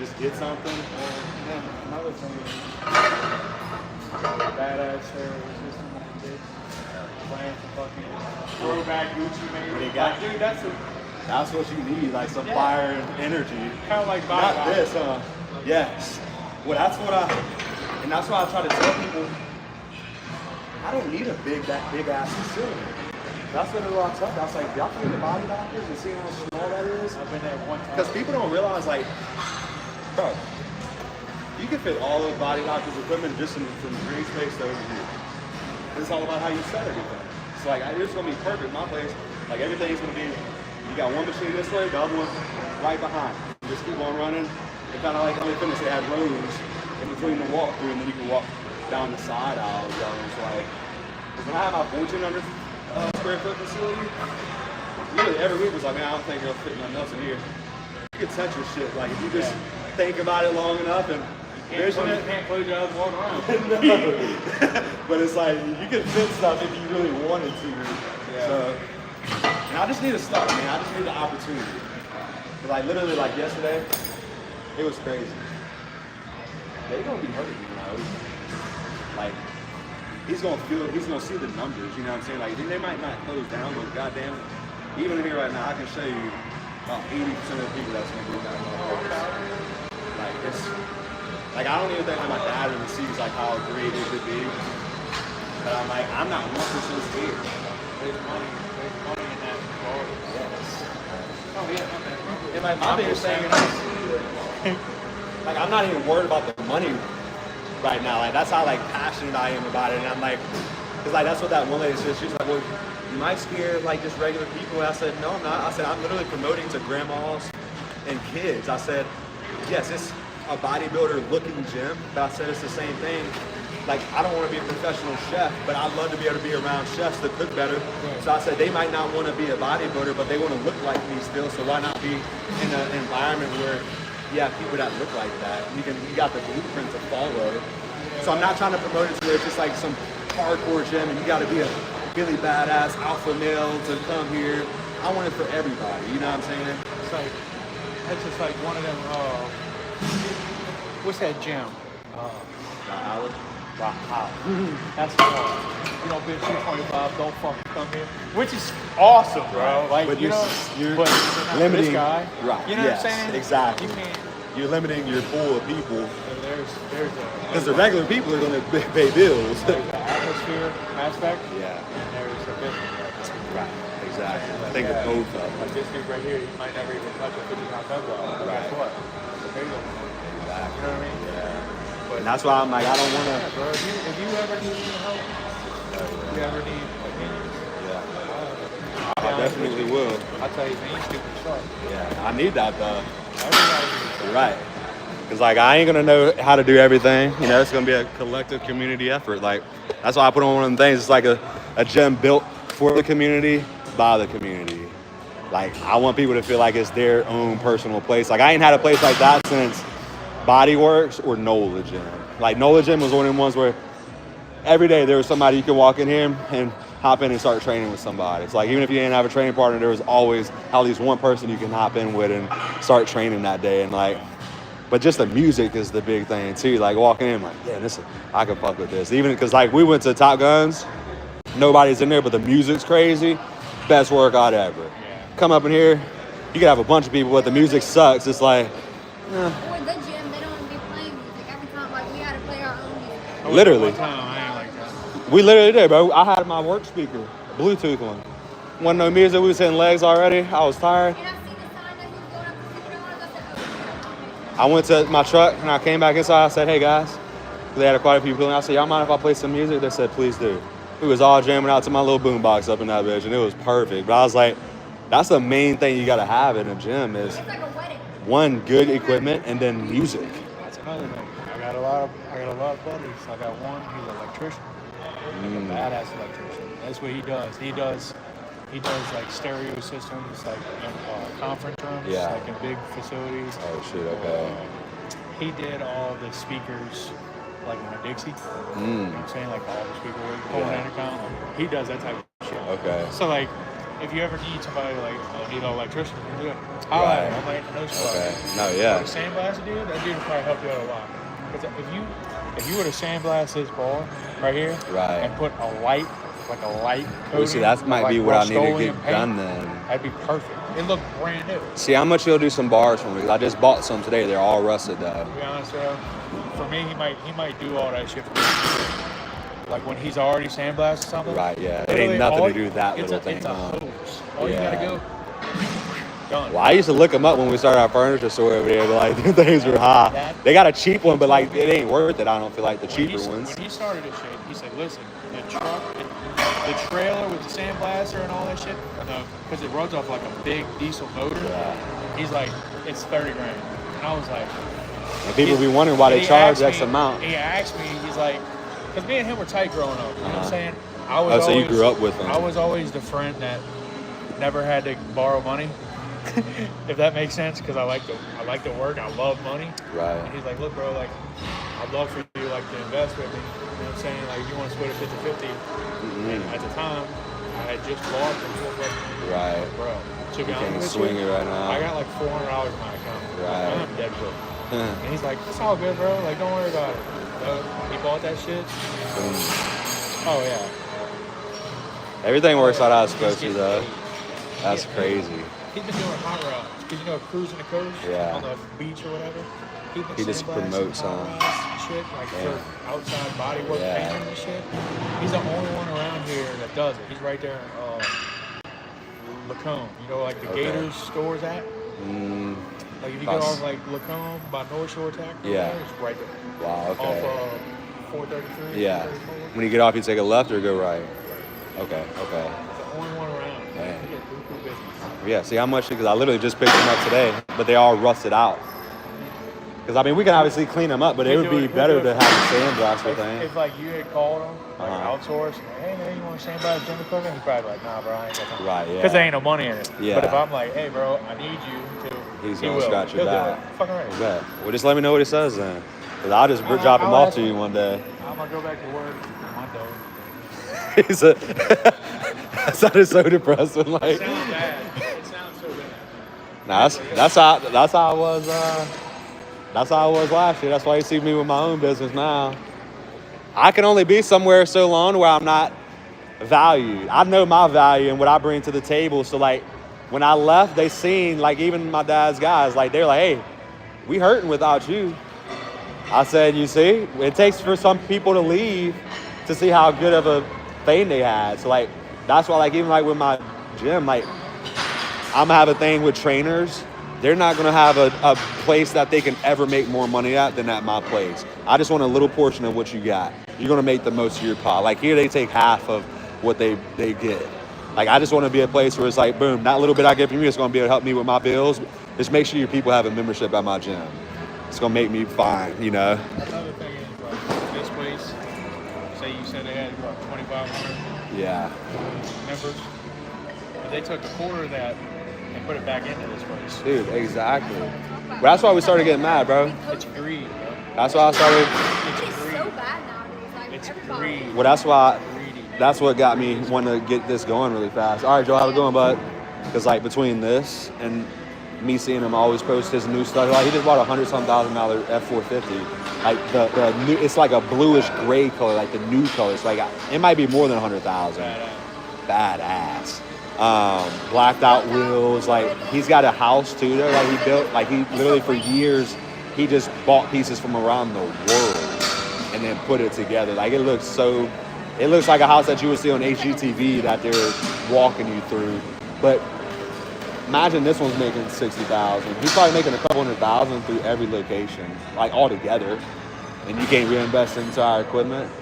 just get something. And then another thing is badass service system like this. Playing some fucking throwback Gucci maybe. They got, Like, dude, that's what you need, like some fire and energy. kind of like Not Bob. this, huh? Yes. Well, that's what and that's why I try to tell people, I don't need a big ass facility. That's what a lot of stuff. I was like, y'all can the body doctors and see how small that is? I've been there one time. Because people don't realize, like, bro, you can fit all of body doctors' equipment just from the green space to over here. It's all about how you set everything. It's like, it's going to be perfect. My place, like, everything's going to be, you got one machine this way, the other one right behind. You just keep on running. It's kind of like LA Fitness, they had rows in between the walkthrough, and then you can walk down the side aisles. It's like, because when I had my 1,400 square foot facility, literally every week was like, man, I don't think you'll fit nothing else in here. You can touch your shit. Like, if you just think about it long enough and vision You it. can't close your eyes and walk around. But it's like you can fit stuff if you really wanted to. So, and I just need to start, man. I just need the opportunity. Like literally, like yesterday, it was crazy. They're gonna be hurting, you know. Like he's gonna see the numbers. You know what I'm saying? Like they might not close down, but goddamn it, even here right now, I can show you about 80% of the people that's gonna be down. Like it's. Like I don't even think like my dad really sees like how great it could be. But I'm like, I'm not 1% scared. There's money in that bar. Yes. Oh yeah, my bad. And like my biggest thing is like I'm not even worried about the money right now. Like that's how like passionate I am about it. And I'm like, cause like that's what that one lady said. She's like, well, you might scare like just regular people. And I said, no, I'm not. I said, I'm literally promoting to grandmas and kids. I said, yes, it's a bodybuilder looking gym, but I said it's the same thing. Like I don't want to be a professional chef, but I'd love to be able to be around chefs that cook better. So I said they might not want to be a bodybuilder, but they want to look like me still. So why not be in an environment where you have people that look like that? You got the blueprint to follow. So I'm not trying to promote it to where it's just like some hardcore gym and you got to be a really badass alpha male to come here. I want it for everybody. You know what I'm saying? It's like, that's just like one of them, what's that gym? That's the one. You know, bitch, 225, don't fucking come here. Which is awesome, bro. Like, But you're limiting, this guy. Right. You know yes, what I'm saying? Exactly. You can't. You're limiting your pool of people There's because the regular people are going to pay bills. there's an atmosphere aspect, Yeah. and there's a business aspect. Right. Exactly. I think of both of them. Like this dude right here, you might never even touch a 50-pound dumbbell. But guess what? There you go. You know what I mean? Yeah. And that's why I'm like, I don't want to. Yeah, bro. If you ever need any help, if you ever need opinions, Yeah. I definitely will. I'll tell you, man, you stupid sharp. Yeah. I need that though. Everybody You're right. Because like I ain't gonna know how to do everything. You know, it's gonna be a collective community effort. Like that's why I put on one of them things. It's like a gym built for the community by the community. Like I want people to feel like it's their own personal place. Like I ain't had a place like that since Bodyworks or NOLA Gym. Like NOLA Gym was one of them ones where every day there was somebody you could walk in here and hop in and start training with somebody. It's like even if you didn't have a training partner, there was always at least one person you can hop in with and start training that day. And like, but just the music is the big thing too. Like walking in, like, yeah, I can fuck with this. Even because like we went to Top Guns, nobody's in there, but the music's crazy. Best workout ever. Yeah. Come up in here, you can have a bunch of people, but the music sucks. It's like, With the gym, they don't be playing music every time. Like we had to play our own music. literally. One time, I ain't like that. We literally did, bro. I had my work speaker, Bluetooth one. Wasn't no music. We was hitting legs already. I was tired. And I see the sign that he was going up to people that wanted us to I went to my truck and I came back inside. I said, hey guys, they had quite a few people. And I said, y'all mind if I play some music? They said, please do. We was all jamming out to my little boom box up in that bitch, and it was perfect. But I was like, that's the main thing you gotta have in a gym is It's like a wedding. one, good equipment, and then music. That's another thing. I got a lot of buddies. I got one. He's an electrician. Like a badass electrician. That's what he does. He does like stereo systems, like in conference rooms, Yeah. like in big facilities. Oh shit, okay. He did all the speakers, like in a Dixie. You know what I'm saying? Like all the speakers, pulling intercom. Like, he does that type of shit. Okay. So like, if you ever need somebody like need an electrician, you do it. I'll Right. have him. I know somebody. Okay. No, yeah. Like sandblast dude, that dude will probably help you out a lot. Because if you were to sandblast this bar right here, Right. and put a light Well, coating, see, that might like be what I need to Rust-Oleum get paint, done then. that'd be perfect. It looked brand new. See how much you'll do some bars for me, because I just bought some today. They're all rusted though. To be honest, for me, he might do all that shit for me. Like when he's already sandblasted something. Right, yeah. It literally ain't nothing all to do with that little thing. It's a huh? hose. All you Yeah. gotta go. Done. Well, I used to look them up when we started our furniture store over there, but like them things were high. They got a cheap one, but like it ain't worth it. I don't feel like the cheaper ones. When he started this shit, he said, "Listen, the truck, the trailer with the sandblaster and all that shit, because it runs off like a big diesel motor. Yeah. He's like, it's 30 grand." And I was like, And people be wondering why they he charge asked X me- amount. He asked me, he's like, because me and him were tight growing up. You know what I'm saying? I Oh, so you grew up with him. I was always the friend that never had to borrow money. if that makes sense, because I like to work. I love money. Right. And he's like, look, bro, like, I'd love for you like to invest with me. You know what I'm saying? Like, you want to split it 50-50. And at the time, I had just bought and Right. bro. To be You can't honest swing with it you, right now. I got like $400 in my account. Right. I'm dead broke. And he's like, it's all good, bro. Like, don't worry about it. He bought that shit. Oh yeah. Everything works out how it's supposed to, though. That's crazy. He's been doing hot rods, because you know, cruising the coast on the beach or whatever. He just promotes hot rods and shit, like for outside body work painting and shit. He's the only one around here that does it. He's right there in Lacombe. You know, like the Gators stores at? Like if you go off like Lacombe by North Shore Tack, it's right there. Wow, okay. Off 433. Yeah. When you get off, you take a left or go right? Okay. He's the only one around. Man. He get cool business. Yeah, see how much, because I literally just picked them up today, but they all rusted out. Because, I mean, we can obviously clean them up, but it would be better to have a sandblaster thing. If like you had called him, like outsourced, hey man, you want to sandblast gym equipment? He's probably like, nah, bro, I ain't got time. Right, yeah. Because there ain't no money in it. Yeah. But if I'm like, hey, bro, I need you to, He's going to scratch your back. Fucking right. Bet. Well, just let me know what he says then. Because I'll just drop him off to you one day. I'm going to go back to work on Monday. He's a... That sounded so depressing. Like, It sounds bad. It sounds so bad. nah, that's how I was. That's how I was last year. That's why you see me with my own business now. I can only be somewhere so long where I'm not valued. I know my value and what I bring to the table. So like, when I left, they seen, like, even my dad's guys, like, they're like, hey, we hurting without you. I said, you see, it takes for some people to leave to see how good of a thing they had. So like, that's why, like, even like with my gym, like, I'm gonna have a thing with trainers. They're not gonna have a place that they can ever make more money at than at my place. I just want a little portion of what you got. You're gonna make the most of your pot. Like here, they take half of what they get. Like I just want to be a place where it's like, boom, that little bit I get from you is gonna be able to help me with my bills. Just make sure your people have a membership at my gym. It's gonna make me fine, you know. Another thing is, like, this place, say you said they had, what, 2,500 Yeah. members? But they took a quarter of that and put it back into this place. Dude, exactly. But that's why we started getting mad, bro. It's greed, bro. That's why I started. It's so bad nowadays. Like, It's everybody. greed. Well, that's why. Greedy. That's what got me wanting to get this going really fast. All right, Joe, how's it going, bud? Because like between this and me seeing him always post his new stuff, like he just bought $100,000 F450. Like the new, it's like a bluish gray color, like the new color. It's like it might be more than 100,000. Badass. Blacked out wheels. Like he's got a house too there. Like he built. Like he literally for years he just bought pieces from around the world and then put it together. Like it looks so. It looks like a house that you would see on HGTV that they're walking you through. But imagine this one's making $60,000. He's probably making a couple $100,000 through every location, like all together. And you can't reinvest into our equipment.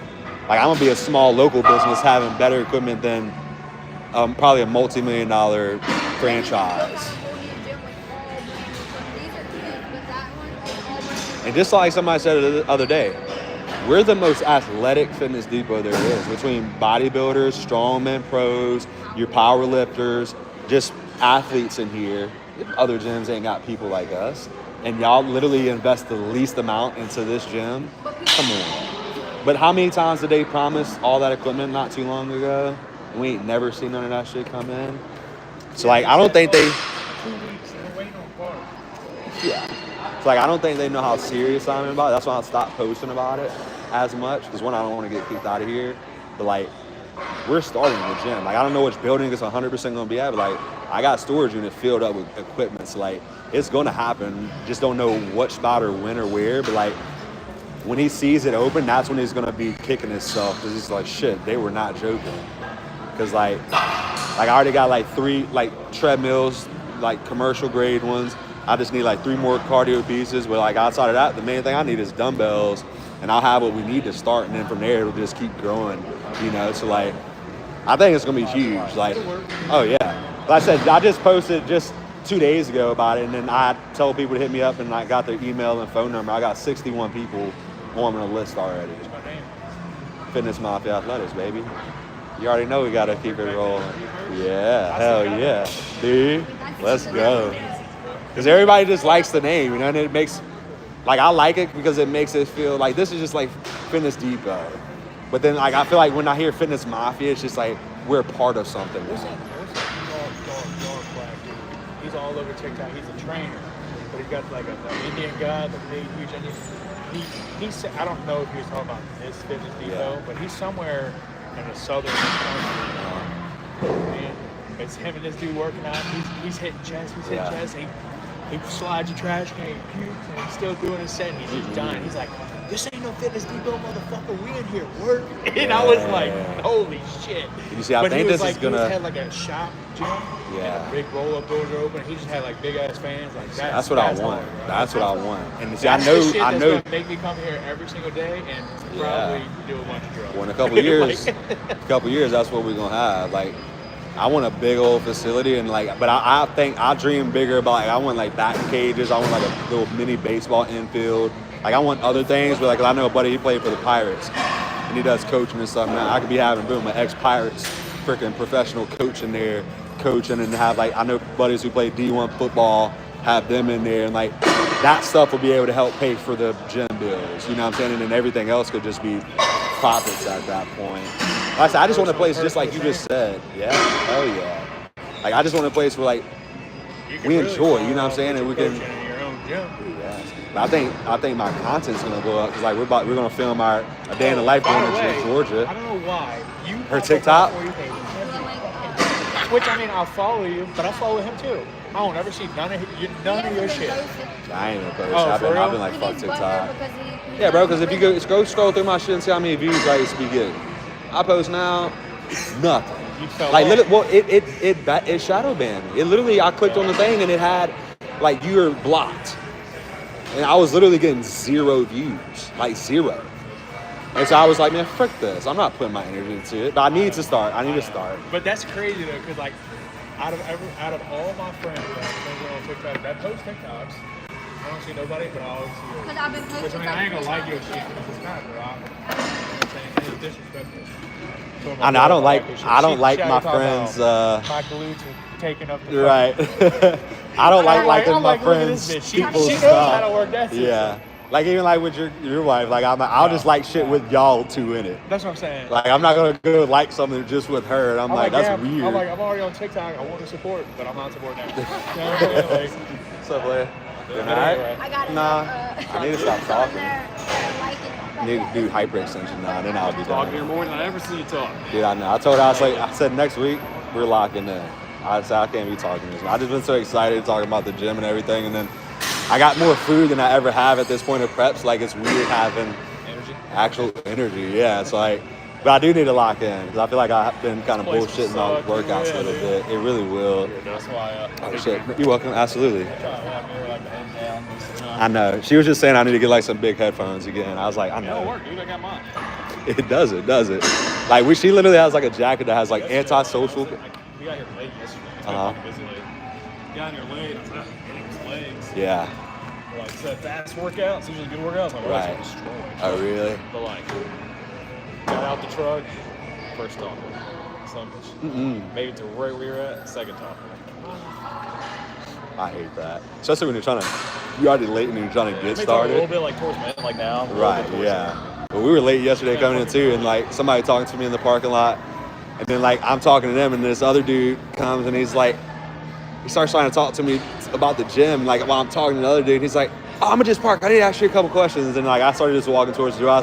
Like I'm gonna be a small local business having better equipment than probably a multi-million-dollar franchise. And just like somebody said the other day, we're the most athletic fitness depot there is, between bodybuilders, strongmen, pros, your power lifters, just athletes in here. Other gyms ain't got people like us. And y'all literally invest the least amount into this gym. Come on. But how many times did they promise all that equipment not too long ago? And we ain't never seen none of that shit come in. So like, I don't think they... 2 weeks, and we're waiting on parts. Yeah. It's like, I don't think they know how serious I'm about it. That's why I stopped posting about it as much. Because one, I don't want to get kicked out of here. But like, we're starting the gym. Like, I don't know which building it's 100% going to be at. But like, I got storage unit filled up with equipment. So like, it's going to happen. Just don't know what spot or when or where. But like, when he sees it open, that's when he's going to be kicking himself. Because he's like, shit, they were not joking. Because like I already got like 3 like treadmills, like commercial grade ones. I just need like 3 more cardio pieces. But like outside of that, the main thing I need is dumbbells, and I'll have what we need to start, and then from there it'll just keep growing, you know. So like, I think it's gonna be huge. Like, oh yeah. Like I said, I just posted just 2 days ago about it, and then I told people to hit me up, and I got their email and phone number. I got 61 people on the list already. Fitness Mafia Athletics, baby. You already know we gotta keep it rolling. Yeah, hell yeah, dude. Let's go. Because everybody just likes the name, you know, and it makes, like, I like it because it makes it feel like this is just like Fitness Depot. But then, like, I feel like when I hear Fitness Mafia, it's just like we're part of something There's now. dog black dude. He's all over TikTok. He's a trainer, but he's got like an Indian guy, the big, huge Indian. He said, I don't know if he was talking about this Fitness Depot, but he's somewhere in the southern country. And it's him and this dude working out. He's hitting chest. He's hitting chest. He slides your trash can, he pukes, and he's still doing his set, and he's just dying. He's like, this ain't no Fitness Depot, motherfucker. We in here work. And I was like, holy shit. You see, I but think he was this like, is gonna. He had like a shop gym. Yeah. And big roll-up doors are open. He just had like big-ass fans. Like That's what I want. hard, bro. That's what I want. And see, That's the shit I that's know. gonna make me come here every single day and probably do a bunch of drugs. Well, in a couple years, Like- that's what we're gonna have. Like, I want a big old facility, and like, but I think I dream bigger about. Like, I want like batting cages. I want like a little mini baseball infield. Like, I want other things, but like, 'cause I know a buddy, he played for the Pirates, and he does coaching and stuff. Now I could be having boom, my ex-Pirates, freaking professional coach in there, coaching, and have like, I know buddies who play D1 football, have them in there, and like that stuff will be able to help pay for the gym bills. You know what I'm saying? And then everything else could just be profits at that point. Like I said, I just want a place just like you just said. Yeah, hell yeah. Like, I just want a place where like You can we really enjoy, fall you know what I'm off saying, with and we your can. coaching in your own gym. Yeah. But I think my content's gonna blow up because like we're gonna film a day in the life By going the to way, I Georgia. don't know why. You Her pop up TikTok? before you pay attention. Which, I mean, I'll follow you, but I follow him too. I don't ever see none of your shit. I ain't even post. Oh, I've for been real? like fuck TikTok. Yeah, bro. Because if you go scroll through my shit and see how many views I used to be getting, I post now nothing. You fell Like, off. literally, well, it shadow banned me. It literally, I clicked on the thing and it had like you're blocked, and I was literally getting 0 views, like 0. And so I was like, man, frick this. I'm not putting my energy into it, but I need to start. I need to start. But that's crazy though, because like out of all my friends that are on TikTok that post TikToks, I don't see nobody, but I always see yours. Because I've been posting. Which, I mean, I ain't gonna like your shit because it's kind of rock. You know what I'm saying? It's disrespectful. So I know I don't like She my talking friends. about my glutes are taking up the You're right. I don't like liking I'm my like, look at this friends. bitch. people's She knows stuff. how to work that system. Yeah. Like even like with your wife, like I'll just like shit with y'all two in it. That's what I'm saying. Like I'm not gonna go like something just with her. And I'm like, that's yeah, weird. I'm like, I'm already on TikTok. I want to support, but I'm not supporting that. You know what I'm saying? Like, What's up, Blair? Good but night. anyway. I got it. Nah, I need to stop talking. I need to do hyperextension now, then I'll be Talk here done. more than I ever see you talk. Dude, I know. I told her, I said next week we're locking in. I said I can't be talking this. I just been so excited talking about the gym and everything, and then I got more food than I ever have at this point of preps. Like it's weird having Energy. actual energy. Yeah, it's like, but I do need to lock in because I feel like I've been kind of This place bullshitting will on suck, workouts yeah, a little dude. bit. It really will. That's why. Oh shit, you're welcome. Absolutely. Trying to walk me like the head down. I know. She was just saying I need to get like some big headphones again. I was like, I It'll know. work, dude. I got mine. It does it. Like she literally has like a jacket that has like anti-social. We got here late yesterday. It's been Uh-huh. fucking busy late. Got here late. I was like, hitting his legs. Yeah. Like, it's a fast workout. It's usually a good workout. My legs Right. are destroyed. Oh really? But like, got out the truck, first talk. Made it to right where you're at, second talk. I hate that. Especially when you're trying to, you're already late and you're trying to get Maybe talk a little started. bit like towards the end, like now. a little Right. bit towards Yeah. But we were late yesterday coming in too, and like somebody talking to me in the parking lot, and then like I'm talking to them, and this other dude comes and he's like, he starts trying to talk to me about the gym, like while I'm talking to the other dude. He's like, oh, I'm gonna just park. I need to ask you a couple questions. And like I started just walking towards the door. I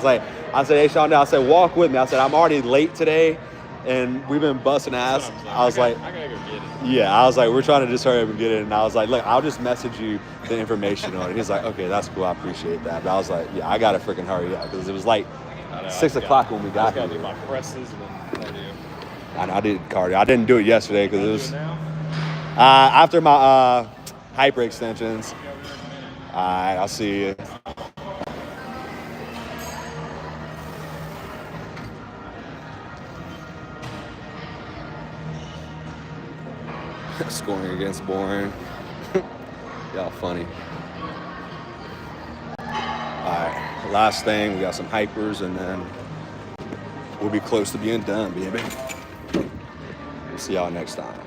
said, hey Sean, I said, walk with me. I said, I'm already late today, and we've been busting ass. I was like, I gotta go get it. yeah, I was like, we're trying to just hurry up and get it. And I was like, look, I'll just message you the information on it. He's like, okay, that's cool. I appreciate that. But I was like, yeah, I gotta freaking hurry up because it was like I know, 6 I o'clock when we I got just gotta do here. my presses and then I do. I did cardio. I didn't do it yesterday because it Do was it now? after my hyper extensions. All right, I'll see you. Scoring against boring. Y'all funny. Alright, last thing, we got some hypers and then we'll be close to being done, baby. See y'all next time.